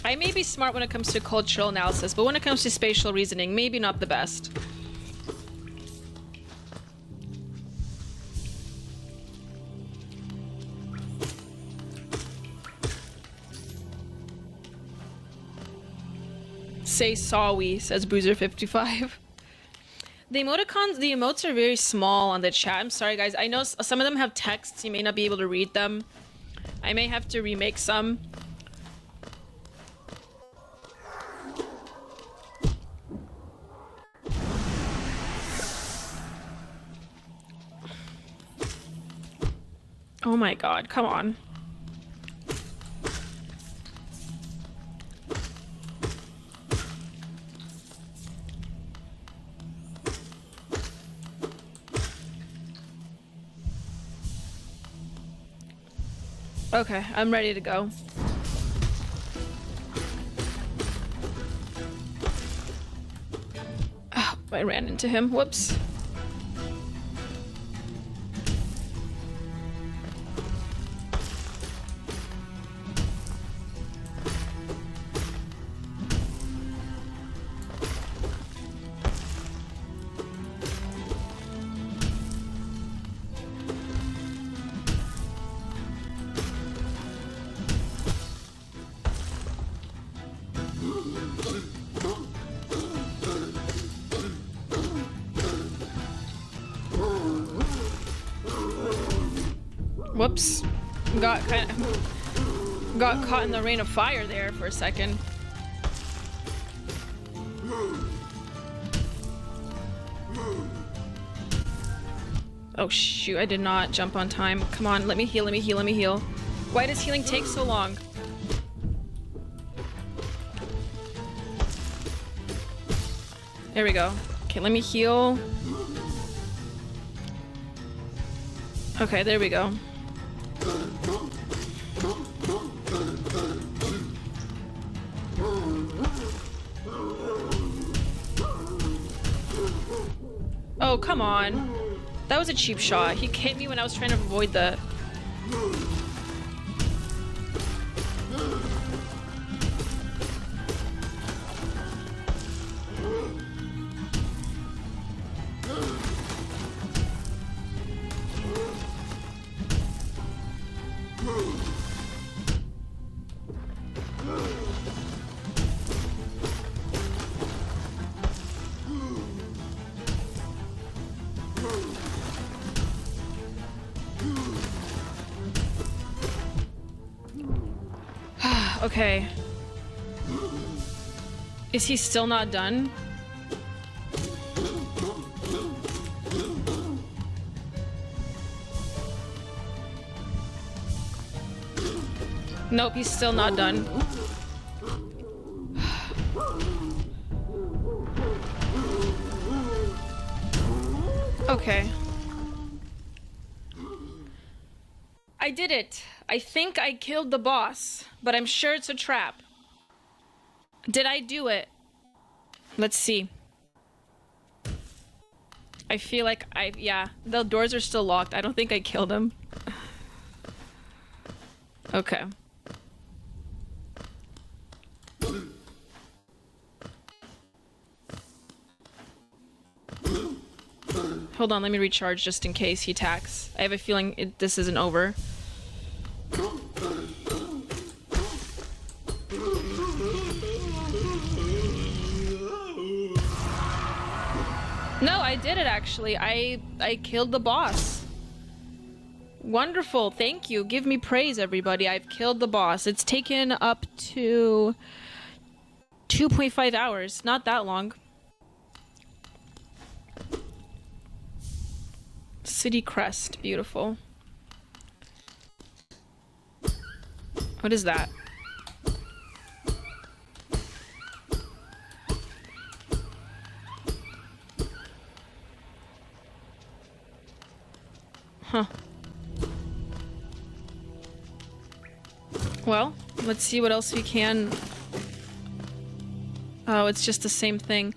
Speaker 7: I may be smart when it comes to cultural analysis, but when it comes to spatial reasoning, maybe not the best. Say sorry, says Boozer55. The emotes are very small on the chat. I'm sorry, guys. I know some of them have texts. You may not be able to read them. I may have to remake some. Oh my god, come on. Okay, I'm ready to go. Oh, I ran into him. Whoops. Whoops. Got caught in the rain of fire there for a second. Oh shoot, I did not jump on time. Come on, let me heal, let me heal, let me heal. Why does healing take so long? There we go. Okay, let me heal. Okay, there we go. Oh, come on. That was a cheap shot. He hit me when I was trying to avoid the... Okay. Is he still not done? Nope, he's still not done. Okay. I did it. I think I killed the boss, but I'm sure it's a trap. Did I do it? Let's see. I feel like yeah, the doors are still locked. I don't think I killed him. Okay. Hold on, let me recharge just in case he attacks. I have a feeling this isn't over. No, I did it actually. I killed the boss. Wonderful, thank you. Give me praise, everybody. I've killed the boss. It's taken up to 2.5 hours. Not that long. City crest, beautiful. What is that? Huh. Well, let's see what else we can... Oh, it's just the same thing.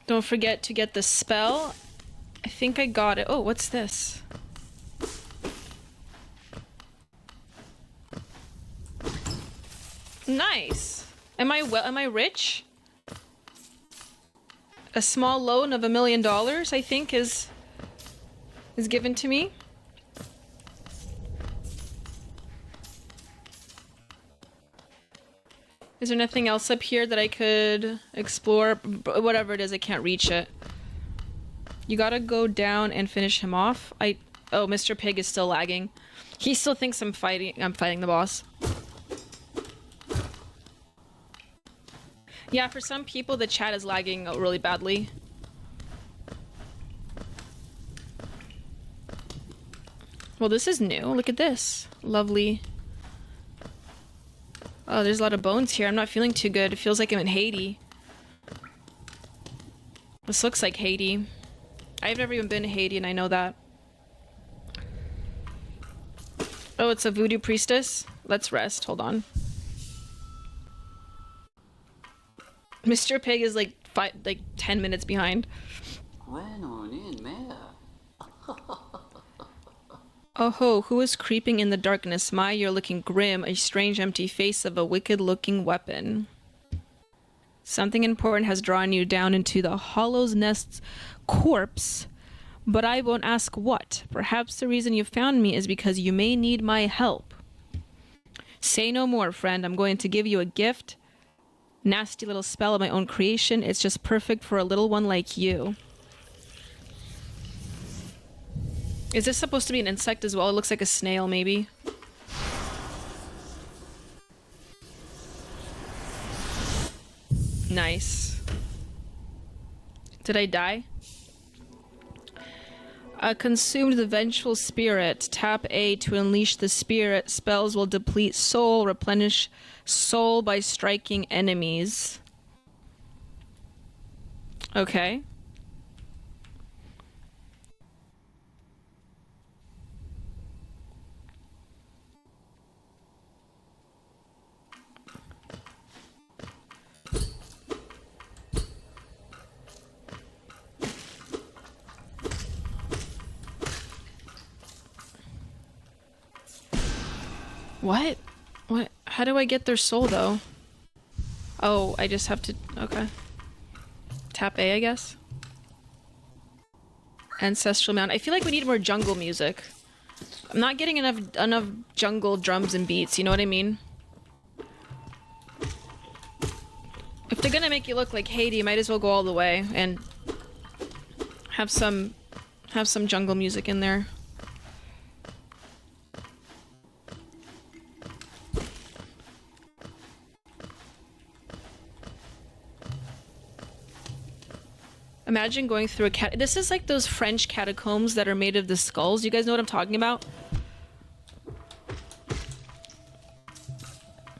Speaker 7: Don't forget to get the spell. I think I got it. Oh, what's this? Nice. Am I rich? A small loan of $1 million, I think, is given to me. Is there nothing else up here that I could explore? Whatever it is, I can't reach it. You gotta go down and finish him off. Oh, Mr. Pig is still lagging. He still thinks I'm fighting the boss. Yeah, for some people, the chat is lagging really badly. Well, this is new. Look at this. Lovely. Oh, there's a lot of bones here. I'm not feeling too good. It feels like I'm in Haiti. This looks like Haiti. I've never even been to Haiti, and I know that. Oh, it's a voodoo priestess? Let's rest. Hold on. Mr. Pig is like 10 minutes behind. Oh ho, who is creeping in the darkness? My, you're looking grim, a strange empty face of a wicked-looking weapon. Something important has drawn you down into the Hollow's Nest's corpse, but I won't ask what. Perhaps the reason you found me is because you may need my help. Say no more, friend. I'm going to give you a gift. Nasty little spell of my own creation. It's just perfect for a little one like you. Is this supposed to be an insect as well? It looks like a snail, maybe. Nice. Did I die? Consumed the vengeful spirit. Tap A to unleash the spirit. Spells will deplete soul. Replenish soul by striking enemies. Okay. What? What? How do I get their soul, though? Oh, I just have to... Okay. Tap A, I guess. Ancestral Mound. I feel like we need more jungle music. I'm not getting enough jungle drums and beats, you know what I mean? If they're gonna make you look like Haiti, you might as well go all the way and have some jungle music in there. Imagine going through a this is like those French catacombs that are made of the skulls. You guys know what I'm talking about?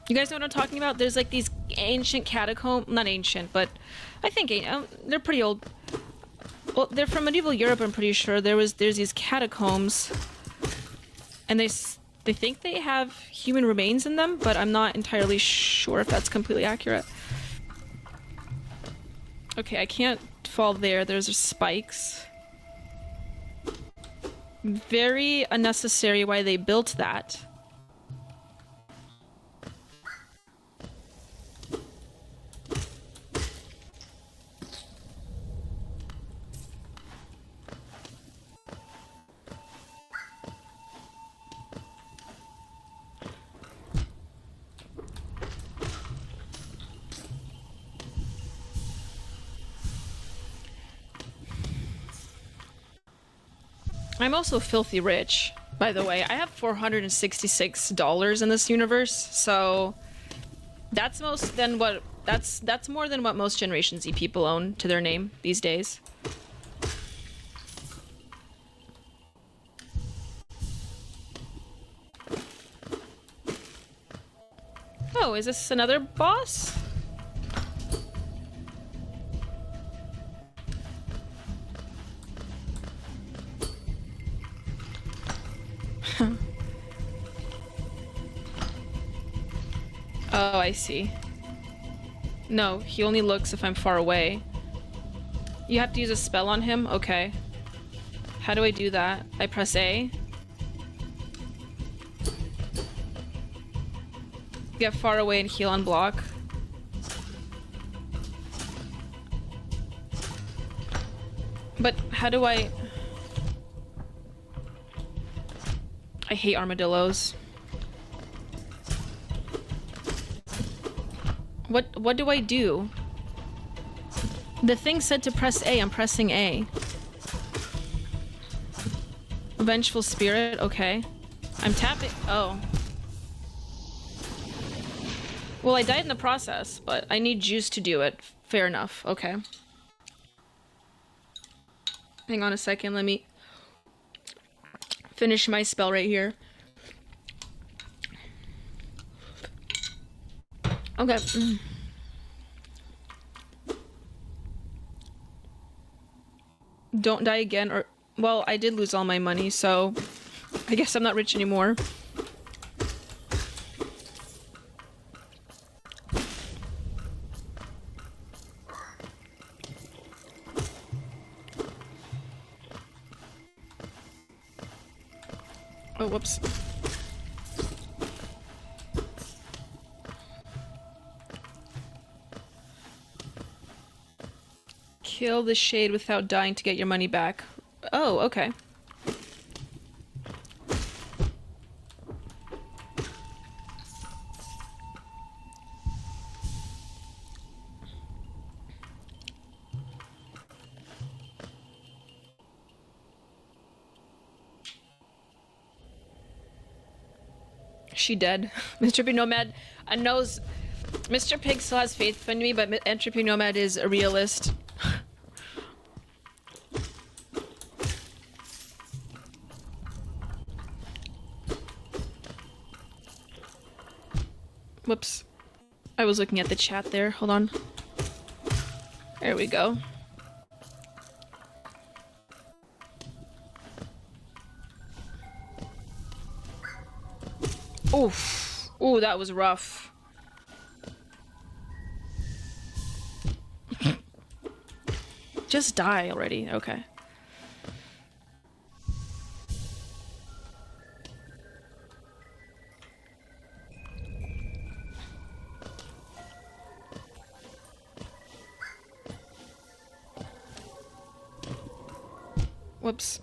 Speaker 7: You guys know what I'm talking about? There's like these ancient catacombs, not ancient, but I think they're pretty old. Well, they're from medieval Europe, I'm pretty sure. There's these catacombs, and they think they have human remains in them, but I'm not entirely sure if that's completely accurate. Okay, I can't fall there. There's spikes. Very unnecessary why they built that. I'm also filthy rich, by the way. I have $466 in this universe, so that's more than what most Generation Z people own to their name these days. Oh, is this another boss? Oh, I see. No, he only looks if I'm far away. You have to use a spell on him? Okay. How do I do that? I press A? Get far away and heal on block. But how do I hate armadillos. What do I do? The thing said to press A. I'm pressing A. Vengeful Spirit. Okay. I'm tapping. Oh. Well, I died in the process, but I need juice to do it. Fair enough. Okay. Hang on a second. Let me finish my spell right here. Okay. Don't die again, or... Well, I did lose all my money, so... I guess I'm not rich anymore. Oh, whoops. Kill the shade without dying to get your money back. Oh, okay. She dead. Mr. P Nomad knows Mr. Pig still has faith in me, but Entropy Nomad is a realist. Whoops. I was looking at the chat there. Hold on. There we go. Oof. Ooh, that was rough. Just die already. Okay. Whoops.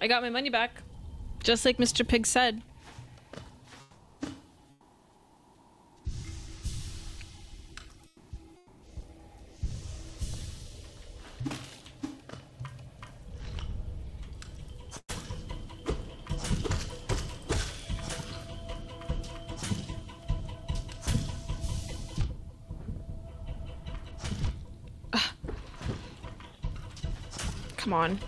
Speaker 7: I got my money back, just like Mr. Pig said. Come on.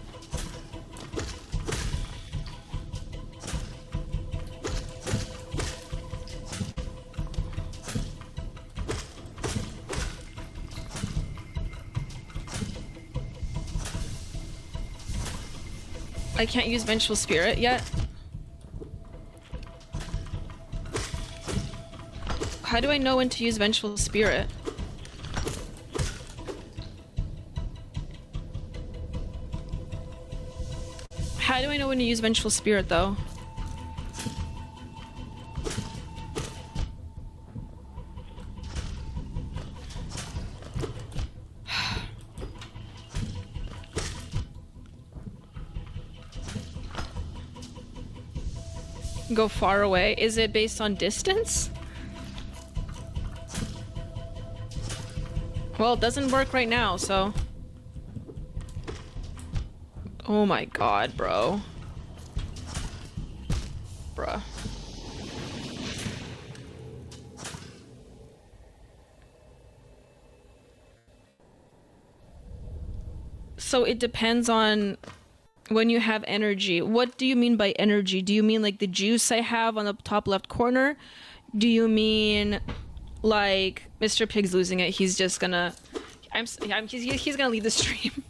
Speaker 7: I can't use Vengeful Spirit yet. How do I know when to use Vengeful Spirit? How do I know when to use Vengeful Spirit, though? Go far away. Is it based on distance? Well, it doesn't work right now, so... Oh my god, bro. Bruh. So it depends on when you have energy. What do you mean by energy? Do you mean like the juice I have on the top left corner? Do you mean like Mr. Pig's losing it? He's just gonna... he's gonna leave the stream.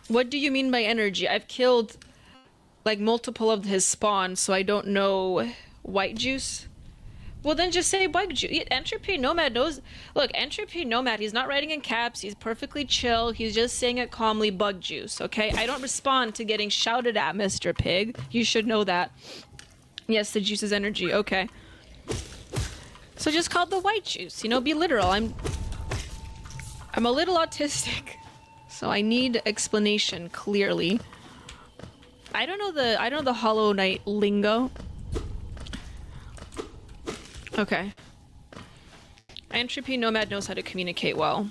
Speaker 7: What do you mean by energy? I've killed like multiple of his spawns, so I don't know white juice. Well, then just say bug juice. Entropy Nomad knows. Look, Entropy Nomad, he's not writing in caps. He's perfectly chill. He's just saying it calmly, bug juice, okay? I don't respond to getting shouted at, Mr. Pig. You should know that. Yes, the juice is energy, okay. So just call it the white juice, you know, be literal. I'm a little autistic, so I need explanation clearly. I don't know the Hollow Knight lingo. Okay. Entropy Nomad knows how to communicate well.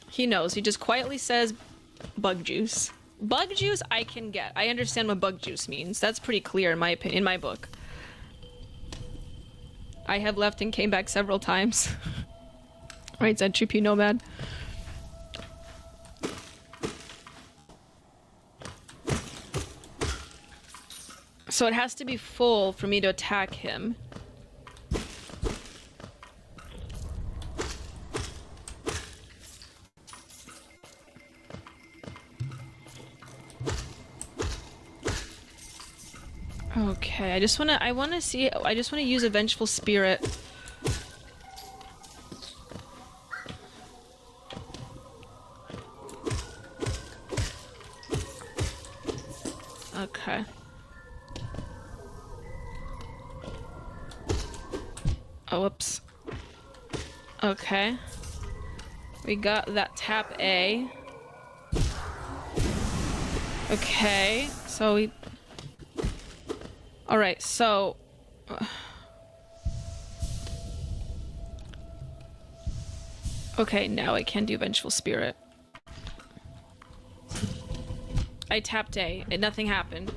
Speaker 7: He knows. He just quietly says bug juice. Bug juice I can get. I understand what bug juice means. That's pretty clear in my opinion, in my book. I have left and came back several times. Right, Entropy Nomad. So it has to be full for me to attack him. Okay, I just wanna use a Vengeful Spirit. Okay. Oh, whoops. Okay. We got that tap A. Okay, so we... Alright, so... Okay, now I can do Vengeful Spirit. I tapped A, and nothing happened.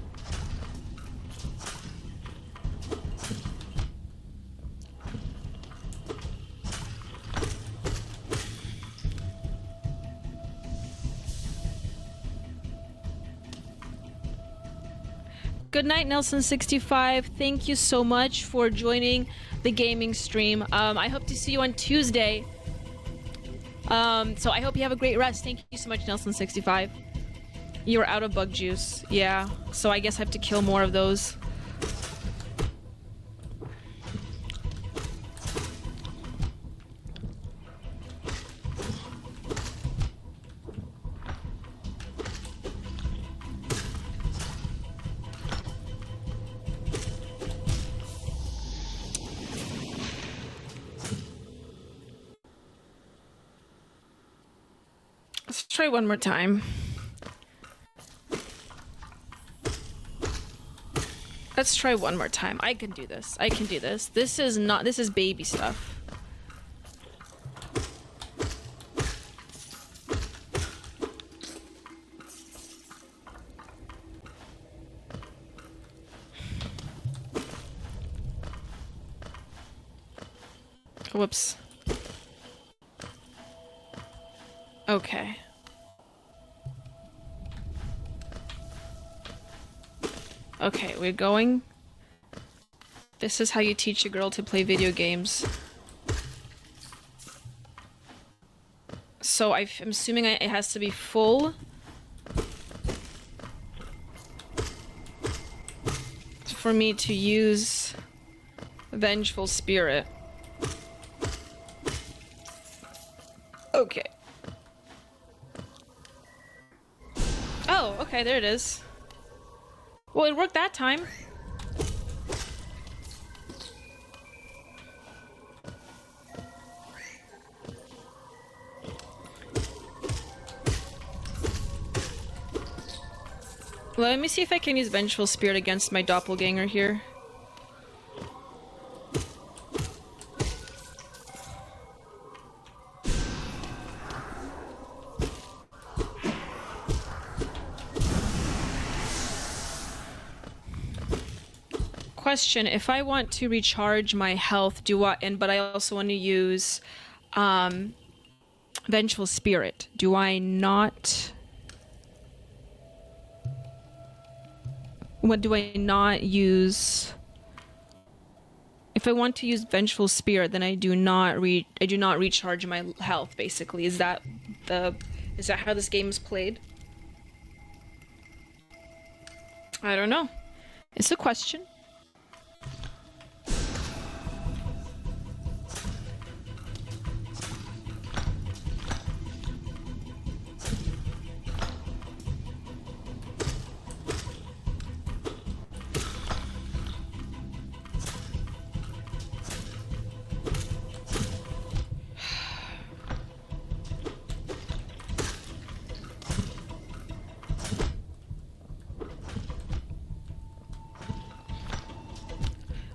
Speaker 7: Good night, Nelson65. Thank you so much for joining the gaming stream. I hope to see you on Tuesday. So I hope you have a great rest. Thank you so much, Nelson65. You were out of bug juice. Yeah, so I guess I have to kill more of those. try one more time. Let's try one more time. I can do this. I can do this. This is baby stuff. Whoops. Okay. Okay, we're going. This is how you teach a girl to play video games. So I'm assuming it has to be full. For me to use Vengeful Spirit. Okay. Oh, okay, there it is. Well, it worked that time. Let me see if I can use Vengeful Spirit against my doppelganger here. Question, if I want to recharge my health, but I also want to use Vengeful Spirit, do I not... What do I not use? If I want to use Vengeful Spirit, then I do not recharge my health, basically. Is that how this game is played? I don't know. It's a question.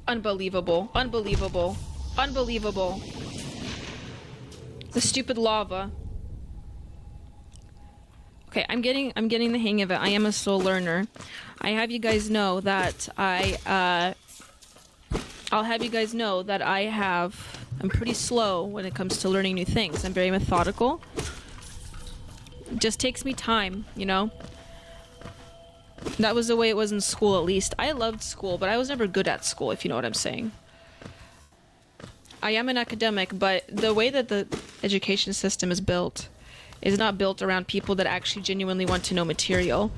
Speaker 7: Unbelievable. Unbelievable. Unbelievable. The stupid lava. Okay, I'm getting the hang of it. I am a slow learner. I have you guys know that I'll have you guys know that I'm pretty slow when it comes to learning new things. I'm very methodical. It just takes me time, you know? That was the way it was in school, at least. I loved school, but I was never good at school, if you know what I'm saying. I am an academic, but the way that the education system is built is not built around people that actually genuinely want to know material.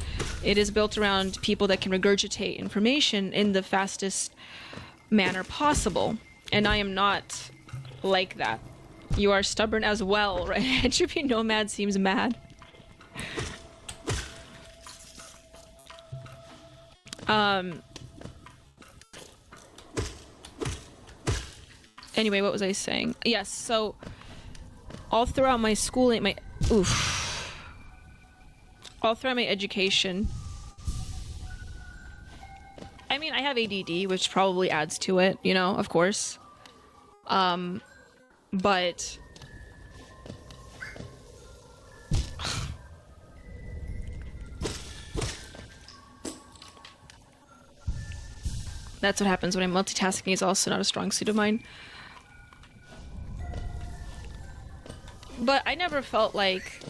Speaker 7: It is built around people that can regurgitate information in the fastest manner possible. And I am not like that. You are stubborn as well, right? Entropy Nomad seems mad. Anyway, what was I saying? Yes, so all throughout my schooling, all throughout my education, I mean, I have ADD, which probably adds to it, you know, of course. But that's what happens when I'm multitasking. Is also not a strong suit of mine. But I never felt like...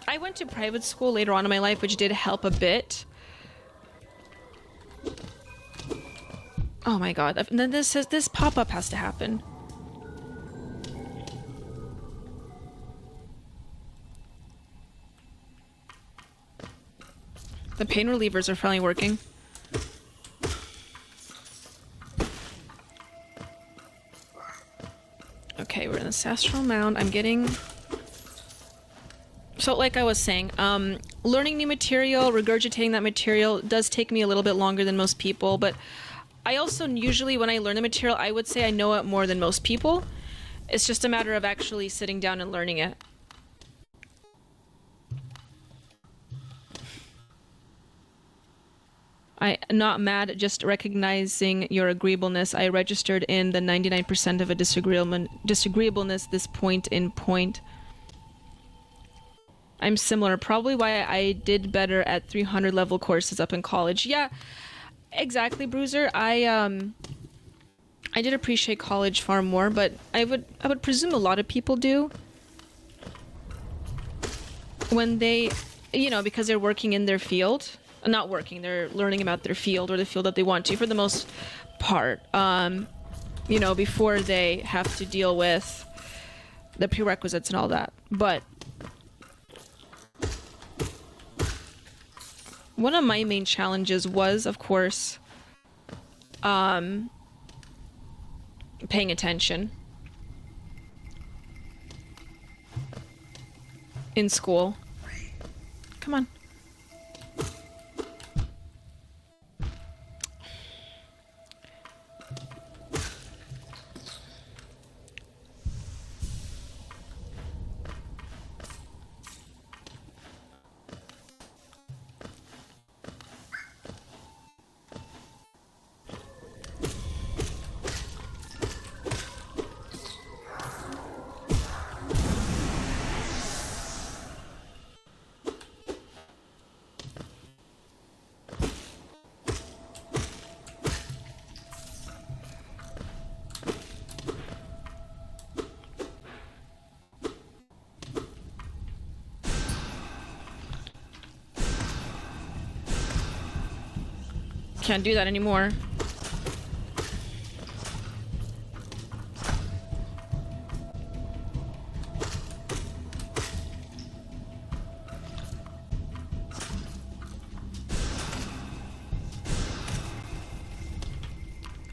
Speaker 7: I went to private school later on in my life, which did help a bit. Oh my god. And then this pop-up has to happen. The pain relievers are finally working. Okay, we're in the Sastral Mound. I'm getting... So like I was saying, learning new material, regurgitating that material does take me a little bit longer than most people, but I also usually, when I learn the material, I would say I know it more than most people. It's just a matter of actually sitting down and learning it. I not mad, just recognizing your agreeableness. I registered in the 99% of a disagreeableness this point in point. I'm similar, probably why I did better at 300 level courses up in college. Yeah, exactly, Bruiser. I did appreciate college far more, but I would presume a lot of people do when they, you know, because they're working in their field. Not working, they're learning about their field or the field that they want to for the most part, you know, before they have to deal with the prerequisites and all that. But one of my main challenges was, of course, paying attention in school. Come on. Can't do that anymore.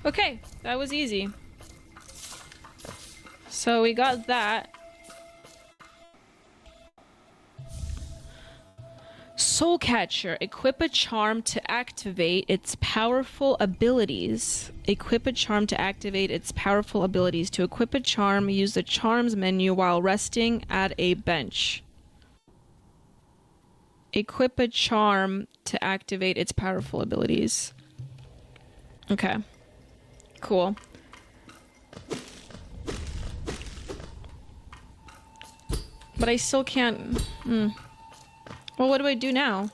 Speaker 7: Okay, that was easy. So we got that. Soul Catcher. Equip a charm to activate its powerful abilities. Equip a charm to activate its powerful abilities. To equip a charm, use the charms menu while resting at a bench. Equip a charm to activate its powerful abilities. Okay. Cool. But I still can't... Well, what do I do now?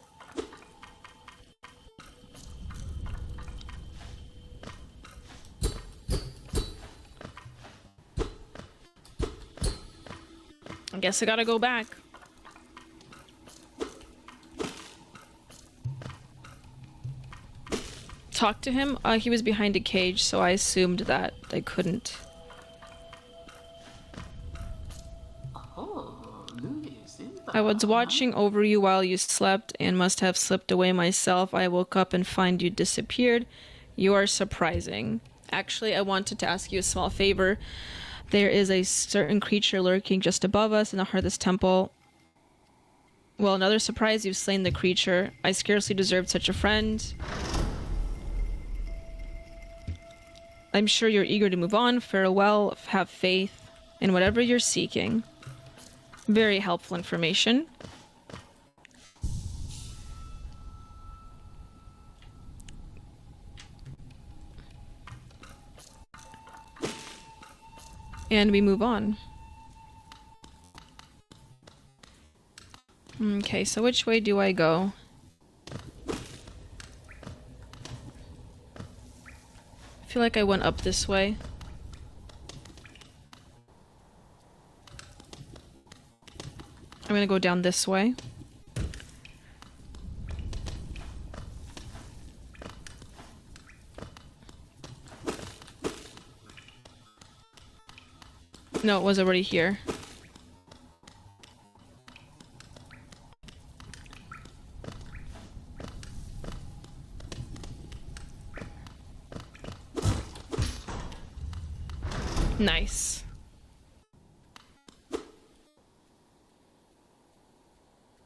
Speaker 7: I guess I gotta go back. Talk to him? He was behind a cage, so I assumed that I couldn't. I was watching over you while you slept and must have slipped away myself. I woke up and find you disappeared. You are surprising. Actually, I wanted to ask you a small favor. There is a certain creature lurking just above us in the heart of this temple. Well, another surprise, you've slain the creature. I scarcely deserved such a friend. I'm sure you're eager to move on. Farewell, have faith in whatever you're seeking. Very helpful information. And we move on. Okay, so which way do I go? I feel like I went up this way. I'm gonna go down this way. No, it was already here. Nice.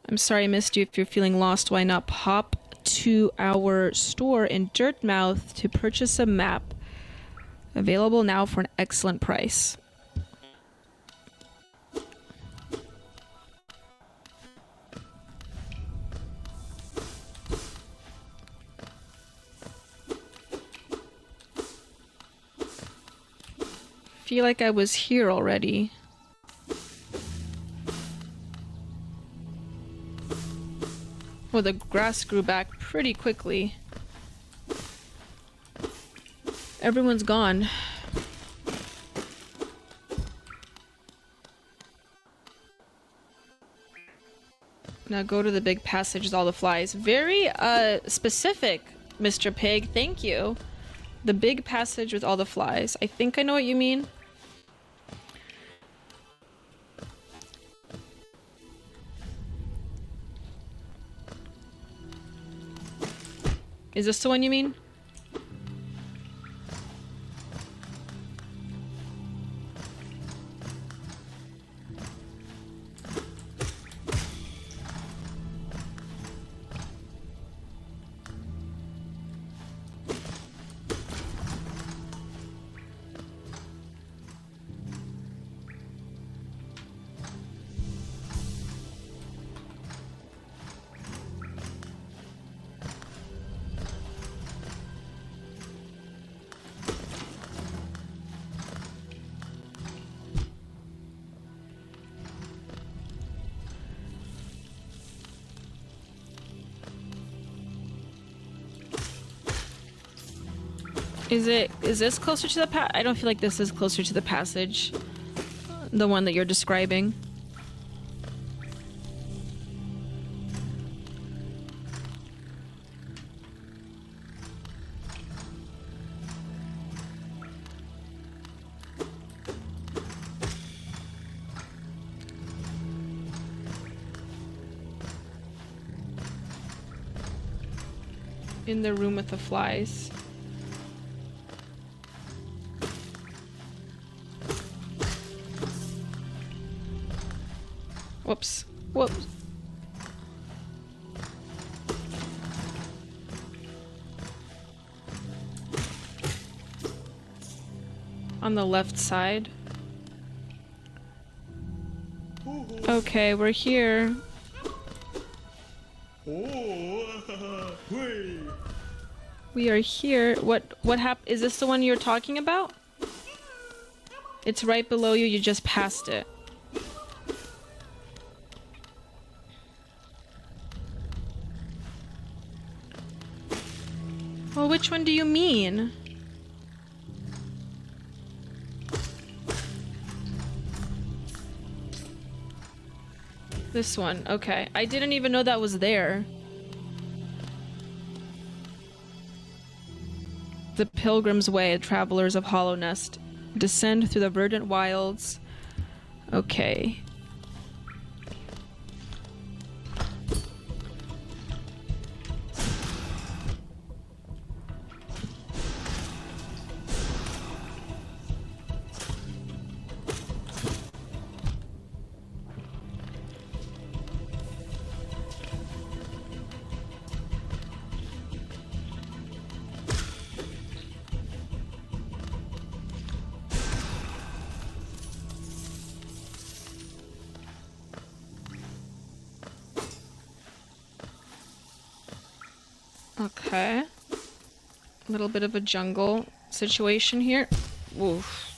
Speaker 7: I'm sorry I missed you. If you're feeling lost, why not pop to our store in Dirtmouth to purchase a map. Available now for an excellent price. feel like I was here already. Well, the grass grew back pretty quickly. Everyone's gone. Now go to the big passage with all the flies. Very specific, Mr. Pig. Thank you. The big passage with all the flies. I think I know what you mean. Is this the one you mean? Is this closer to the I don't feel like this is closer to the passage. The one that you're describing. In the room with the flies. Whoops. Whoops. On the left side. Okay, we're here. We are here. What happened? Is this the one you're talking about? It's right below you. You just passed it. Well, which one do you mean? This one. Okay. I didn't even know that was there. The Pilgrim's Way, travelers of Hollow Nest. Descend through the verdant wilds. Okay. Okay. A little bit of a jungle situation here. Oof.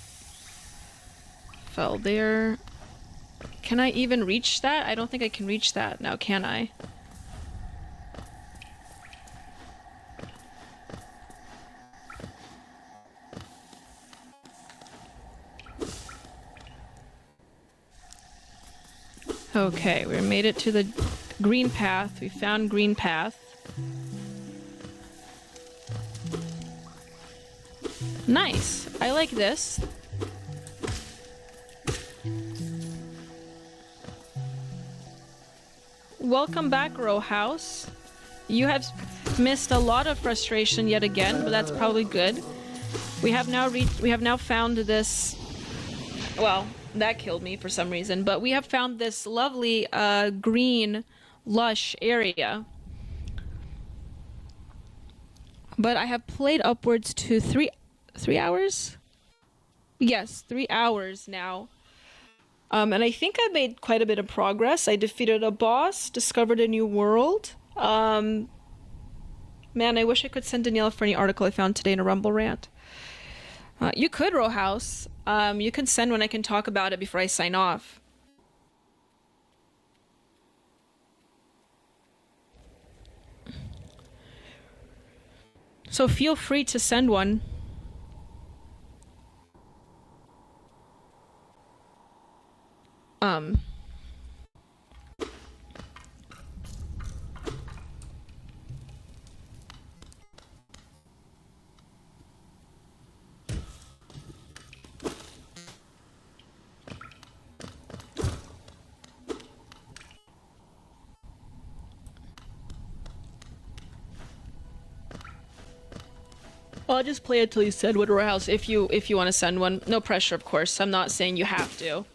Speaker 7: Fell there. Can I even reach that? I don't think I can reach that now, can I? Okay, we made it to the green path. We found green path. Nice. I like this. Welcome back, Row House. You have missed a lot of frustration yet again, but that's probably good. We have now found this. Well, that killed me for some reason, but we have found this lovely green, lush area. But I have played upwards to 3 hours? Yes, 3 hours now. And I think I made quite a bit of progress. I defeated a boss, discovered a new world. Man, I wish I could send Danielle for any article I found today in a Rumble rant. You could, Row House. You can send one. I can talk about it before I sign off. So feel free to send one. I'll just play it till you send one, Row House, if you want to send one. No pressure, of course. I'm not saying you have to.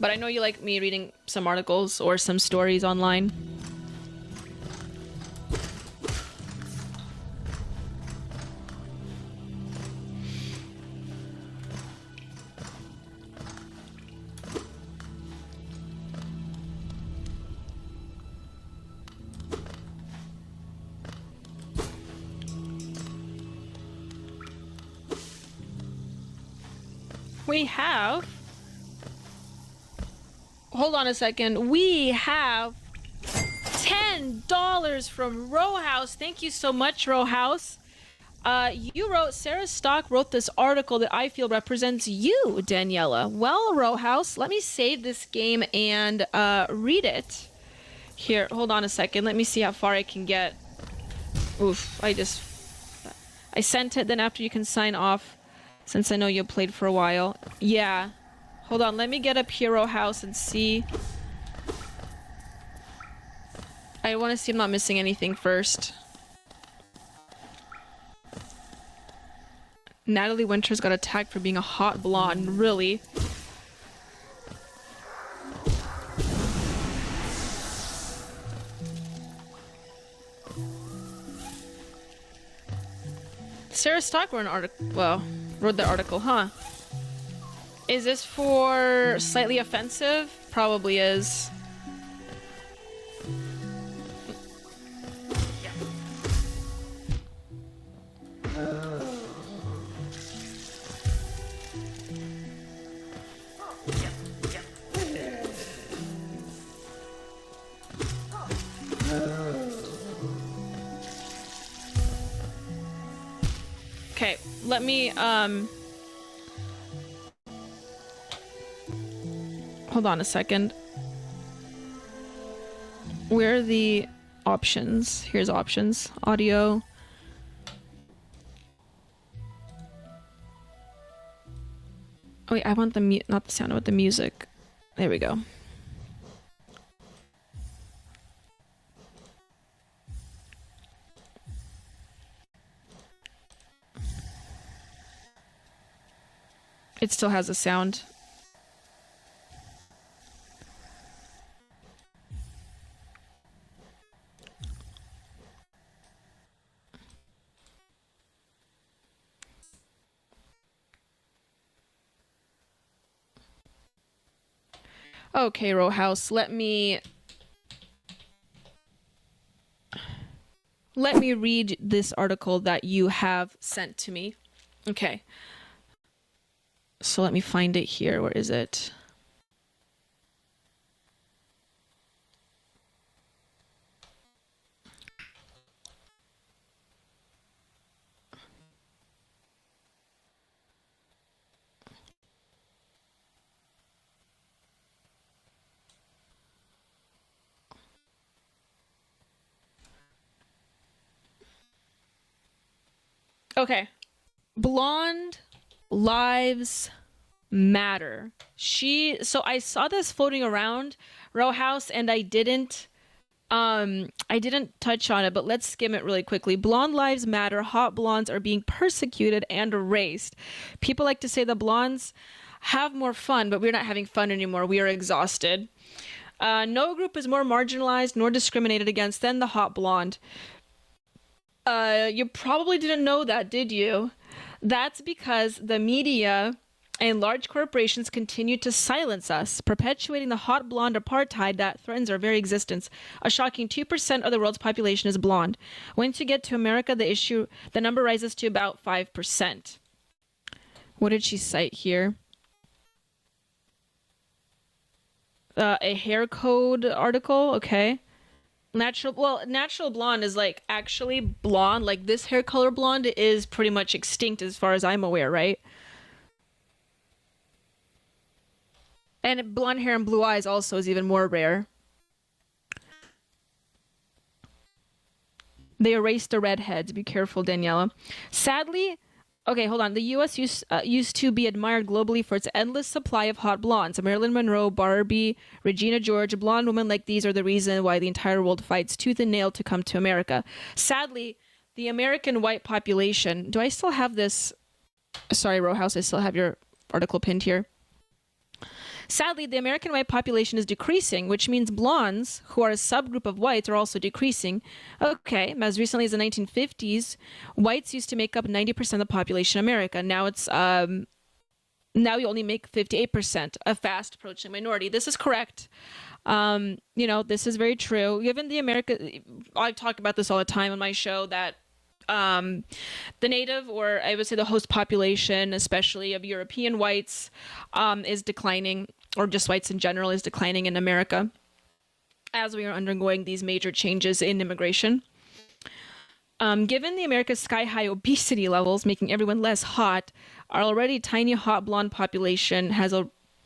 Speaker 7: But I know you like me reading some articles or some stories online. We have... Hold on a second. We have $10 from Row House. Thank you so much, Row House. You wrote, Sarah Stock wrote this article that I feel represents you, Daniela. Well, Row House, let me save this game and read it. Here, hold on a second. Let me see how far I can get. Oof, I sent it, then after you can sign off, since I know you played for a while. Yeah. Hold on, let me get up Hero House and see. I want to see I'm not missing anything first. Natalie Winters got attacked for being a hot blonde. Really? Sarah Stock wrote an article. Well, wrote the article, huh? Is this for slightly offensive? Probably is. Okay, let me, hold on a second. Where are the options? Here's options. Audio. Oh wait, I want the not the sound, I want the music. There we go. It still has a sound. Okay, Row House, let me read this article that you have sent to me. Okay. So let me find it here. Where is it? Okay. Blonde Lives Matter. So I saw this floating around Row House and I didn't touch on it, but let's skim it really quickly. Blonde Lives Matter. Hot blondes are being persecuted and erased. People like to say the blondes have more fun, but we're not having fun anymore. We are exhausted. No group is more marginalized nor discriminated against than the hot blonde. You probably didn't know that, did you? That's because the media and large corporations continue to silence us, perpetuating the hot blonde apartheid that threatens our very existence. A shocking 2% of the world's population is blonde. Once you get to America, the number rises to about 5%. What did she cite here? A hair code article. Okay. Natural blonde is like actually blonde. Like this hair color blonde is pretty much extinct as far as I'm aware, right? And blonde hair and blue eyes also is even more rare. They erased the redheads. Be careful, Daniela. Sadly, okay, hold on. The U.S. used to be admired globally for its endless supply of hot blondes. Marilyn Monroe, Barbie, Regina George, blonde women like these are the reason why the entire world fights tooth and nail to come to America. Sadly, the American white population... Do I still have this? Sorry, Rowhouse, I still have your article pinned here. Sadly, the American white population is decreasing, which means blondes, who are a subgroup of whites, are also decreasing. Okay, as recently as the 1950s, whites used to make up 90% of the population in America. Now it's now you only make 58%, a fast approaching minority. This is correct. This is very true. Given the I talk about this all the time on my show that the native, or I would say the host population, especially of European whites, is declining, or just whites in general is declining in America as we are undergoing these major changes in immigration. Given the America's sky-high obesity levels, making everyone less hot, our already tiny hot blonde population has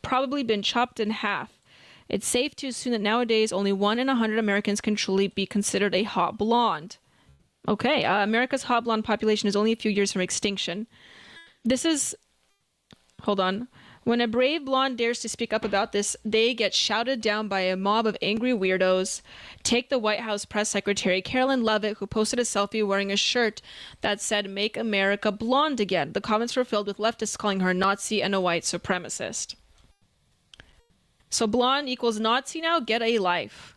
Speaker 7: probably been chopped in half. It's safe to assume that nowadays only 1 in 100 Americans can truly be considered a hot blonde. Okay, America's hot blonde population is only a few years from extinction. Hold on. When a brave blonde dares to speak up about this, they get shouted down by a mob of angry weirdos. Take the White House press secretary, Carolyn Leavitt, who posted a selfie wearing a shirt that said, "Make America Blonde Again." The comments were filled with leftists calling her a Nazi and a white supremacist. So blonde equals Nazi now? Get a life.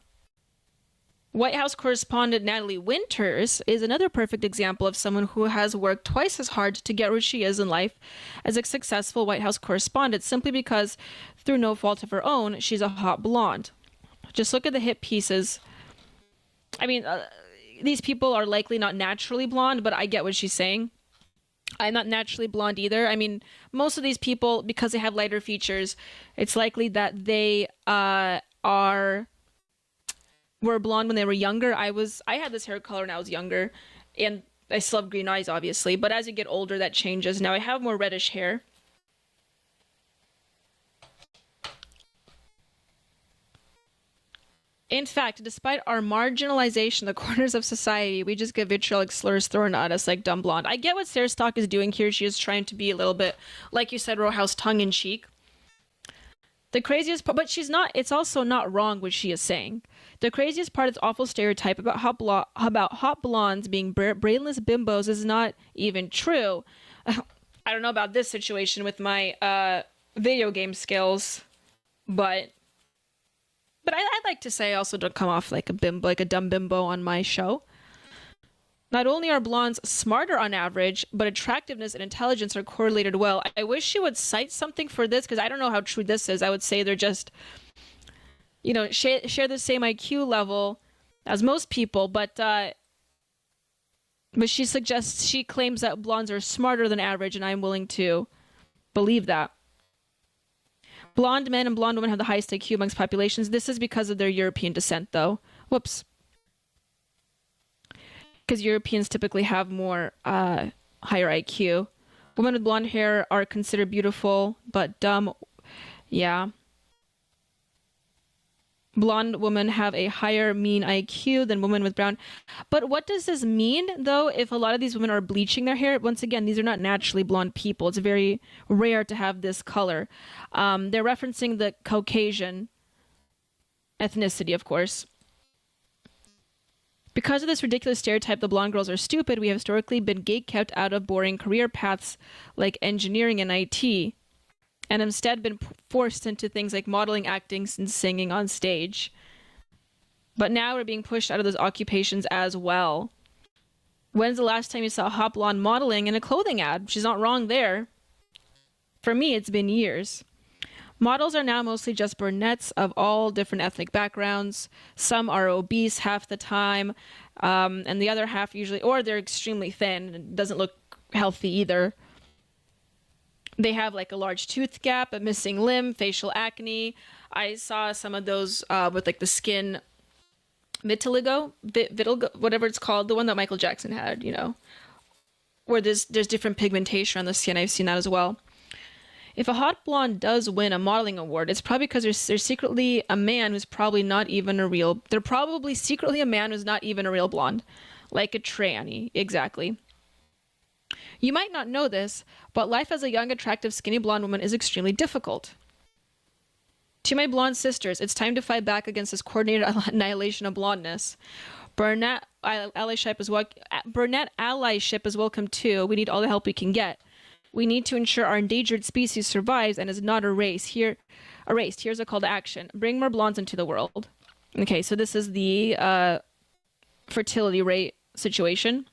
Speaker 7: White House correspondent Natalie Winters is another perfect example of someone who has worked twice as hard to get where she is in life as a successful White House correspondent, simply because, through no fault of her own, she's a hot blonde. Just look at the hit pieces. I mean, these people are likely not naturally blonde, but I get what she's saying. I'm not naturally blonde either. I mean, most of these people, because they have lighter features, it's likely that they were blonde when they were younger. I had this hair color when I was younger, and I still have green eyes, obviously, but as you get older, that changes. Now I have more reddish hair. In fact, despite our marginalization, the corners of society, we just get vitriolic slurs thrown at us like dumb blonde. I get what Sarah Stock is doing here. She is trying to be a little bit, like you said, Rowhouse, tongue-in-cheek. The craziest part, but she's not, it's also not wrong what she is saying. The craziest part of this awful stereotype about hot blondes being brainless bimbos is not even true. I don't know about this situation with my video game skills, but I'd like to say I also don't come off like a bimbo, like a dumb bimbo on my show. Not only are blondes smarter on average, but attractiveness and intelligence are correlated well. I wish she would cite something for this, because I don't know how true this is. I would say they're just, share the same IQ level as most people, but she claims that blondes are smarter than average, and I'm willing to believe that. Blonde men and blonde women have the highest IQ amongst populations. This is because of their European descent, though. Whoops. Because Europeans typically have more higher IQ. Women with blonde hair are considered beautiful, but dumb. Yeah. Blonde women have a higher mean IQ than women with brown. But what does this mean, though, if a lot of these women are bleaching their hair? Once again, these are not naturally blonde people. It's very rare to have this color. They're referencing the Caucasian ethnicity, of course. Because of this ridiculous stereotype, the blonde girls are stupid, we have historically been gate-kept out of boring career paths like engineering and IT, and instead been forced into things like modeling, acting, and singing on stage. But now we're being pushed out of those occupations as well. When's the last time you saw a hot blonde modeling in a clothing ad? She's not wrong there. For me, it's been years. Models are now mostly just brunettes of all different ethnic backgrounds. Some are obese half the time, and the other half usually, or they're extremely thin and doesn't look healthy either. They have like a large tooth gap, a missing limb, facial acne. I saw some of those with like the skin vitiligo, whatever it's called, the one that Michael Jackson had, you know, where there's different pigmentation on the skin. I've seen that as well. If a hot blonde does win a modeling award, it's probably because there's secretly a man who's probably not even a real. They're probably secretly a man who's not even a real blonde, like a tranny. Exactly. You might not know this, but life as a young, attractive, skinny blonde woman is extremely difficult. To my blonde sisters, it's time to fight back against this coordinated annihilation of blondness. Brunette allyship is welcome too. We need all the help we can get. We need to ensure our endangered species survives and is not erased. Here's a call to action. Bring more blondes into the world. Okay, so this is the fertility rate situation.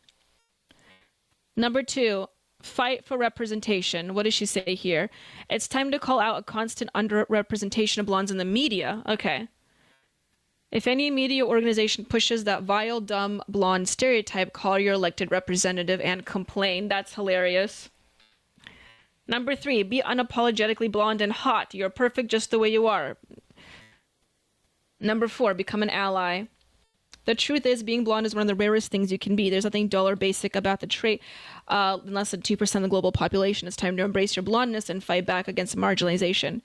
Speaker 7: Number 2, fight for representation. What does she say here? It's time to call out a constant underrepresentation of blondes in the media. Okay. If any media organization pushes that vile, dumb, blonde stereotype, call your elected representative and complain. That's hilarious. Number 3, be unapologetically blonde and hot. You're perfect just the way you are. Number 4, become an ally. The truth is, being blonde is one of the rarest things you can be. There's nothing dull or basic about the trait. Less than 2% of the global population. It's time to embrace your blondness and fight back against marginalization.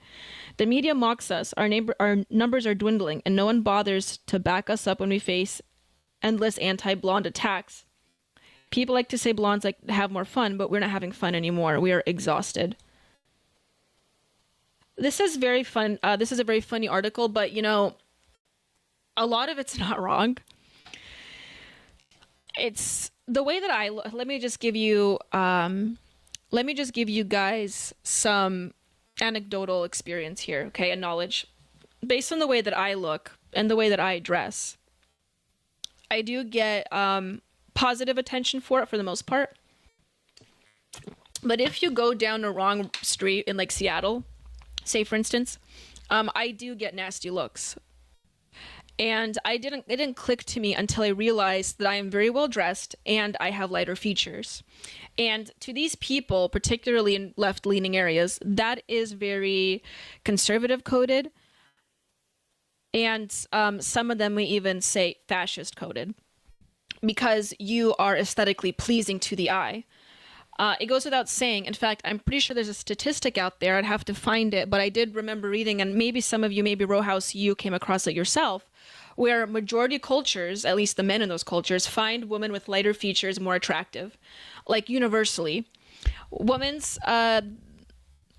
Speaker 7: The media mocks us. Our numbers are dwindling, and no one bothers to back us up when we face endless anti-blonde attacks. People like to say blondes like have more fun, but we're not having fun anymore. We are exhausted. This is very fun. This is a very funny article, but you know, a lot of it's not wrong. It's the way that let me just give you guys some anecdotal experience here, okay, and knowledge. Based on the way that I look and the way that I dress, I do get positive attention for it for the most part. But if you go down a wrong street in like Seattle, say for instance, I do get nasty looks. And it didn't click to me until I realized that I am very well dressed and I have lighter features. And to these people, particularly in left-leaning areas, that is very conservative coded. And some of them may even say fascist coded, because you are aesthetically pleasing to the eye. It goes without saying. In fact, I'm pretty sure there's a statistic out there. I'd have to find it, but I did remember reading, and maybe some of you, maybe Rowhouse, you came across it yourself, where majority cultures, at least the men in those cultures, find women with lighter features more attractive. Like universally. Women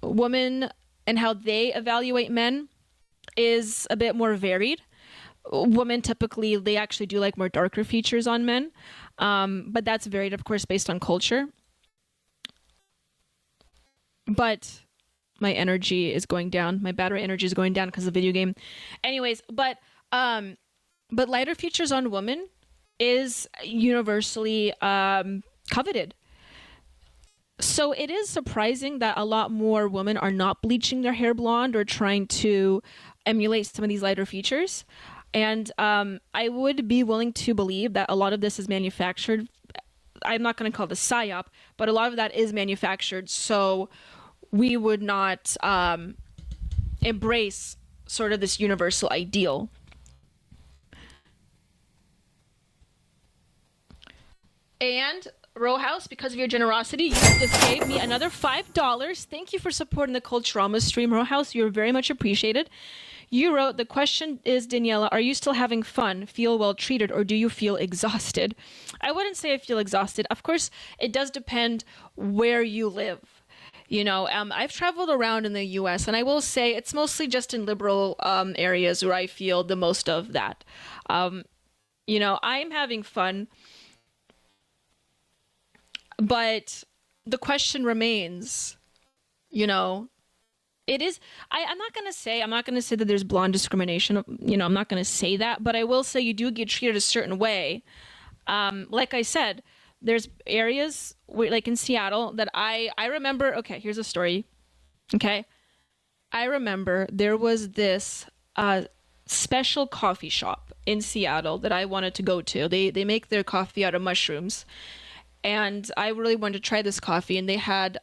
Speaker 7: and how they evaluate men is a bit more varied. Women typically, they actually do like more darker features on men. But that's varied, of course, based on culture. But my energy is going down. My battery energy is going down because of the video game. Anyways, but lighter features on women is universally coveted. So it is surprising that a lot more women are not bleaching their hair blonde or trying to emulate some of these lighter features. And I would be willing to believe that a lot of this is manufactured. I'm not going to call it a psyop, but a lot of that is manufactured. So we would not embrace sort of this universal ideal. And Rowhouse, because of your generosity, you just gave me another $5. Thank you for supporting the Culturama stream, Rowhouse. You're very much appreciated. You wrote, the question is, Daniela, are you still having fun, feel well treated, or do you feel exhausted? I wouldn't say I feel exhausted. Of course, it does depend where you live. You know, I've traveled around in the U.S., and I will say it's mostly just in liberal areas where I feel the most of that. You know, I'm having fun. But the question remains, you know, it is, I'm not going to say that there's blonde discrimination. You know, I'm not going to say that, but I will say you do get treated a certain way. Like I said, there's areas where, like in Seattle that I remember, okay, here's a story. Okay. I remember there was this special coffee shop in Seattle that I wanted to go to. They make their coffee out of mushrooms. And I really wanted to try this coffee, and they had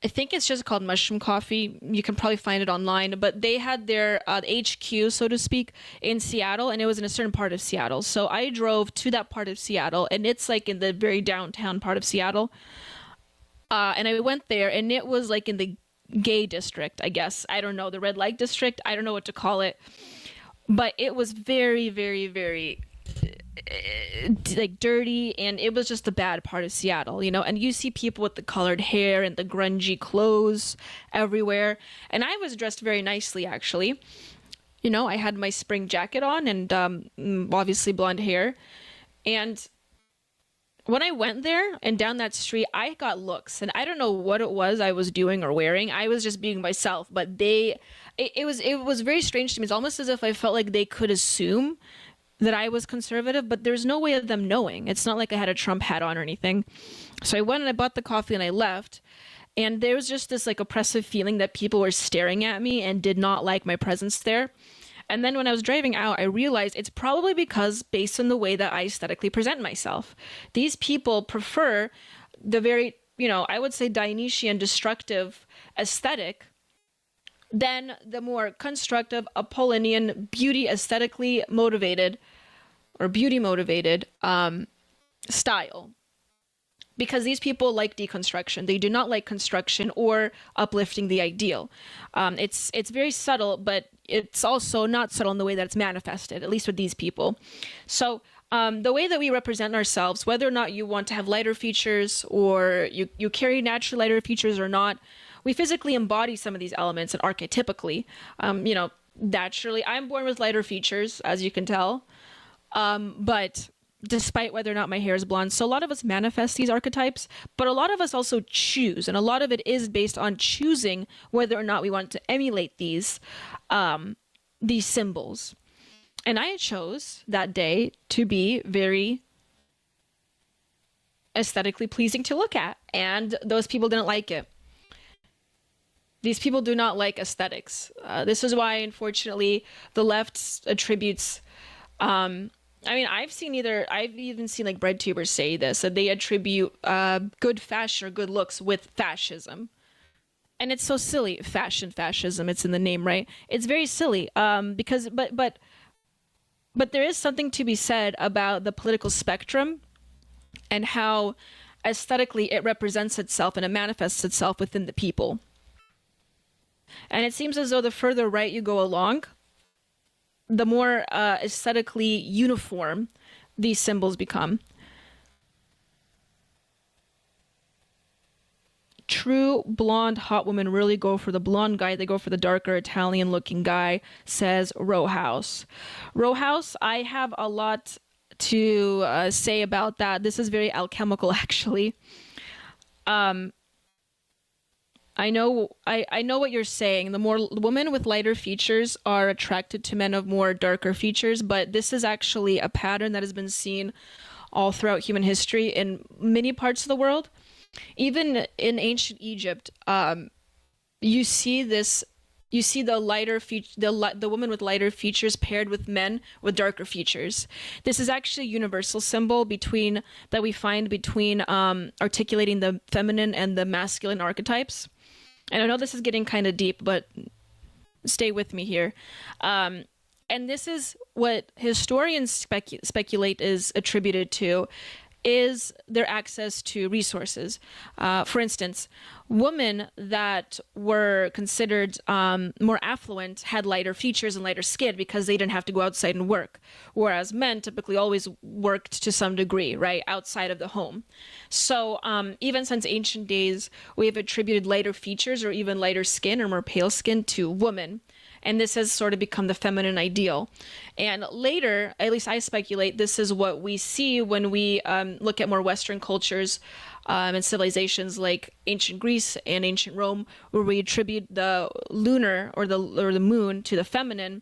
Speaker 7: I think it's just called Mushroom Coffee. You can probably find it online, but they had their HQ, so to speak, in Seattle, and it was in a certain part of Seattle. So I drove to that part of Seattle, and it's like in the very downtown part of Seattle. And I went there, and it was like in the gay district, I guess. I don't know, the red light district. I don't know what to call it. But it was very, very, very like dirty, and it was just the bad part of Seattle, you know. And you see people with the colored hair and the grungy clothes everywhere. And I was dressed very nicely, actually. You know, I had my spring jacket on and obviously blonde hair. And when I went there and down that street, I got looks, and I don't know what it was I was doing or wearing. I was just being myself, but it was very strange to me. It's almost as if I felt like they could assume that I was conservative, but there's no way of them knowing. It's not like I had a Trump hat on or anything. So I went and I bought the coffee and I left, and there was just this like oppressive feeling that people were staring at me and did not like my presence there. And then when I was driving out, I realized it's probably because based on the way that I aesthetically present myself. These people prefer the very, you know, I would say Dionysian destructive aesthetic than the more constructive Apollonian beauty aesthetically motivated or beauty motivated style. Because these people like deconstruction. They do not like construction or uplifting the ideal. It's very subtle, but it's also not subtle in the way that it's manifested, at least with these people. So the way that we represent ourselves, whether or not you want to have lighter features or you carry natural lighter features or not, we physically embody some of these elements and archetypically. You know, naturally, I'm born with lighter features, as you can tell. But despite whether or not my hair is blonde. So a lot of us manifest these archetypes, but a lot of us also choose. And a lot of it is based on choosing whether or not we want to emulate these symbols. And I chose that day to be very aesthetically pleasing to look at. And those people didn't like it. These people do not like aesthetics. This is why, unfortunately, the left attributes... I mean, I've even seen like bread tubers say this, that they attribute good fashion or good looks with fascism. And it's so silly. Fascism, it's in the name, right? It's very silly because, but there is something to be said about the political spectrum and how aesthetically it represents itself and it manifests itself within the people. And it seems as though the further right you go along, the more aesthetically uniform these symbols become. True blonde hot women really go for the blonde guy. They go for the darker Italian looking guy, says Rowhouse. Rowhouse, I have a lot to say about that. This is very alchemical, actually. I know what you're saying. The more women with lighter features are attracted to men of more darker features, but this is actually a pattern that has been seen all throughout human history in many parts of the world. Even in ancient Egypt, you see this. You see the lighter the woman with lighter features paired with men with darker features. This is actually a universal symbol that we find between articulating the feminine and the masculine archetypes. And I know this is getting kind of deep, but stay with me here. And this is what historians speculate is attributed to, is their access to resources. For instance, women that were considered more affluent had lighter features and lighter skin because they didn't have to go outside and work, whereas men typically always worked to some degree, right, outside of the home. So even since ancient days, we have attributed lighter features or even lighter skin or more pale skin to women. And this has sort of become the feminine ideal. And later, at least I speculate, this is what we see when we look at more Western cultures and civilizations like ancient Greece and ancient Rome, where we attribute the lunar or the moon to the feminine,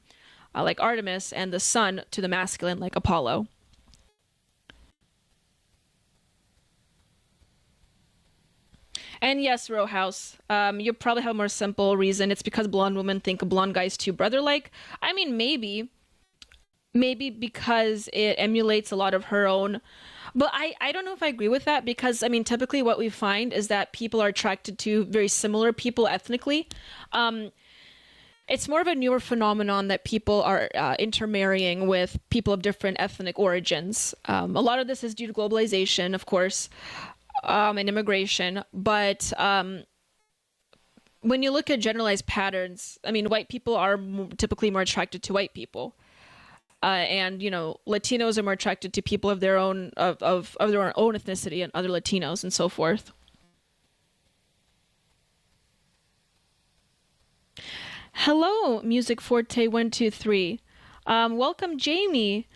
Speaker 7: like Artemis, and the sun to the masculine, like Apollo. And yes, Rowhouse, you probably have a more simple reason. It's because blonde women think a blonde guy's too brother-like. I mean, maybe because it emulates a lot of her own But I don't know if I agree with that because, I mean, typically what we find is that people are attracted to very similar people ethnically. It's more of a newer phenomenon that people are intermarrying with people of different ethnic origins. A lot of this is due to globalization, of course, and immigration. But when you look at generalized patterns, I mean, white people are typically more attracted to white people. And, you know, Latinos are more attracted to people of their own of their own ethnicity and other Latinos and so forth. Hello, Music Forte 123. Welcome, Jamie.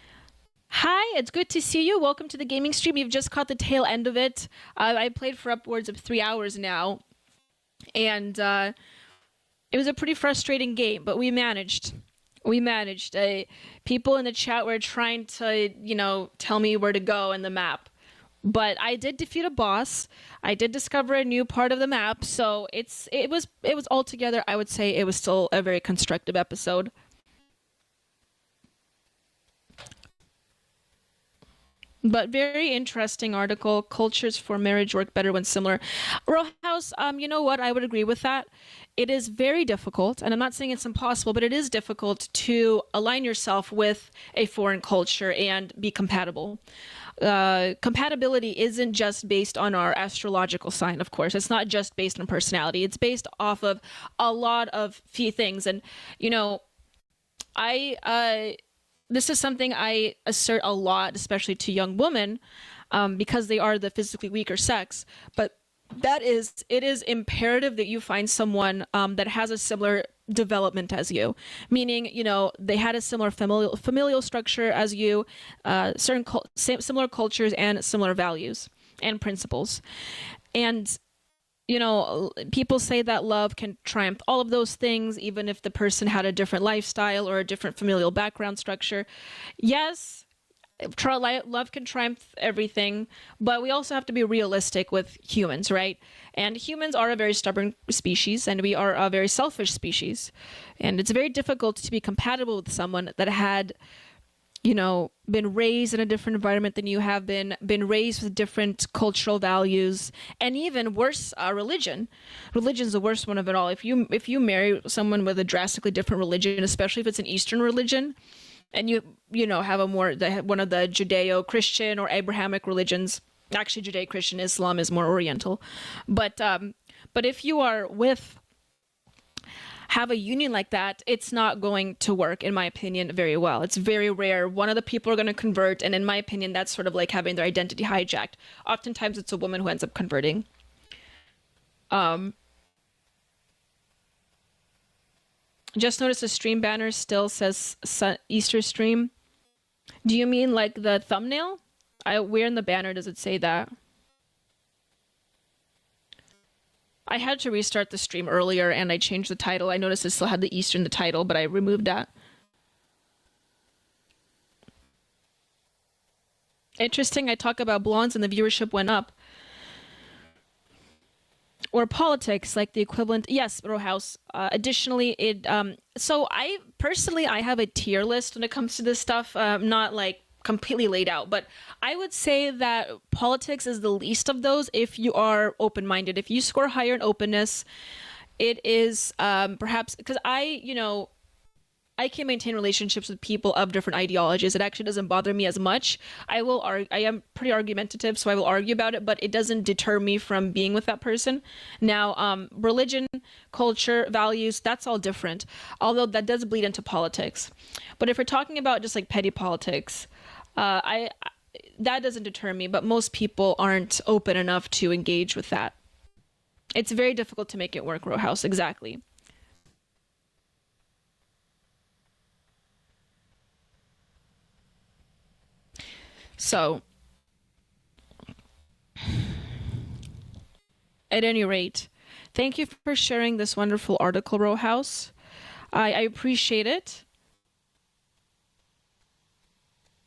Speaker 7: Hi, it's good to see you. Welcome to the gaming stream. You've just caught the tail end of it. I played for upwards of 3 hours now, and it was a pretty frustrating game, but we managed. People in the chat were trying to, you know, tell me where to go in the map. But I did defeat a boss. I did discover a new part of the map, so it was altogether, I would say it was still a very constructive episode. But very interesting article. Cultures for marriage work better when similar. Rowhouse, you know what? I would agree with that. It is very difficult, and I'm not saying it's impossible, but it is difficult to align yourself with a foreign culture and be compatible. Compatibility isn't just based on our astrological sign, of course. It's not just based on personality. It's based off of a lot of few things. And, you know, this is something I assert a lot, especially to young women, because they are the physically weaker sex. But it is imperative that you find someone that has a similar development as you, meaning, you know, they had a similar familial structure as you, similar cultures and similar values and principles. And, you know, people say that love can triumph all of those things, even if the person had a different lifestyle or a different familial background structure. Yes, love can triumph everything, but we also have to be realistic with humans, right? And humans are a very stubborn species, and we are a very selfish species. And it's very difficult to be compatible with someone that had, you know, been raised in a different environment than you have been raised with different cultural values, and even worse, religion. Religion's the worst one of it all. If you marry someone with a drastically different religion, especially if it's an Eastern religion, and you know, have one of the Judeo-Christian or Abrahamic religions. Actually, Judeo-Christian, Islam is more Oriental. But if you have a union like that, it's not going to work, in my opinion, very well. It's very rare. One of the people are going to convert, and in my opinion, that's sort of like having their identity hijacked. Oftentimes, it's a woman who ends up converting. Just noticed the stream banner still says Easter stream. Do you mean like the thumbnail? Where in the banner does it say that? I had to restart the stream earlier and I changed the title. I noticed it still had the Easter in the title, but I removed that. Interesting, I talk about blondes and the viewership went up. Or politics, like the equivalent. Yes, Rowhouse. Additionally, so I have a tier list when it comes to this stuff. Not like completely laid out, but I would say that politics is the least of those if you are open-minded. If you score higher in openness, it is perhaps because I can maintain relationships with people of different ideologies. It actually doesn't bother me as much. I am pretty argumentative, so I will argue about it, but it doesn't deter me from being with that person. Now, religion, culture, values, that's all different, although that does bleed into politics. But if we're talking about just like petty politics, that doesn't deter me, but most people aren't open enough to engage with that. It's very difficult to make it work, Rowhouse, exactly. So, at any rate, thank you for sharing this wonderful article, Rowhouse. I appreciate it.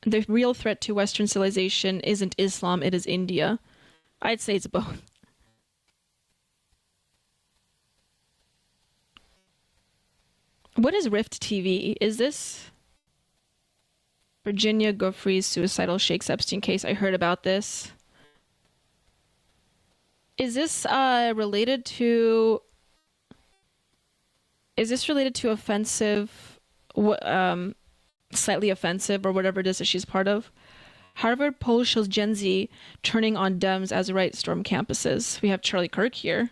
Speaker 7: The real threat to Western civilization isn't Islam, it is India. I'd say it's both. What is Rift TV? Is this Virginia Giuffre's suicidal Shakes Epstein case. I heard about this. Is this related to? Is this related to offensive, slightly offensive, or whatever it is that she's part of? Harvard poll shows Gen Z turning on Dems as right storm campuses. We have Charlie Kirk here.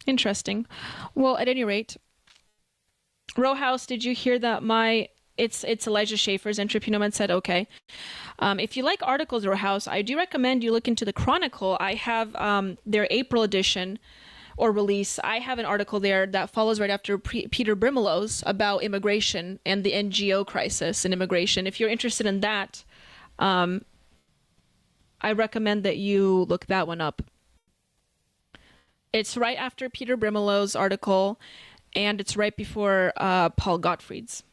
Speaker 7: Interesting. Well, at any rate, Row House, did you hear that it's Elijah Schaefer's Entropy Nomad said, okay. If you like articles, Row House, I do recommend you look into the Chronicle. I have their April edition or release. I have an article there that follows right after Peter Brimelow's about immigration and the NGO crisis in immigration. If you're interested in that, I recommend that you look that one up. It's right after Peter Brimelow's article, and it's right before Paul Gottfried's.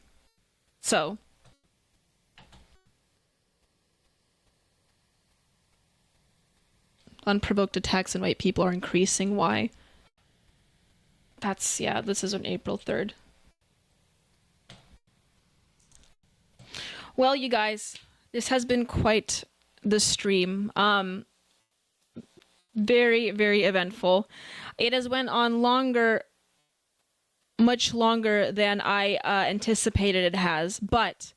Speaker 7: So, unprovoked attacks on white people are increasing. Why? This is on April 3rd. Well, you guys, this has been quite the stream. Very, very eventful. It has went on much longer than I anticipated it has, but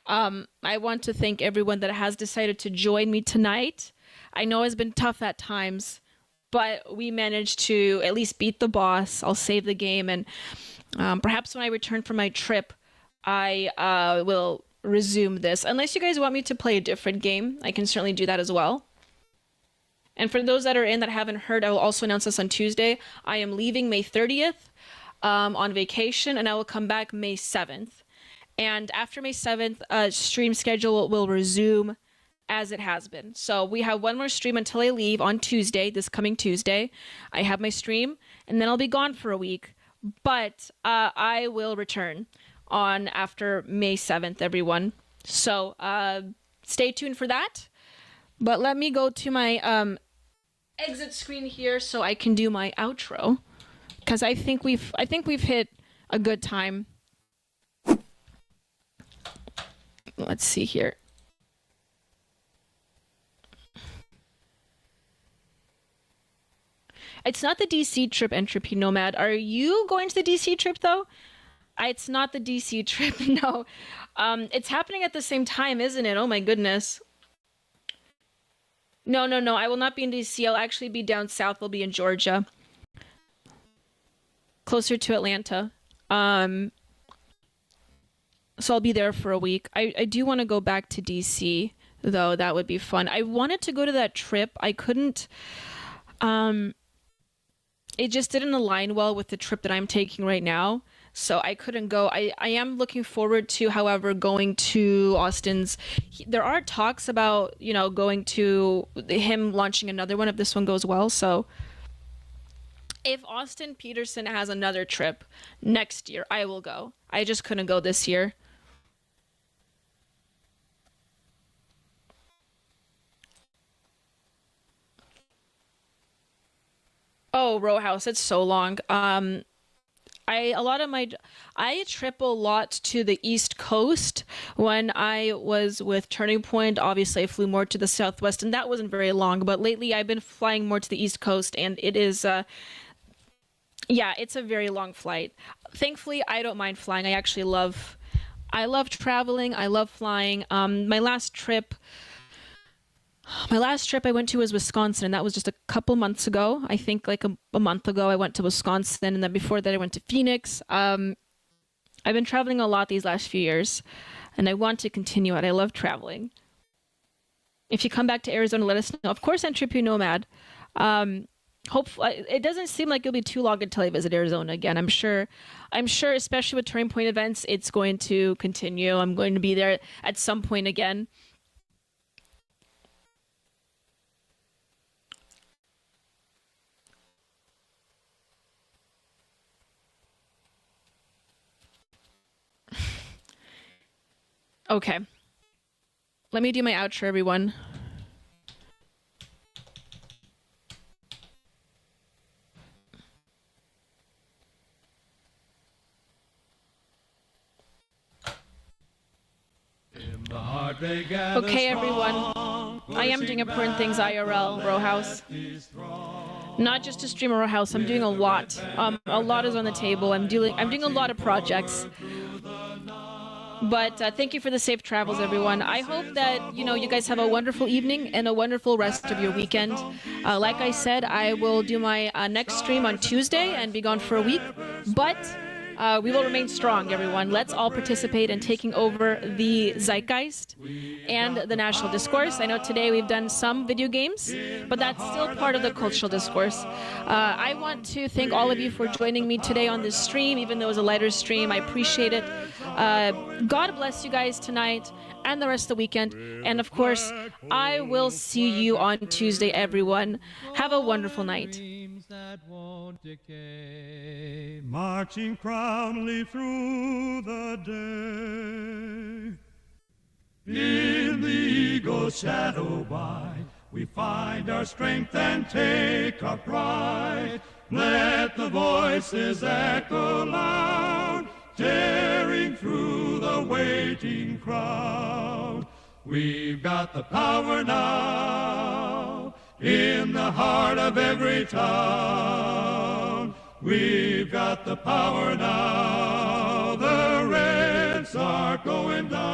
Speaker 7: I want to thank everyone that has decided to join me tonight. I know it's been tough at times, but we managed to at least beat the boss. I'll save the game, and perhaps when I return from my trip, I will resume this. Unless you guys want me to play a different game, I can certainly do that as well. And for those that are in that haven't heard, I will also announce this on Tuesday. I am leaving May 30th on vacation, and I will come back May 7th. And after May 7th, stream schedule will resume as it has been. So we have one more stream until I leave on Tuesday, this coming Tuesday. I have my stream, and then I'll be gone for a week. But I will return on after May 7th, everyone. So stay tuned for that. But let me go to my exit screen here so I can do my outro, because I think we've hit a good time. Let's see here. It's not the DC trip, Entropy Nomad. Are you going to the DC trip though? It's not the DC trip. No. It's happening at the same time, isn't it? Oh my goodness. No. I will not be in DC. I'll actually be down south. I'll be in Georgia. Closer to Atlanta. So I'll be there for a week. I do want to go back to DC, though. That would be fun. I wanted to go to that trip. I couldn't. It just didn't align well with the trip that I'm taking right now. So I couldn't go. I am looking forward to, however, going to Austin's. There are talks about, going to him launching another one if this one goes well. So if Austin Peterson has another trip next year, I will go. I just couldn't go this year. Oh, Row House, it's so long. I trip a lot to the East Coast. When I was with Turning Point, obviously I flew more to the Southwest, and that wasn't very long. But lately I've been flying more to the East Coast, and it is, it's a very long flight. Thankfully, I don't mind flying. I love traveling. I love flying. My last trip I went to was Wisconsin, and that was just a couple months ago. I think like a month ago I went to Wisconsin, and then before that I went to Phoenix. I've been traveling a lot these last few years, and I want to continue it. I love traveling. If you come back to Arizona, let us know. Of course, Entropy Nomad. Hopefully, it doesn't seem like it'll be too long until I visit Arizona again. I'm sure, especially with Turning Point events, it's going to continue. I'm going to be there at some point again. Okay. Let me do my outro, everyone. Okay, everyone. I am doing important things IRL, Row House. Not just to stream a Row House. I'm doing a lot. A lot is on the table. I'm doing a lot of projects. But thank you for the safe travels, everyone. I hope that you guys have a wonderful evening and a wonderful rest of your weekend. Like I said, I will do my next stream on Tuesday and be gone for a week. But we will remain strong, everyone. Let's all participate in taking over the zeitgeist and the national discourse. I know today we've done some video games, but that's still part of the cultural discourse. I want to thank all of you for joining me today on this stream, even though it was a lighter stream. I appreciate it. God bless you guys tonight and the rest of the weekend. And of course, I will see you on Tuesday, everyone. Have a wonderful night.
Speaker 5: Marching proudly through the day. In the eagle's shadow by, we find our strength and take our pride. Let the voices echo loud, tearing through the waiting crowd. We've got the power now, in the heart of every town. We've got the power now, the Reds are going down.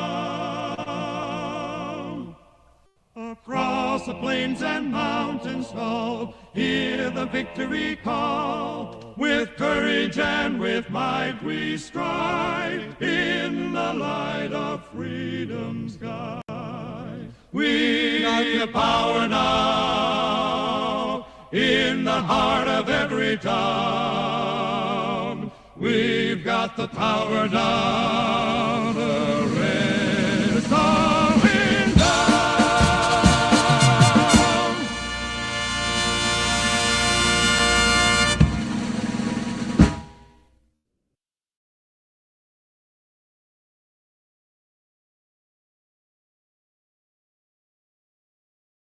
Speaker 5: Across the plains and mountains tall, hear the victory call. With courage and with might we strive, in the light of freedom's sky. We got the power now, in the heart of every town. We've got the power now, the